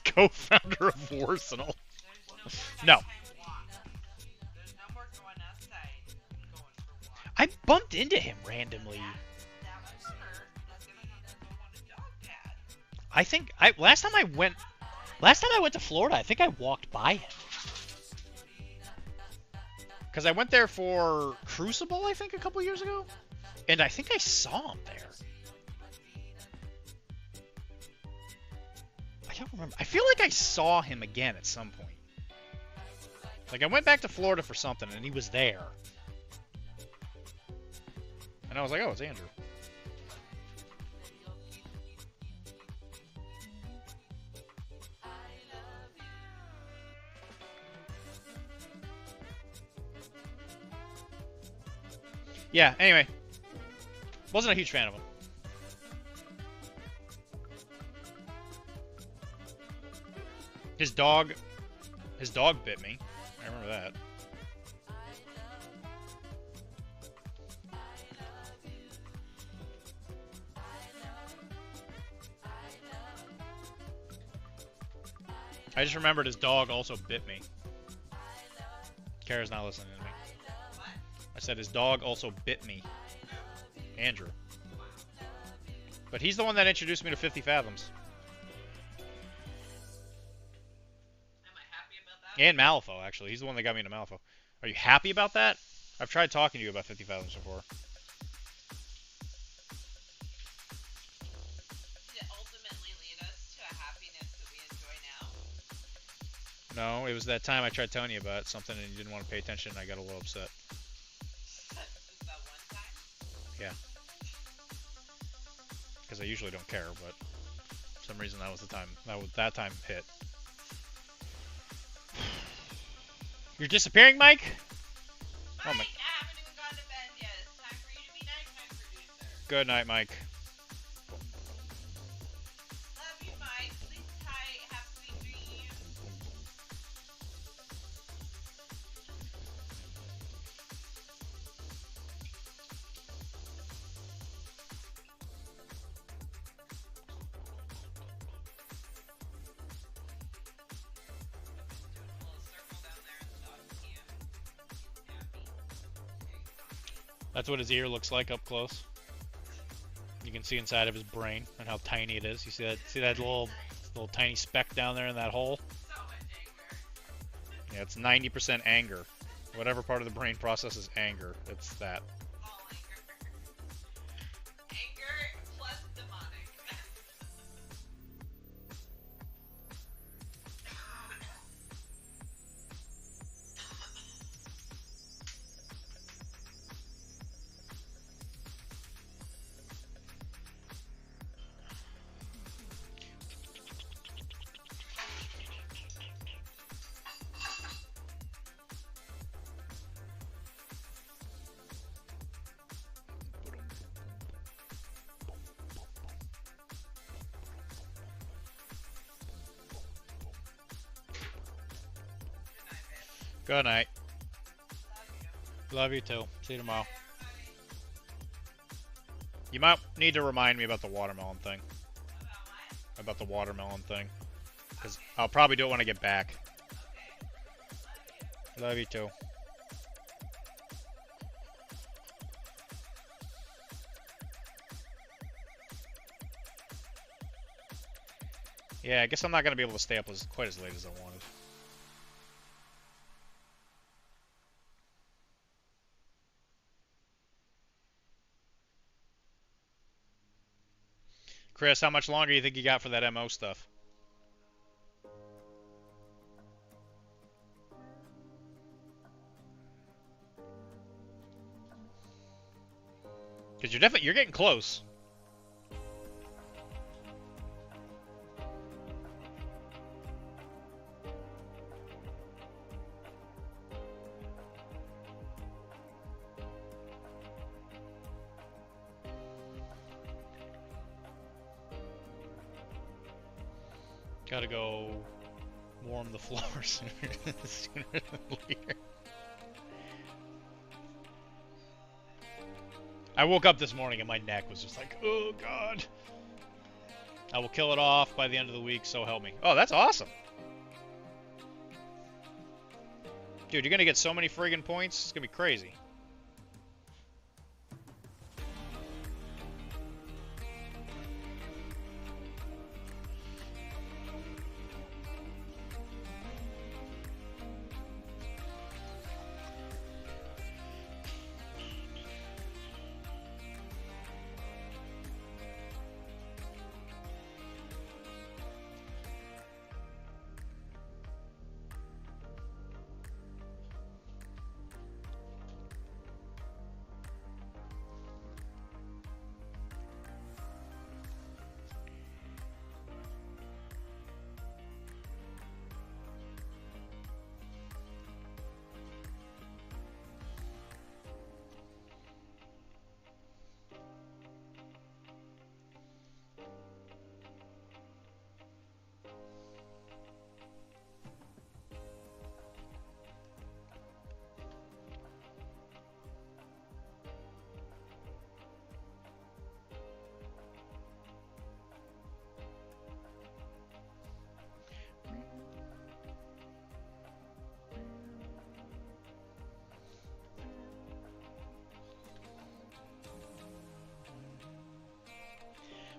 S6: co-founder of Warsenal. No. I bumped into him randomly. I think last time I went to Florida, I think I walked by him. Cuz I went there for Crucible, I think, a couple years ago, and I think I saw him there. I don't remember. I feel like I saw him again at some point. Like I went back to Florida for something and he was there. And I was like, oh, it's Andrew. Yeah, anyway. Wasn't a huge fan of him. His dog bit me. I remember that. I just remembered his dog also bit me. Kara's not listening to me. I said his dog also bit me. Andrew. But he's the one that introduced me to 50 Fathoms. And Malifaux, actually. He's the one that got me into Malifaux. Are you happy about that? I've tried talking to you about 50 Fathoms before. No, it was that time I tried telling you about something and you didn't want to pay attention and I got a little upset.
S4: Just that one time?
S6: Yeah. Because I usually don't care, but for some reason that was the time. That time hit. You're disappearing, Mike? Oh my.
S4: Mike, I haven't even gone to bed yet. It's time for you to be nighttime producer.
S6: Good night, Mike.
S4: Love you, Mike. Sleep tight. Have sweet dreams. Do a little circle down there in the dog cam. Happy.
S6: That's what his ear looks like up close. You can see inside of his brain and how tiny it is. You see that? See that little tiny speck down there in that hole?
S4: So much anger.
S6: Yeah, it's 90% anger. Whatever part of the brain processes anger, it's that.
S4: All anger. Anger plus demonic.
S6: Good night.
S4: Love you.
S6: Love you too. See you tomorrow.
S4: Bye, everybody.
S6: You might need to remind me about the watermelon thing.
S4: About what?
S6: About the watermelon thing. Because I'll probably do it when I get back.
S4: Okay.
S6: Love you too. Yeah, I guess I'm not going to be able to stay up quite as late as I wanted. Chris, how much longer do you think you got for that MO stuff? Because you're getting close. Gotta go warm the floor sooner than later. I woke up this morning and my neck was just like, oh god. I will kill it off by the end of the week, so help me. Oh, that's awesome. Dude, you're gonna get so many friggin' points, it's gonna be crazy.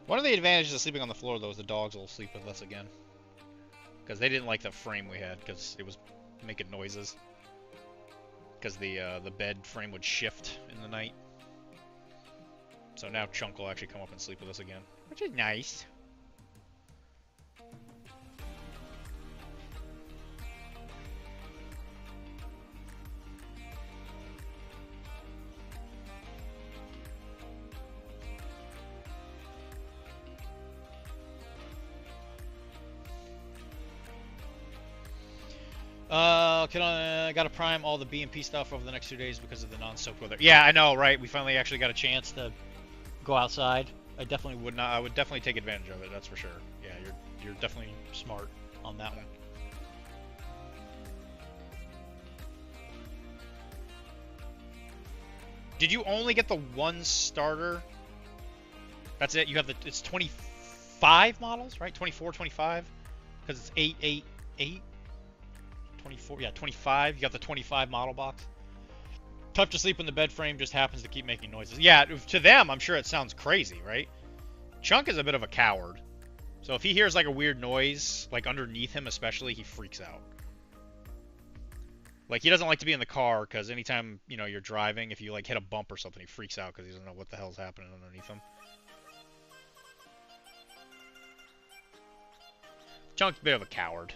S6: One of the advantages of sleeping on the floor, though, is the dogs will sleep with us again. Because they didn't like the frame we had, because it was making noises. Because the bed frame would shift in the night. So now Chunk will actually come up and sleep with us again, which is nice. Gotta prime all the BMP stuff over the next 2 days because of the non-soaked weather. Yeah, I know, right? We finally actually got a chance to go outside. I definitely would not. I would definitely take advantage of it. That's for sure. Yeah, you're definitely smart on that one. Did you only get the one starter? That's it. You have it's 25 models, right? 24, 25, because it's 8, 8, 8. 24, yeah, 25. You got the 25 model box. Tough to sleep when the bed frame just happens to keep making noises. Yeah, to them, I'm sure it sounds crazy, right? Chunk is a bit of a coward. So if he hears like a weird noise, like underneath him especially, he freaks out. Like he doesn't like to be in the car because anytime, you know, you're driving, if you like hit a bump or something, he freaks out because he doesn't know what the hell's happening underneath him. Chunk's a bit of a coward.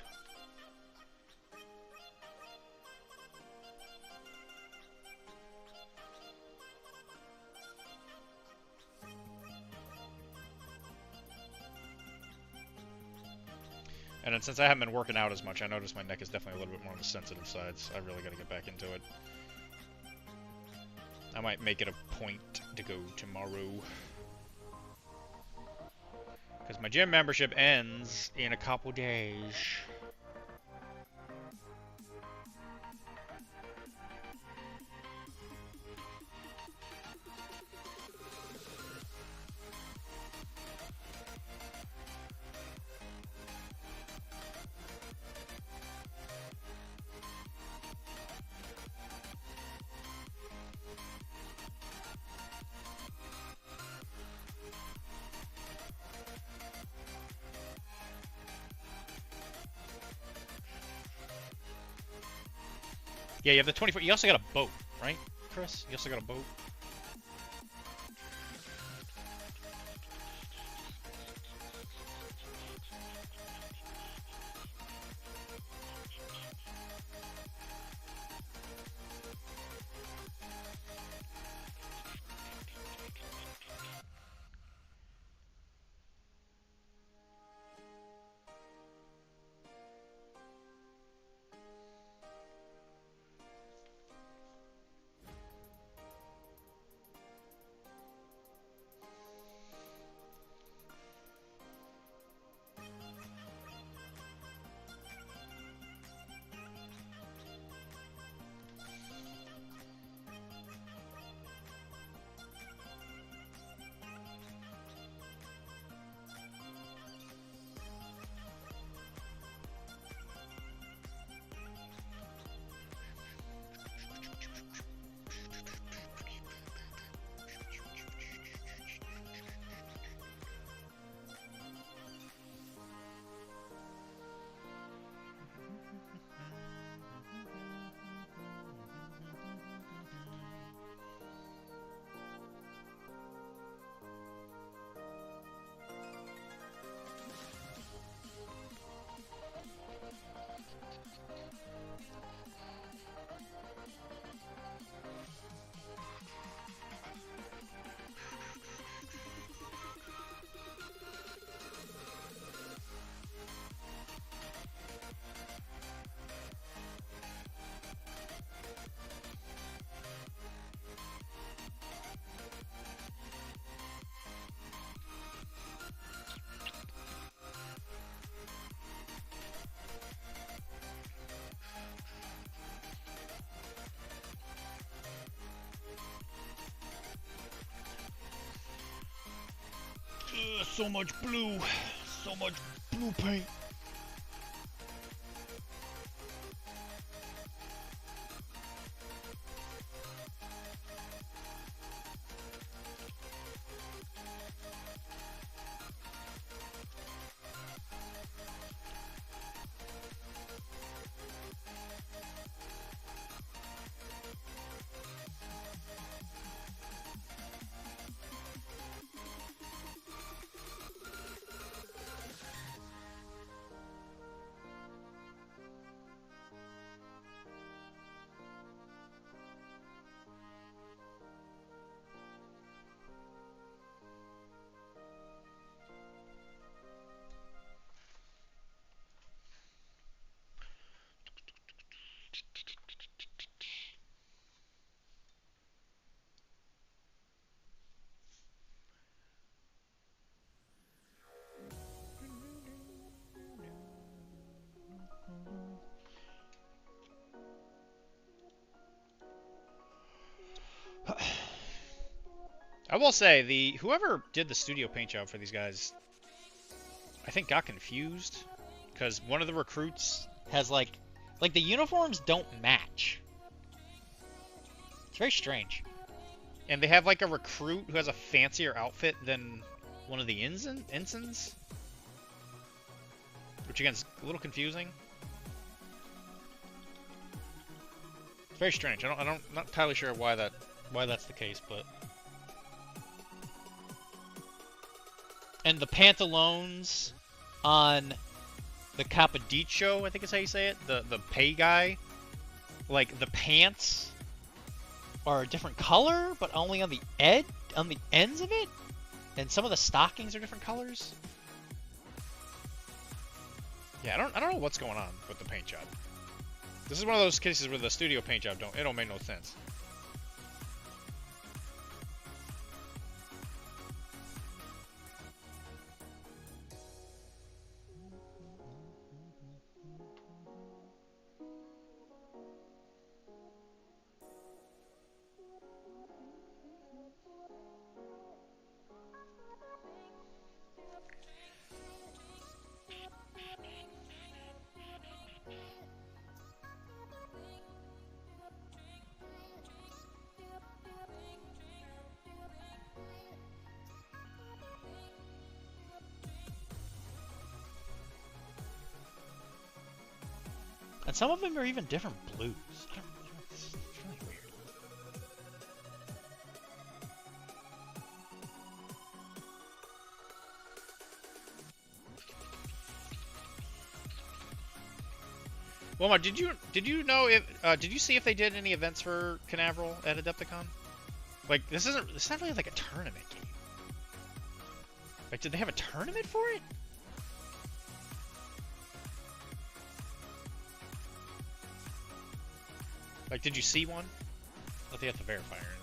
S6: And then since I haven't been working out as much, I noticed my neck is definitely a little bit more on the sensitive side, so I really got to get back into it. I might make it a point to go tomorrow. Because my gym membership ends in a couple days. Yeah, you have the 24. You also got a boat, right, Chris? You also got a boat. So much blue paint.
S1: I will say, whoever did the studio paint job for these guys, I think got confused, because one of the recruits has like the uniforms don't match. It's very strange. And they have like a recruit who has a fancier outfit than one of the ensigns, which again is a little confusing. It's very strange. I'm not entirely sure why that's the case, but. And the pantaloons on the Capodicho, I think is how you say it, the pay guy, like the pants are a different color, but only on the ends of it, and some of the stockings are different colors. Yeah, I don't know what's going on with the paint job. This is one of those cases where the studio paint job don't make no sense. And some of them are even different blues. It's really weird. Wilmar, did you know if did you see if they did any events for Canaveral at Adepticon? Like it's not really like a tournament game. Like did they have a tournament for it? Like, did you see one? I think you have to verify or anything.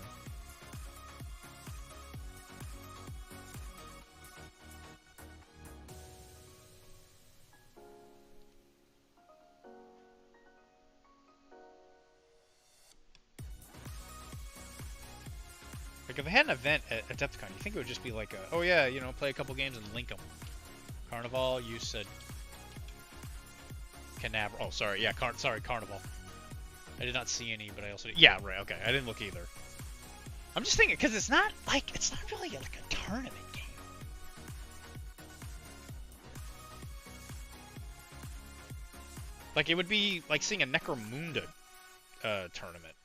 S1: Like, if they had an event at Adepticon, you think it would just be like a, oh yeah, you know, play a couple games and link them. Carnival, you said Canaveral. Oh, sorry, yeah, sorry, Carnival. I did not see any, but I also did. Yeah, right, okay. I didn't look either. I'm just thinking, because it's not really like a tournament game. Like, it would be like seeing a Necromunda tournament.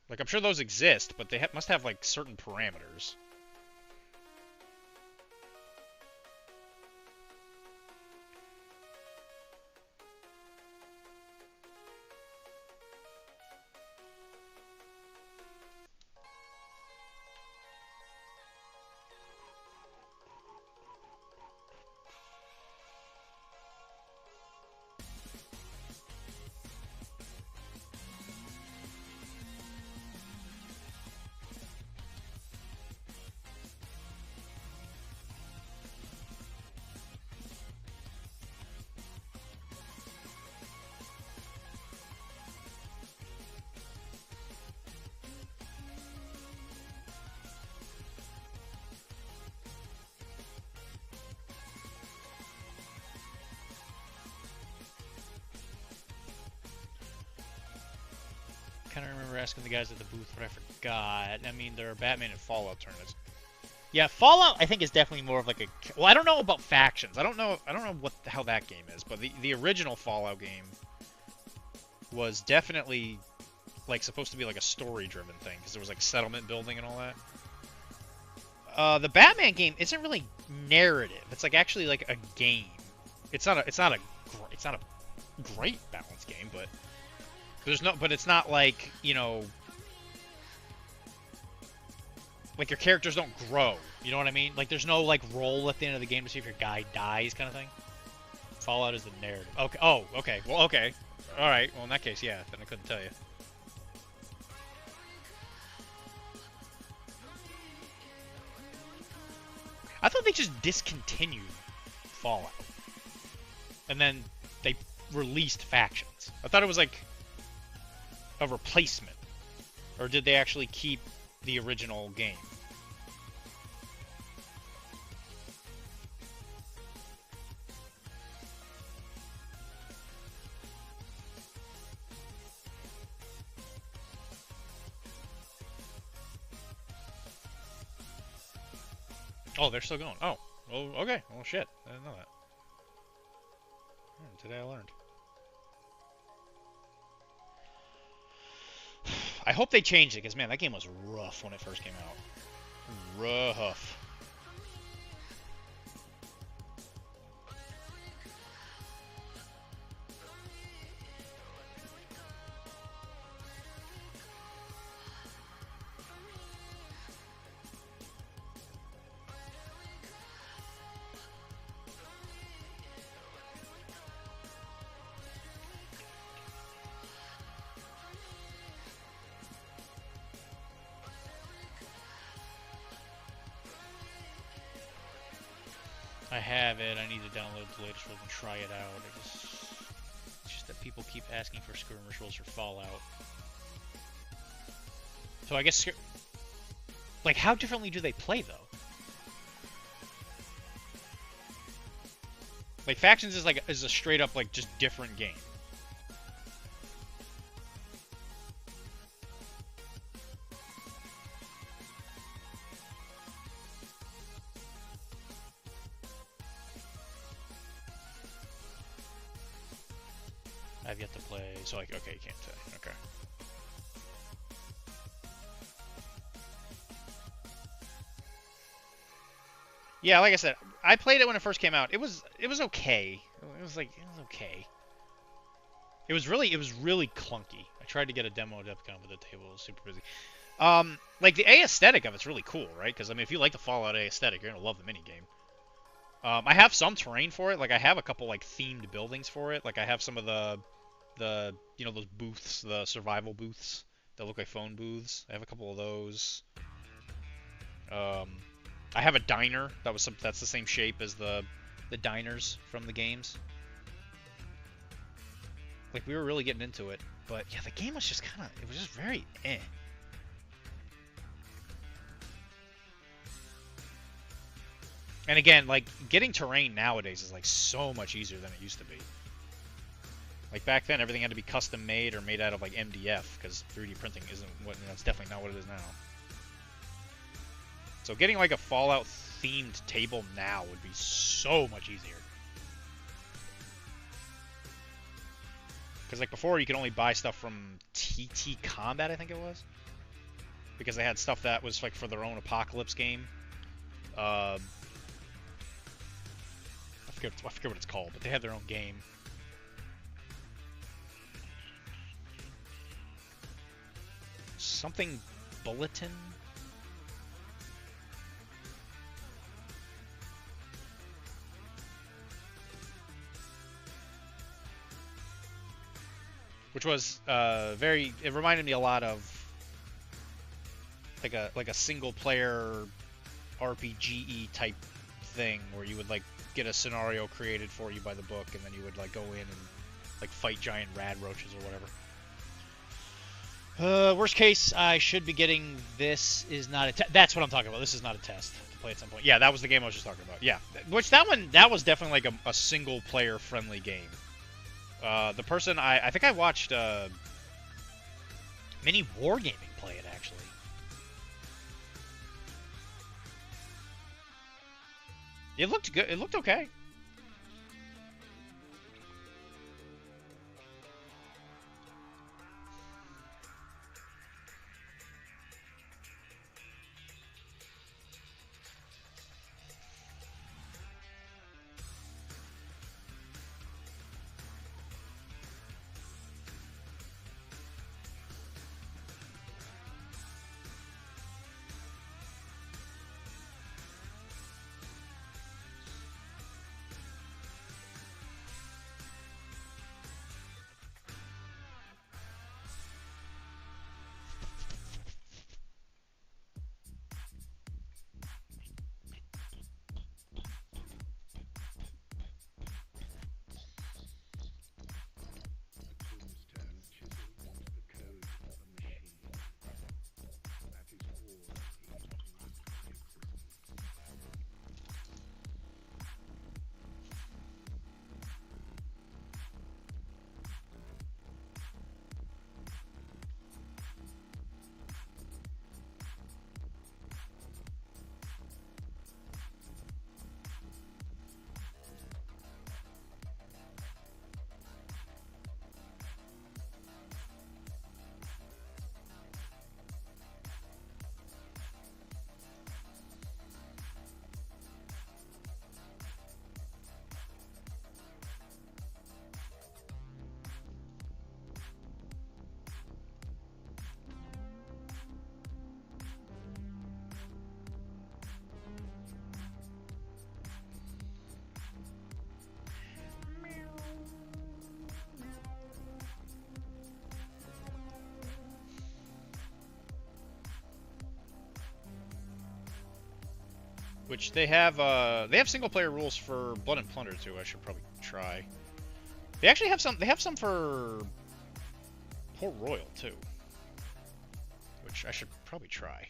S1: Like, I'm sure those exist, but they must have, like, certain parameters. Kind of remember asking the guys at the booth, but I forgot. I mean, there are Batman and Fallout tournaments. Yeah, Fallout I think is definitely more of like a. Well, I don't know about factions. I don't know how that game is, but the original Fallout game was definitely like supposed to be like a story-driven thing because there was like settlement building and all that. The Batman game isn't really narrative. It's like actually like a game. It's not a great balanced game, but. But it's not like, you know, like your characters don't grow. You know what I mean? Like there's no like roll at the end of the game to see if your guy dies kind of thing. Fallout is the narrative. Okay. Oh, okay. Well, okay. All right. Well, in that case, yeah. Then I couldn't tell you. I thought they just discontinued Fallout, and then they released factions. I thought it was like a replacement, or did they actually keep
S6: the original game. Oh, they're still going. Oh, okay. Oh, shit. I didn't know that. Today I learned. I hope they changed it, because, man, that game was rough when it first came out. Rough. I have it. I need to download the latest rules and try it out. It's just that people keep asking for skirmish rules for Fallout. So I guess, like, how differently do they play though? Like, Factions is a straight up like just different game. I've yet to play, so like, okay, you can't say. Okay. Yeah, like I said, I played it when it first came out. It was okay. It was okay. It was really clunky. I tried to get a demo at Epicon, but the table was super busy. Like the aesthetic of it's really cool, right? Because I mean, if you like the Fallout aesthetic, you're gonna love the minigame. I have some terrain for it. Like I have a couple like themed buildings for it. Like I have some of the you know, those booths, the survival booths that look like phone booths. I have a couple of those. I have a diner that's the same shape as the diners from the games. Like we were really getting into it, but yeah, the game was just it was just very eh. And again, like getting terrain nowadays is like so much easier than it used to be. Like back then, everything had to be custom made or made out of like MDF because 3D printing isn't what, you know, it's definitely not what it is now. So getting like a Fallout themed table now would be so much easier. Because like before, you could only buy stuff from TT Combat, I think it was, because they had stuff that was like for their own Apocalypse game. I forget what it's called, but they had their own game. Something Bulletin? Which was it reminded me a lot of like a single player RPG type thing where you would like get a scenario created for you by the book, and then you would like go in and like fight giant rad roaches or whatever. Worst case, I should be getting this is not a test. That's what I'm talking about. This is not a test to play at some point. Yeah, that was the game I was just talking about. Yeah, which that was definitely like a single player friendly game. The person I think I watched Mini Wargaming play it actually. It looked good. It looked okay. Which they have single player rules for Blood and Plunder too. I should probably try. They actually have some. They have some for Port Royal too, which I should probably try.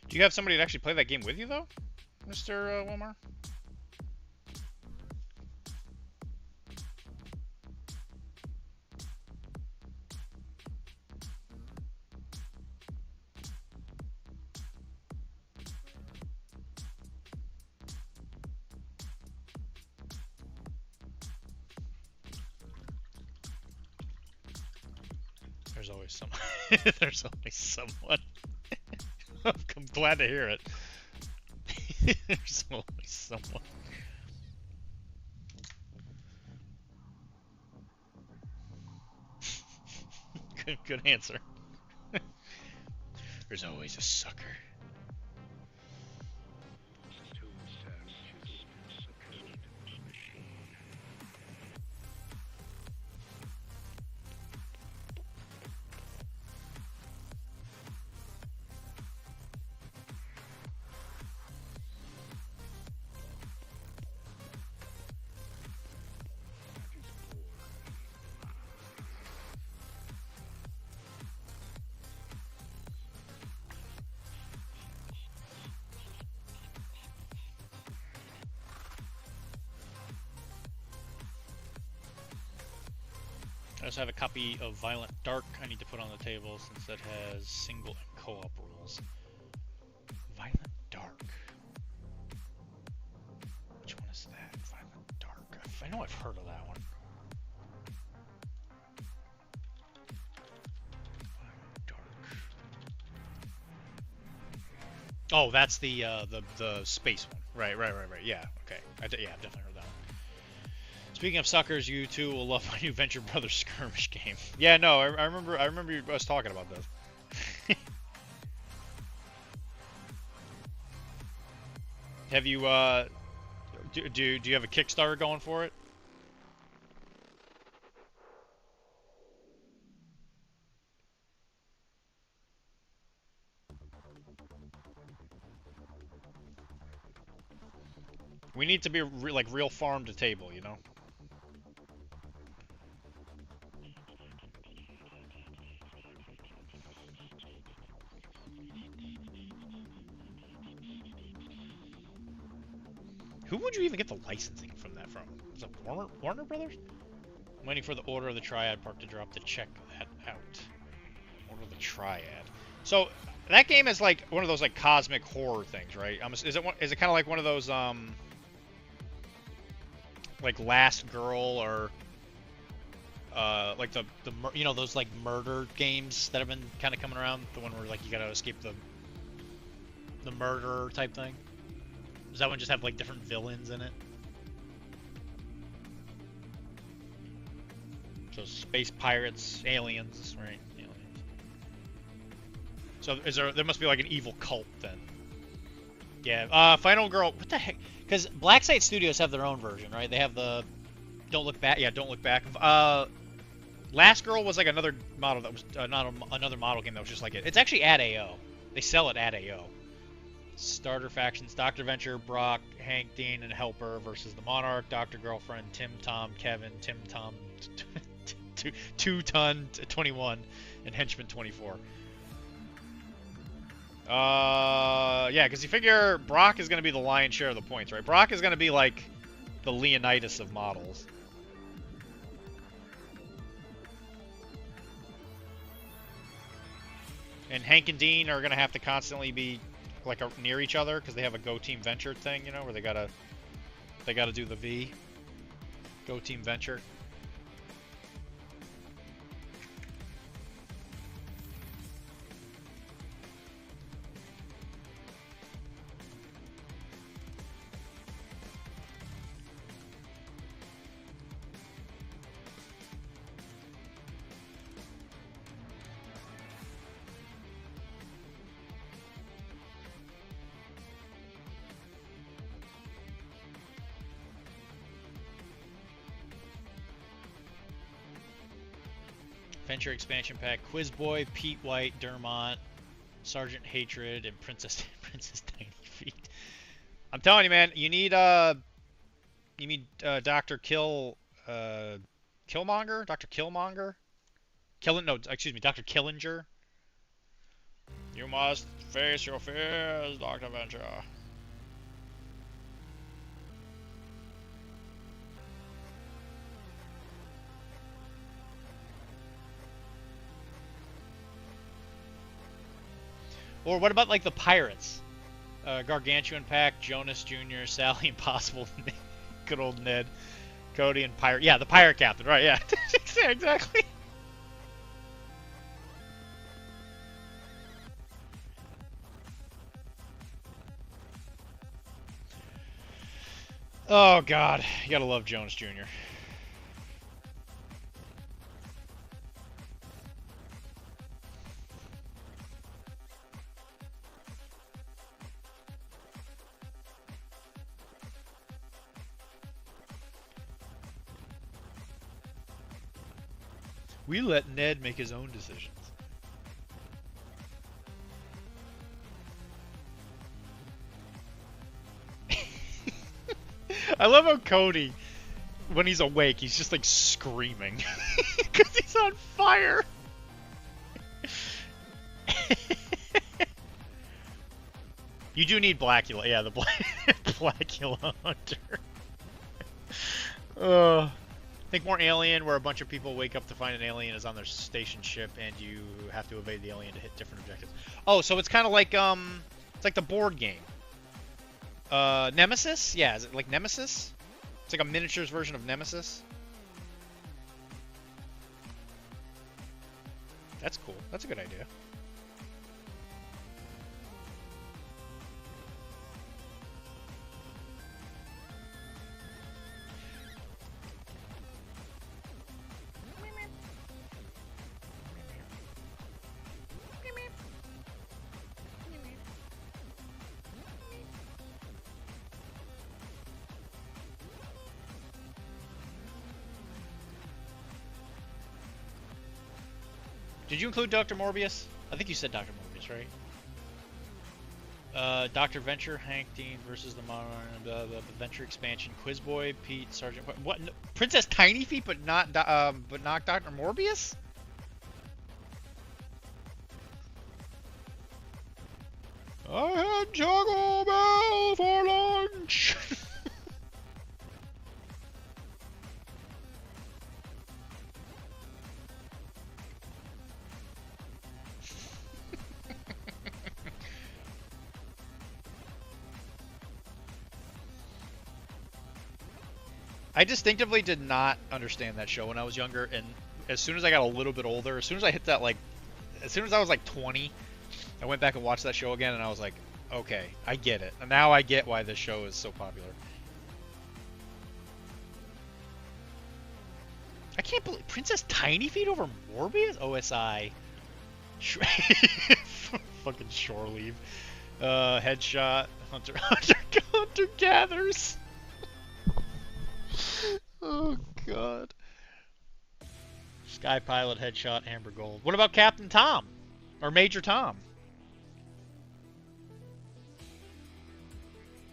S6: Do you have somebody to actually play that game with you, though, Mr. Wilmar? There's always someone. There's always someone. I'm glad to hear it. There's always someone. Good answer. There's always a sucker. I also have a copy of Violent Dark I need to put on the table since that has single and co-op rules. Violent Dark. Which one is that? Violent Dark. I know I've heard of that one. Violent Dark. Oh, that's the space one. Right. Yeah. Okay. Yeah, I've definitely heard that one. Speaking of suckers, you two will love my new Venture Brothers skirmish game. Yeah, no, I remember us talking about this. Have you do you have a Kickstarter going for it? We need to be like real farm to table, you know? Who would you even get the licensing from that from? Is it Warner Brothers? I'm waiting for the Order of the Triad Park to drop to check that out. Order of the Triad. So that game is like one of those like cosmic horror things, right? Is it kind of like one of those like Last Girl or like the you know, those like murder games that have been kind of coming around, the one where like you gotta escape the the murderer type thing? Does that one just have like different villains in it? So space pirates, aliens, right? Aliens. So there must be like an evil cult then. Yeah. Final Girl. What the heck? Because Blacksite Studios have their own version, right? They have the Don't Look Back. Yeah, Don't Look Back. Last Girl was like another model that was another model game that was just like it. It's actually at AO. They sell it at AO. Starter factions: Dr. Venture, Brock, Hank, Dean, and Helper versus the Monarch, Dr. Girlfriend, Tim, Tom, Kevin, Tim, Tom, 2-Ton 21, and Henchman 24. Yeah, because you figure Brock is going to be the lion's share of the points, right? Brock is going to be like the Leonidas of models. And Hank and Dean are going to have to constantly be like near each other because they have a Go Team Venture thing, you know, where they gotta do the V. Go Team Venture. Venture Expansion Pack, Quiz Boy, Pete White, Dermont, Sergeant Hatred, and Princess Tiny Feet. I'm telling you, man, you need Dr. Killmonger, Dr. Killmonger, Dr. Killinger. You must face your fears, Dr. Venture. Or what about like the pirates? Gargantuan Pack, Jonas Jr., Sally Impossible, good old Ned, Cody, and Pirate. Yeah, the Pirate Captain, right? Yeah, yeah, exactly. Oh God, you gotta love Jonas Jr. We let Ned make his own decisions. I love how Cody, when he's awake, he's just like screaming because he's on fire. You do need Blackula, yeah, the Blackula Hunter. Think more Alien, where a bunch of people wake up to find an alien is on their station ship, and you have to evade the alien to hit different objectives. Oh, so it's kind of like it's like the board game. Nemesis? Yeah, is it like Nemesis? It's like a miniatures version of Nemesis. That's cool. That's a good idea. Did you include Dr. Morbius? I think you said Dr. Morbius, right? Dr. Venture, Hank Dean versus the the Venture Expansion, Quiz Boy, Pete, Sergeant. What? No, Princess Tiny Feet, but not Dr. Morbius? I had Taco Bell for lunch. I distinctively did not understand that show when I was younger, and as soon as I got a little bit older, as soon as I hit that, like, as soon as I was like 20, I went back and watched that show again, and I was like, Okay, I get it. Now I get why this show is so popular. I can't believe Princess Tiny Feet over Morbius? OSI. Fucking shore leave. Headshot. Hunter gathers. Oh god. Sky Pilot, Headshot, Amber Gold. What about Captain Tom? Or Major Tom?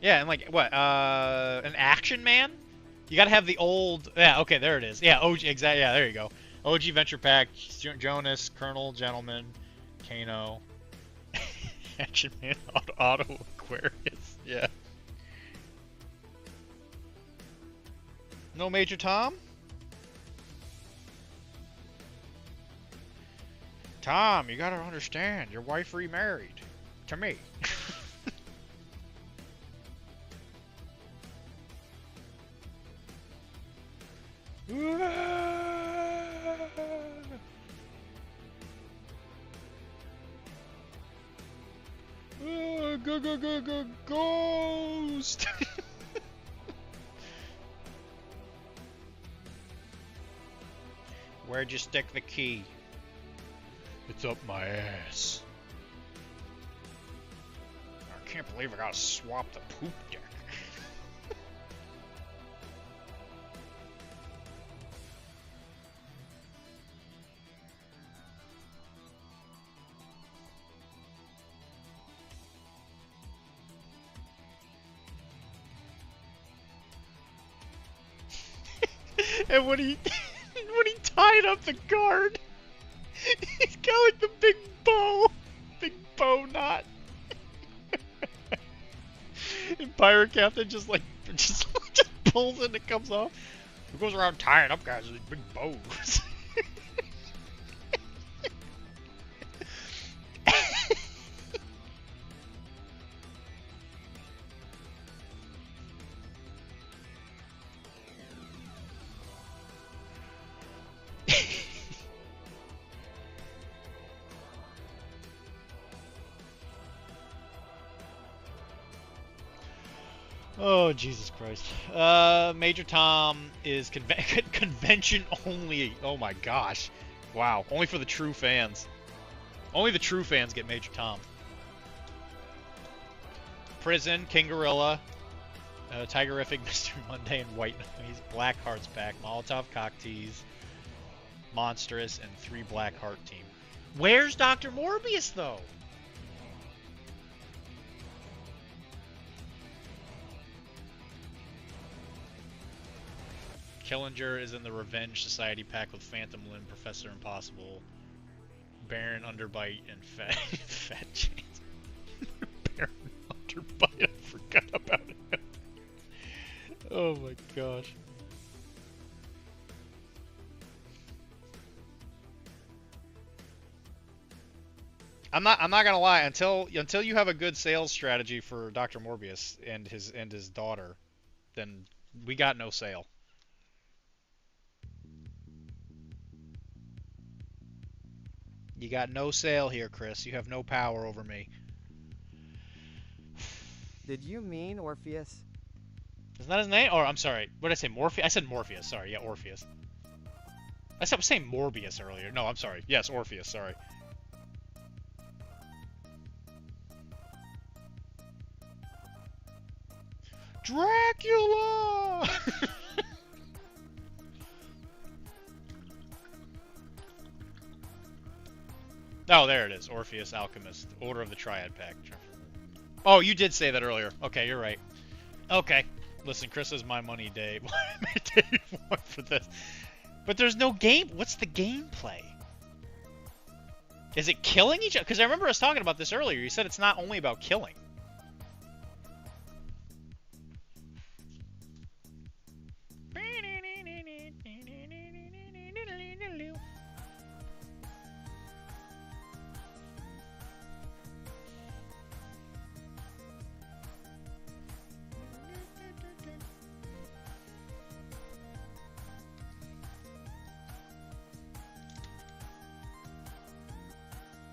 S6: Yeah, and like, what, an Action Man? You gotta have the old, yeah, okay, there it is. Yeah, OG, exactly, yeah, there you go. OG Venture Pack, Jonas, Colonel, Gentleman, Kano, Action Man, Auto Aquarius, yeah. No Major Tom? Tom, you gotta understand, your wife remarried. To me. Ghost! Where'd you stick the key? It's up my ass. I can't believe I gotta swap the poop deck. And when he tied up the guard, he's got like the big bow knot. And Pirate Captain just pulls it and it comes off. He goes around tying up guys with these big bows. Oh, Jesus Christ. Major Tom is convention only. Oh my gosh. Wow. Only for the true fans. Only the true fans get Major Tom. Prison, King Gorilla, Tigerific, Mr. Monday, and White Noise. Black Hearts Pack, Molotov Cocktease, Monstrous, and 3 Black Heart Team. Where's Dr. Morbius, though? Killinger is in the Revenge Society pack with Phantom Limb, Professor Impossible, Baron Underbite, and Fat Chance. Baron Underbite, I forgot about him. Oh my gosh. I'm not gonna lie, until you have a good sales strategy for Dr. Morbius and his daughter, then we got no sale. You got no sale here, Chris. You have no power over me.
S2: Did you mean Orpheus?
S6: Isn't that his name? Or, I'm sorry. What did I say? Morpheus? I said Morpheus. Sorry. Yeah, Orpheus. I was saying Morbius earlier. No, I'm sorry. Yes, Orpheus. Sorry. Dracula! Oh, there it is. Orpheus, Alchemist, Order of the Triad Pack. Oh, you did say that earlier. Okay, you're right. Okay. Listen, Chris is my money day. Day one for this. But there's no game. What's the gameplay? Is it killing each other? Because I remember us talking about this earlier. You said it's not only about killing.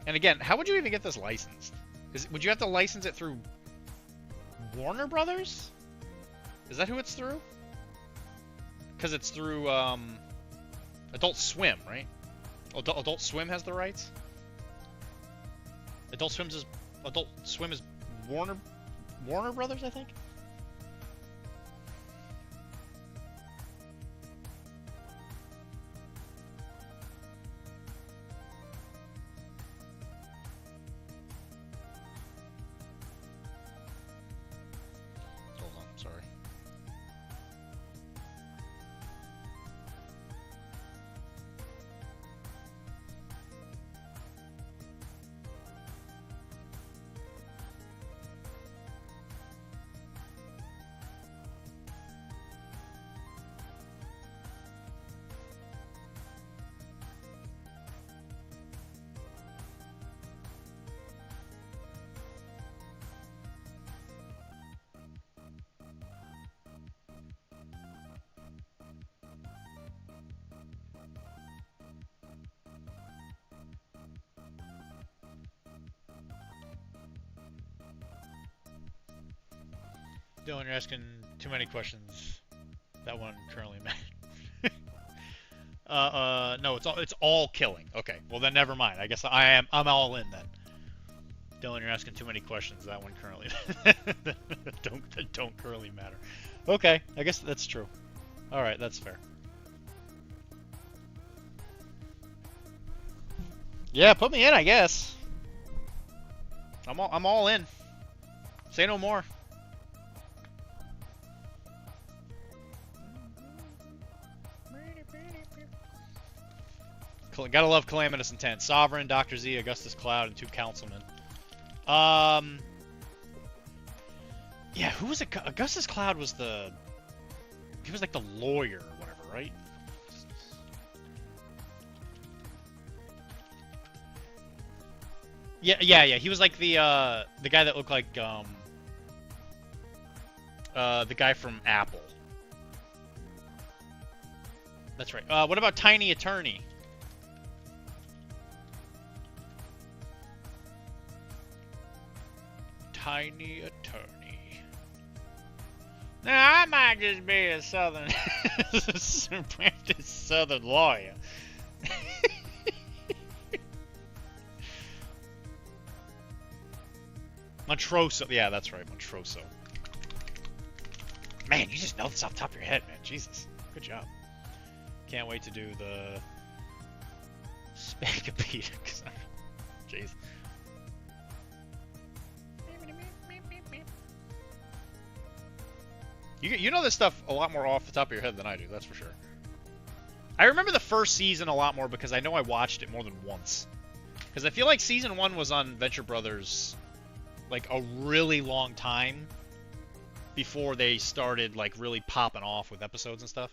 S6: And again, how would you even get this licensed? Would you have to license it through Warner Brothers? Is that who it's through? Because it's through Adult Swim, right? Adult Swim has the rights. Adult Swim is Warner Brothers, I think. Hold on, sorry. Dylan, you're asking too many questions. That one currently met. No, it's all killing. Okay, well then never mind. I guess I'm all in then. Dylan, you're asking too many questions. That one currently don't currently matter. Okay, I guess that's true. All right, that's fair. Yeah, put me in, I guess. I'm all in. Say no more. Gotta love Calamitous Intent. Sovereign, Dr. Z, Augustus Cloud, and 2 councilmen. Yeah, who was it? Augustus Cloud was he was like the lawyer or whatever, right? Yeah. He was like the guy that looked like the guy from Apple. That's right. What about Tiny Attorney? Tiny Attorney. Now I might just be a southern southern lawyer. Montroso. Yeah, that's right, Montroso. Man, you just know this off the top of your head, man. Jesus. Good job. Can't wait to do the Spankopedia. Jeez. You know this stuff a lot more off the top of your head than I do, that's for sure. I remember the first season a lot more because I know I watched it more than once. Because I feel like season 1 was on Venture Brothers like a really long time before they started like really popping off with episodes and stuff.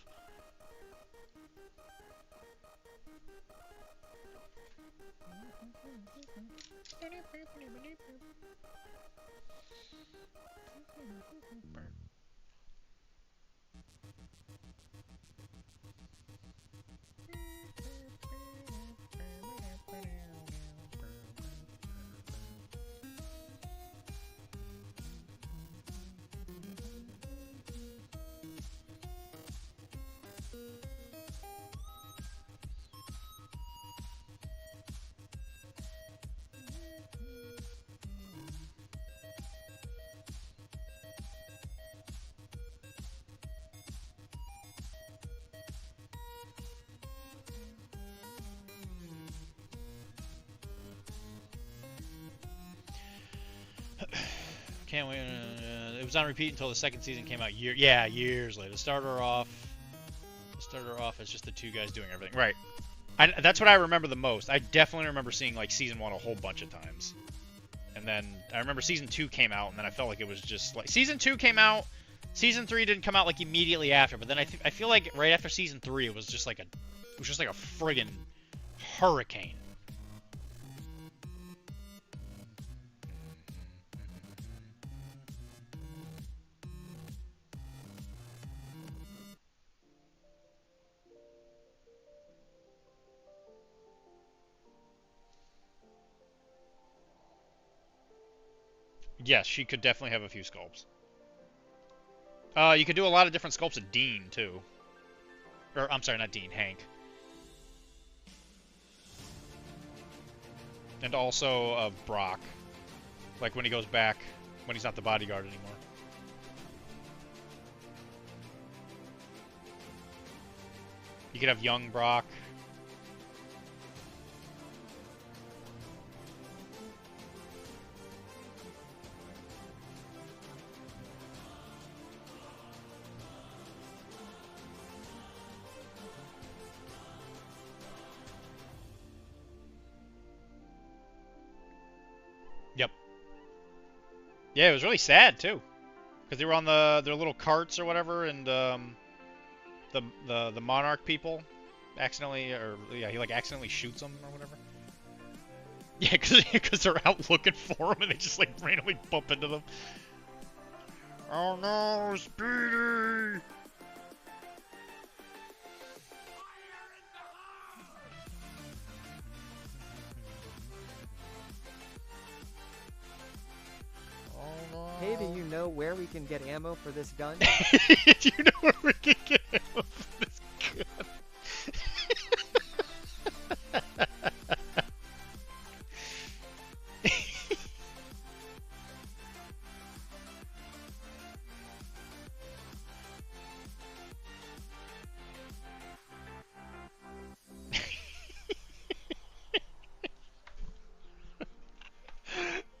S6: Can't wait. It was on repeat until the second season came out. Years later. Started off as just the 2 guys doing everything. Right. That's what I remember the most. I definitely remember seeing like season 1 a whole bunch of times. And then I remember season 2 came out, and then I felt like it was just like season 2 came out. Season 3 didn't come out like immediately after, but then I feel like right after season 3 it was just like a friggin' hurricane. Yes, she could definitely have a few sculpts. You could do a lot of different sculpts of Dean, too. Or, I'm sorry, not Dean, Hank. And also of Brock. Like when he goes back, when he's not the bodyguard anymore. You could have young Brock. Yep. Yeah, it was really sad too, because they were on their little carts or whatever, and the Monarch people accidentally, or yeah, he like accidentally shoots them or whatever. Yeah, because they're out looking for him and they just like randomly bump into them. Oh no, Speedy!
S2: Hey, do you know where we can get ammo for this gun?
S6: Do you know where we can get ammo for this gun?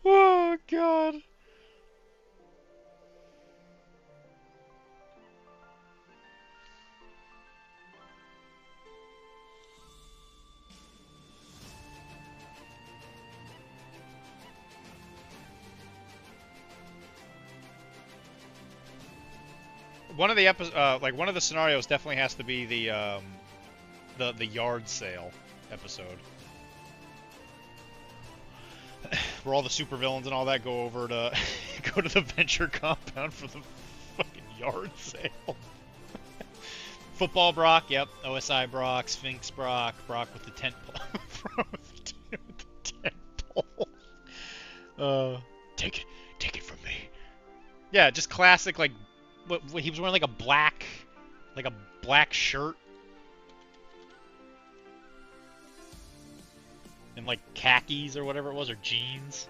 S6: Oh, God. One of the like one of the scenarios definitely has to be the yard sale episode, where all the supervillains and all that go over to go to the Venture compound for the fucking yard sale. Football Brock, yep. OSI Brock, Sphinx Brock, Brock with the tent pole. with the tent pole. Take it from me. Yeah, just classic like. What he was wearing like a black shirt and like khakis or whatever it was, or jeans.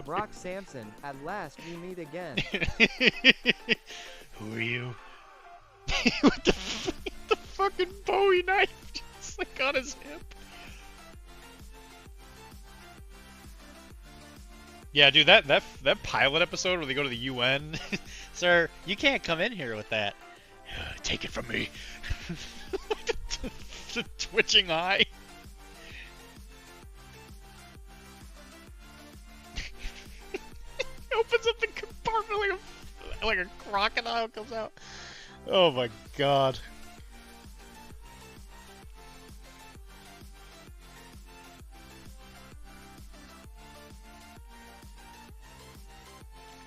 S2: Brock Sampson, at last we meet again.
S6: Who are you? With the fucking Bowie knife just like on his hip. Yeah, dude, that pilot episode where they go to the UN, sir, you can't come in here with that. Take it from me. The twitching eye. He opens up the compartment like a crocodile comes out. Oh my god.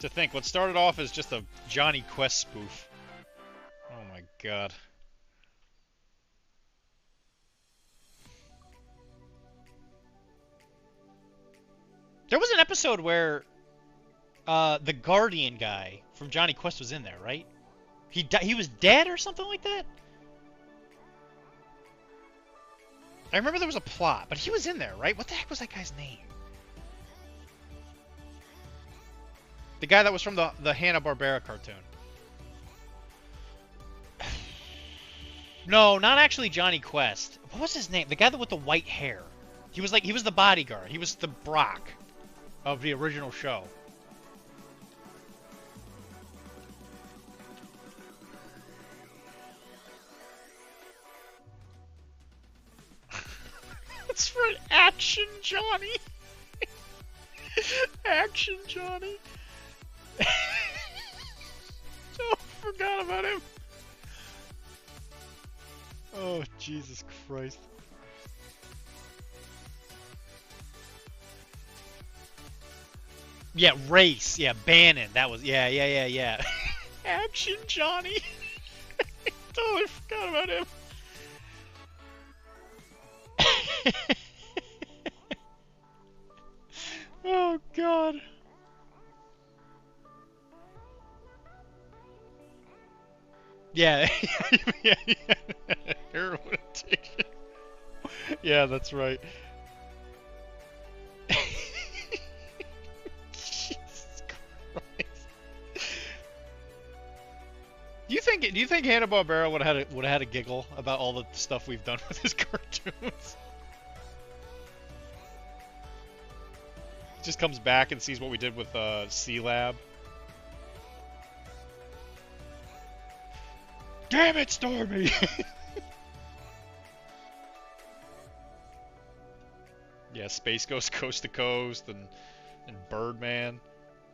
S6: To think, what started off as just a Johnny Quest spoof. Oh my god. There was an episode where the Guardian guy from Johnny Quest was in there, right? He was dead or something like that? I remember there was a plot, but he was in there, right? What the heck was that guy's name? The guy that was from the Hanna-Barbera cartoon. No, not actually Johnny Quest. What was his name? The guy with the white hair. He was the bodyguard. He was the Brock of the original show. That's for an Action Johnny. Action Johnny. Oh, forgot about him. Oh, Jesus Christ. Yeah, Race. Yeah, Bannon. That was, yeah. Action Johnny. Totally forgot about him. Oh, God. Yeah, yeah, yeah. Heroin addiction. Yeah, that's right. Jesus Christ. Do you think Hanna-Barbera would have had a giggle about all the stuff we've done with his cartoons? Just comes back and sees what we did with C-Lab. Damn it, Stormy! Yeah, Space Ghost Coast to Coast and Birdman.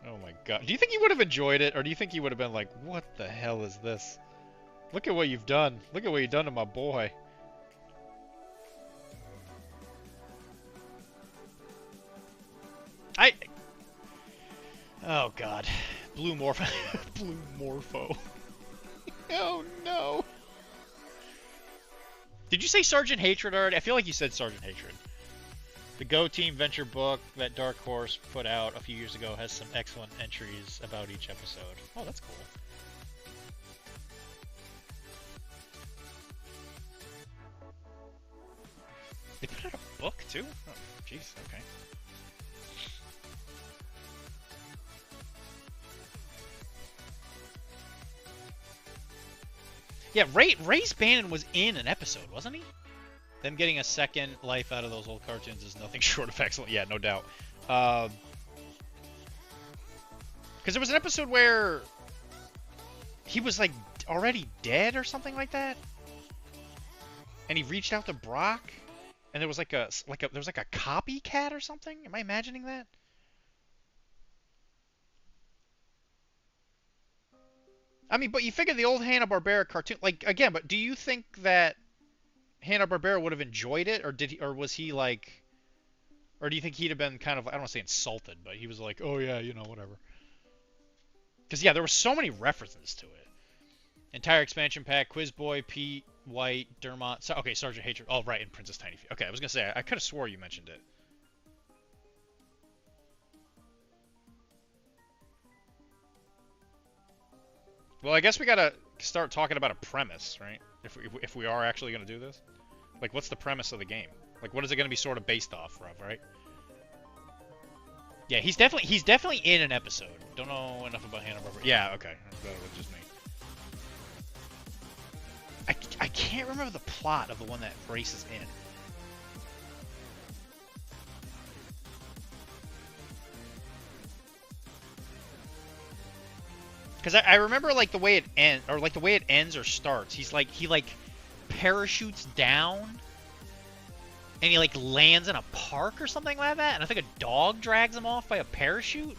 S6: Oh my god. Do you think he would have enjoyed it, or do you think he would have been like, what the hell is this? Look at what you've done. Look at what you've done to my boy. Oh god. Blue Morpho. Blue Morpho. Oh no. Did you say Sergeant Hatred already? I feel like you said Sergeant Hatred. The Go Team Venture book that Dark Horse put out a few years ago has some excellent entries about each episode. Oh, that's cool. They put out a book too? Oh, jeez, okay. Yeah, Ray's Bannon was in an episode, wasn't he? Them getting a second life out of those old cartoons is nothing short of excellent. Yeah, no doubt. Because there was an episode where he was like already dead or something like that, and he reached out to Brock, and there was like a copycat or something. Am I imagining that? I mean, but you figure the old Hanna-Barbera cartoon, like again. But do you think that Hanna-Barbera would have enjoyed it, or was he like, or do you think he'd have been kind of, I don't want to say insulted, but he was like, oh yeah, you know, whatever. Because yeah, there were so many references to it. Entire expansion pack, Quiz Boy, Pete, White, Dermot. So, okay, Sergeant Hatred. Oh right, and Princess Tiny. Okay, I was gonna say I could have swore you mentioned it. Well, I guess we gotta start talking about a premise, right? If we are actually gonna do this, like, what's the premise of the game? Like, what is it gonna be sort of based off of, right? Yeah, he's definitely in an episode. Don't know enough about Hanna-Barbera. Yeah, okay, that was just me. I can't remember the plot of the one that Brace is in. Because I remember like the way it ends or starts. He parachutes down, and he like lands in a park or something like that. And I think a dog drags him off by a parachute.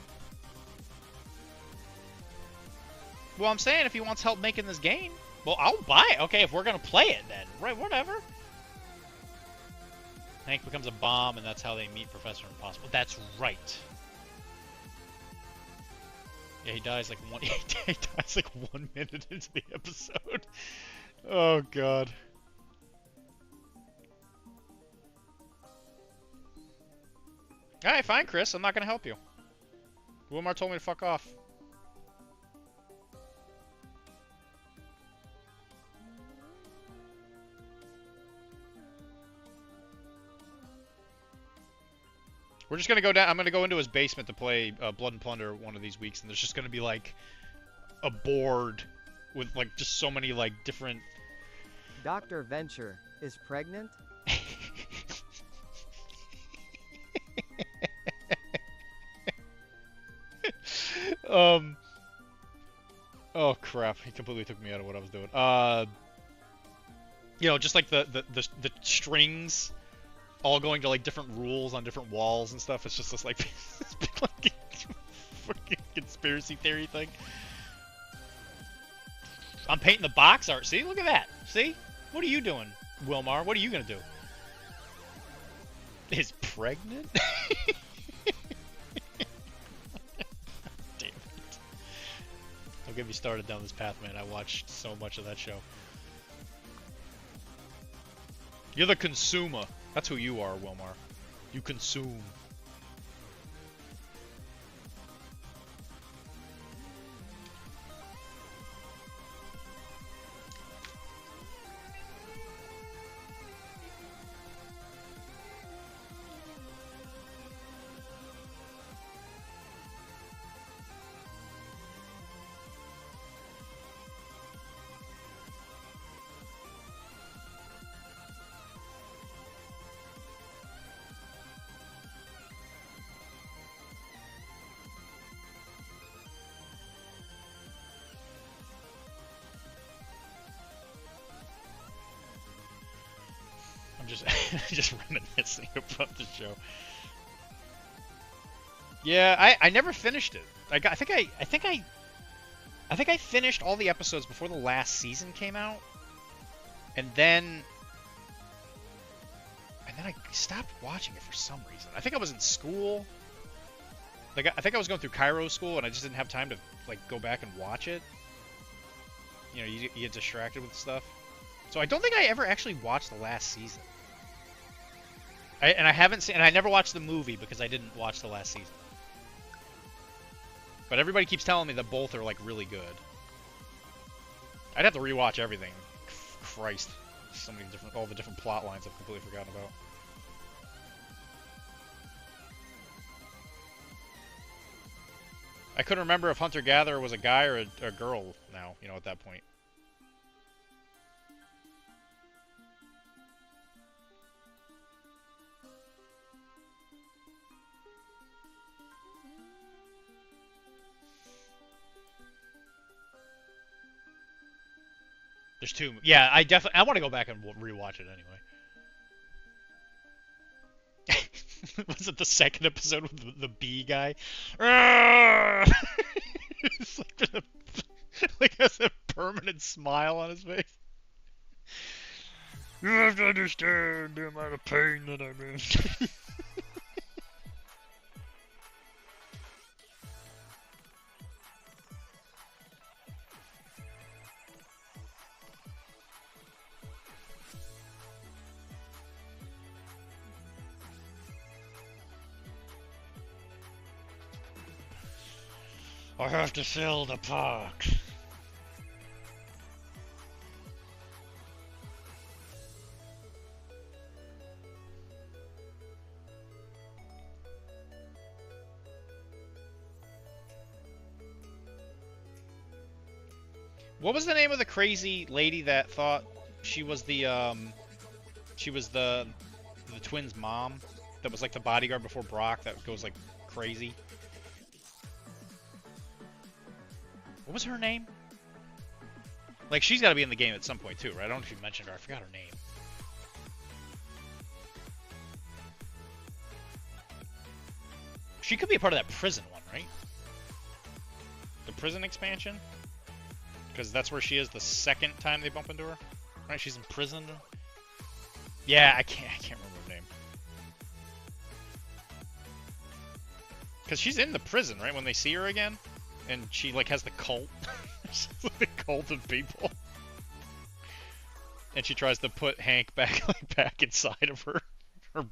S6: Well, I'm saying if he wants help making this game, well, I'll buy it. Okay, if we're gonna play it, then right, whatever. Hank becomes a bomb, and that's how they meet Professor Impossible. That's right. Yeah, he dies like 1 minute into the episode. Oh god. Alright, fine, Chris. I'm not gonna help you. Wilmar told me to fuck off. We're just gonna go down. I'm gonna go into his basement to play Blood and Plunder one of these weeks, and there's just gonna be like a board with like just so many like different.
S2: Dr. Venture is pregnant.
S6: Oh crap! He completely took me out of what I was doing. You know, just like the strings all going to like different rules on different walls and stuff. It's just this like, it's been like a fucking conspiracy theory thing. I'm painting the box art. See, look at that. See, what are you doing, Wilmar? What are you gonna do? Is pregnant? Damn it! Don't get me started down this path, man. I watched so much of that show. You're the consumer. That's who you are, Wilmar. You consume. I'm just just reminiscing about the show. Yeah, I never finished it. I think I finished all the episodes before the last season came out, and then I stopped watching it for some reason. I think I was in school. Like I think I was going through Cairo school, and I just didn't have time to like go back and watch it. You know, you get distracted with stuff. So I don't think I ever actually watched the last season. And I never watched the movie because I didn't watch the last season. But everybody keeps telling me that both are like really good. I'd have to rewatch everything. Christ, so many different, all the different plot lines I've completely forgotten about. I couldn't remember if Hunter-Gatherer was a guy or a girl now, you know, at that point. There's two. Yeah, I want to go back and rewatch it anyway. Was it the second episode with the bee guy? It's like has a permanent smile on his face. You have to understand the amount of pain that I'm in. I have to fill the park. What was the name of the crazy lady that thought she was the twins' mom? That was like the bodyguard before Brock that goes like crazy. What was her name? Like, she's got to be in the game at some point, too, right? I don't know if you mentioned her. I forgot her name. She could be a part of that prison one, right? The prison expansion? Because that's where she is the second time they bump into her. Right? She's in prison. Yeah, I can't remember her name. Because she's in the prison, right? When they see her again? And she, like, has the cult. She's like the cult of people. And she tries to put Hank back, like, back inside of her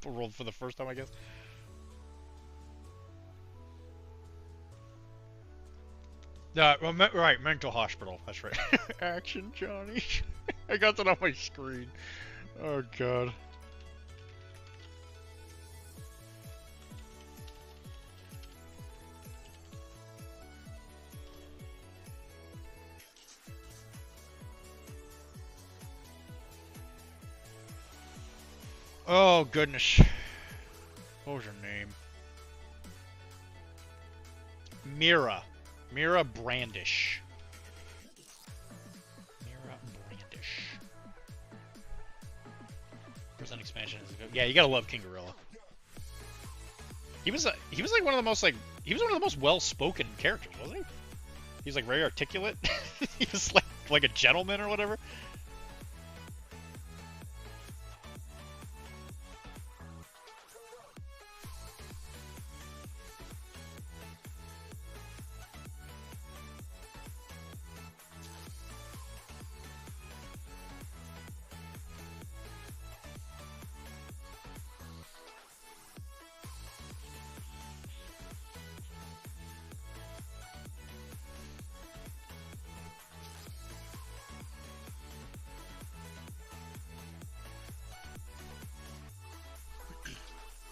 S6: world for the first time, I guess. Right, mental hospital. That's right. Action, Johnny. I got that on my screen. Oh, God. Oh, goodness. What was her name? Mira. Mira Brandish. Mira Brandish. Prison expansion is good. Yeah, you gotta love King Gorilla. He was like one of the most well-spoken characters, wasn't he? He was like very articulate. He was like a gentleman or whatever.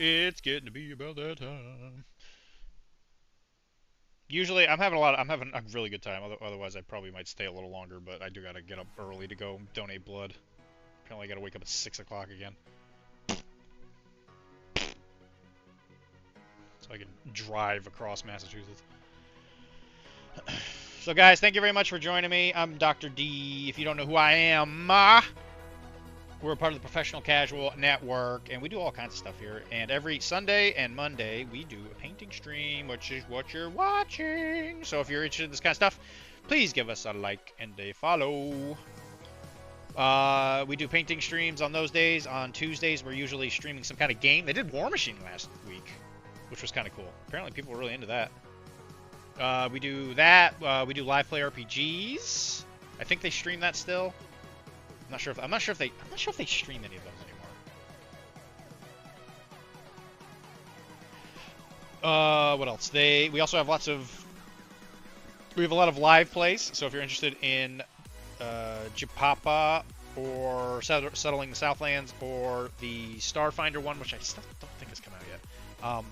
S6: It's getting to be about that time. Usually, I'm having a really good time. Otherwise, I probably might stay a little longer. But I do gotta get up early to go donate blood. Apparently, I gotta wake up at 6 o'clock again, so I can drive across Massachusetts. So, guys, thank you very much for joining me. I'm Dr. D. If you don't know who I am, We're a part of the Professional Casual Network, and we do all kinds of stuff here. And every Sunday and Monday, we do a painting stream, which is what you're watching. So if you're interested in this kind of stuff, please give us a like and a follow. We do painting streams on those days. On Tuesdays, we're usually streaming some kind of game. They did War Machine last week, which was kind of cool. Apparently, people were really into that. We do that. We do live play RPGs. I think they stream that still. I'm not sure if they stream any of those anymore. What else? We also have we have a lot of live plays. So if you're interested in Japapa or settling the Southlands or the Starfinder one, which I still don't think has come out yet,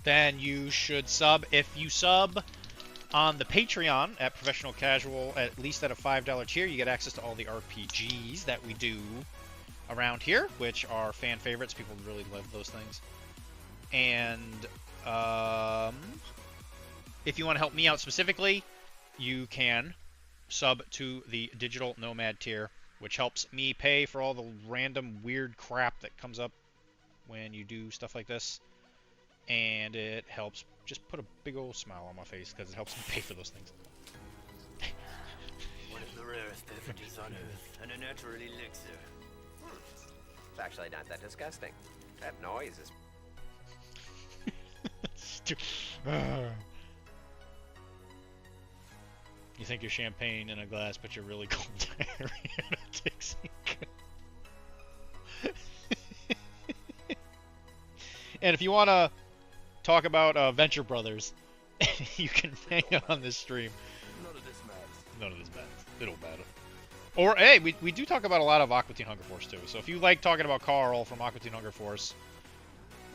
S6: then you should sub. If you sub on the Patreon at Professional Casual, at least at a $5 tier, you get access to all the RPGs that we do around here, which are fan favorites. People really love those things. And if you want to help me out specifically, you can sub to the Digital Nomad tier, which helps me pay for all the random weird crap that comes up when you do stuff like this. And it helps just put a big old smile on my face because it helps me pay for those things.
S8: One of the rarest beverages on Earth, and a natural elixir.
S9: It's actually not that disgusting. That noise is...
S6: You think you're champagne in a glass, but you're really cold diarrhea in a Dixie cup. And if you want to talk about Venture Brothers, you can hang out on this stream.
S8: None of this matters.
S6: None of this matters. It don't matter. Or, hey, we do talk about a lot of Aqua Teen Hunger Force, too. So if you like talking about Carl from Aqua Teen Hunger Force,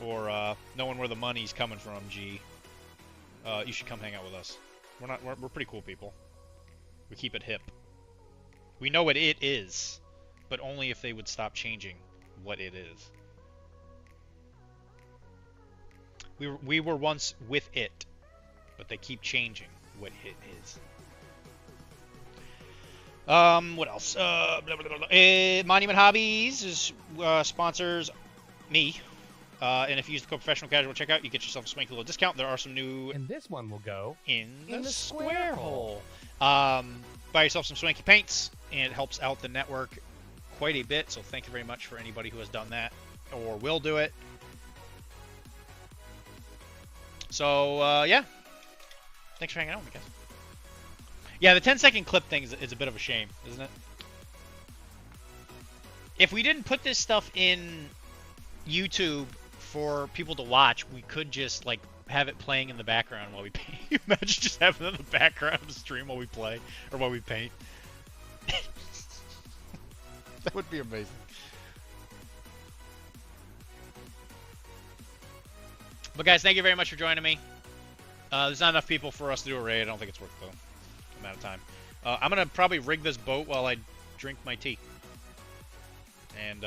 S6: or knowing where the money's coming from, G, you should come hang out with us. We're pretty cool people. We keep it hip. We know what it is, but only if they would stop changing what it is. We were once with it, but they keep changing what it is. What else? Monument Hobbies sponsors me. And if you use the code Professional Casual checkout, you get yourself a swanky little discount. There are some new...
S5: And this one will go
S6: in the
S5: square
S6: hole. Buy yourself some swanky paints, and it helps out the network quite a bit. So thank you very much for anybody who has done that or will do it. So, yeah. Thanks for hanging out with me, guys. Yeah, the 10-second clip thing is a bit of a shame, isn't it? If we didn't put this stuff in YouTube for people to watch, we could just, like, have it playing in the background while we paint. Imagine just having it in the background of the stream while we play, or while we paint. That would be amazing. But guys, thank you very much for joining me. There's not enough people for us to do a raid. I don't think it's worth the amount of time. I'm going to probably rig this boat while I drink my tea. And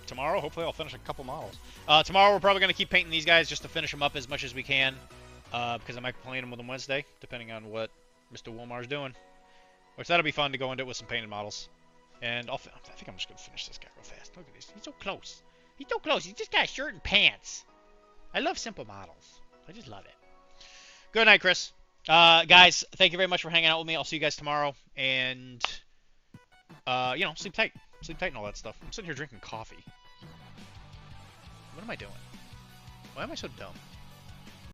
S6: tomorrow, hopefully I'll finish a couple models. Tomorrow we're probably going to keep painting these guys just to finish them up as much as we can. Because I might be playing them with them Wednesday, depending on what Mr. Wilmar's doing. Which that'll be fun to go into it with some painted models. And I think I'm just going to finish this guy real fast. Look at this. He's so close. He's so close. He's just got a shirt and pants. I love simple models. I just love it. Good night, Chris. Guys, thank you very much for hanging out with me. I'll see you guys tomorrow. And, sleep tight. Sleep tight and all that stuff. I'm sitting here drinking coffee. What am I doing? Why am I so dumb?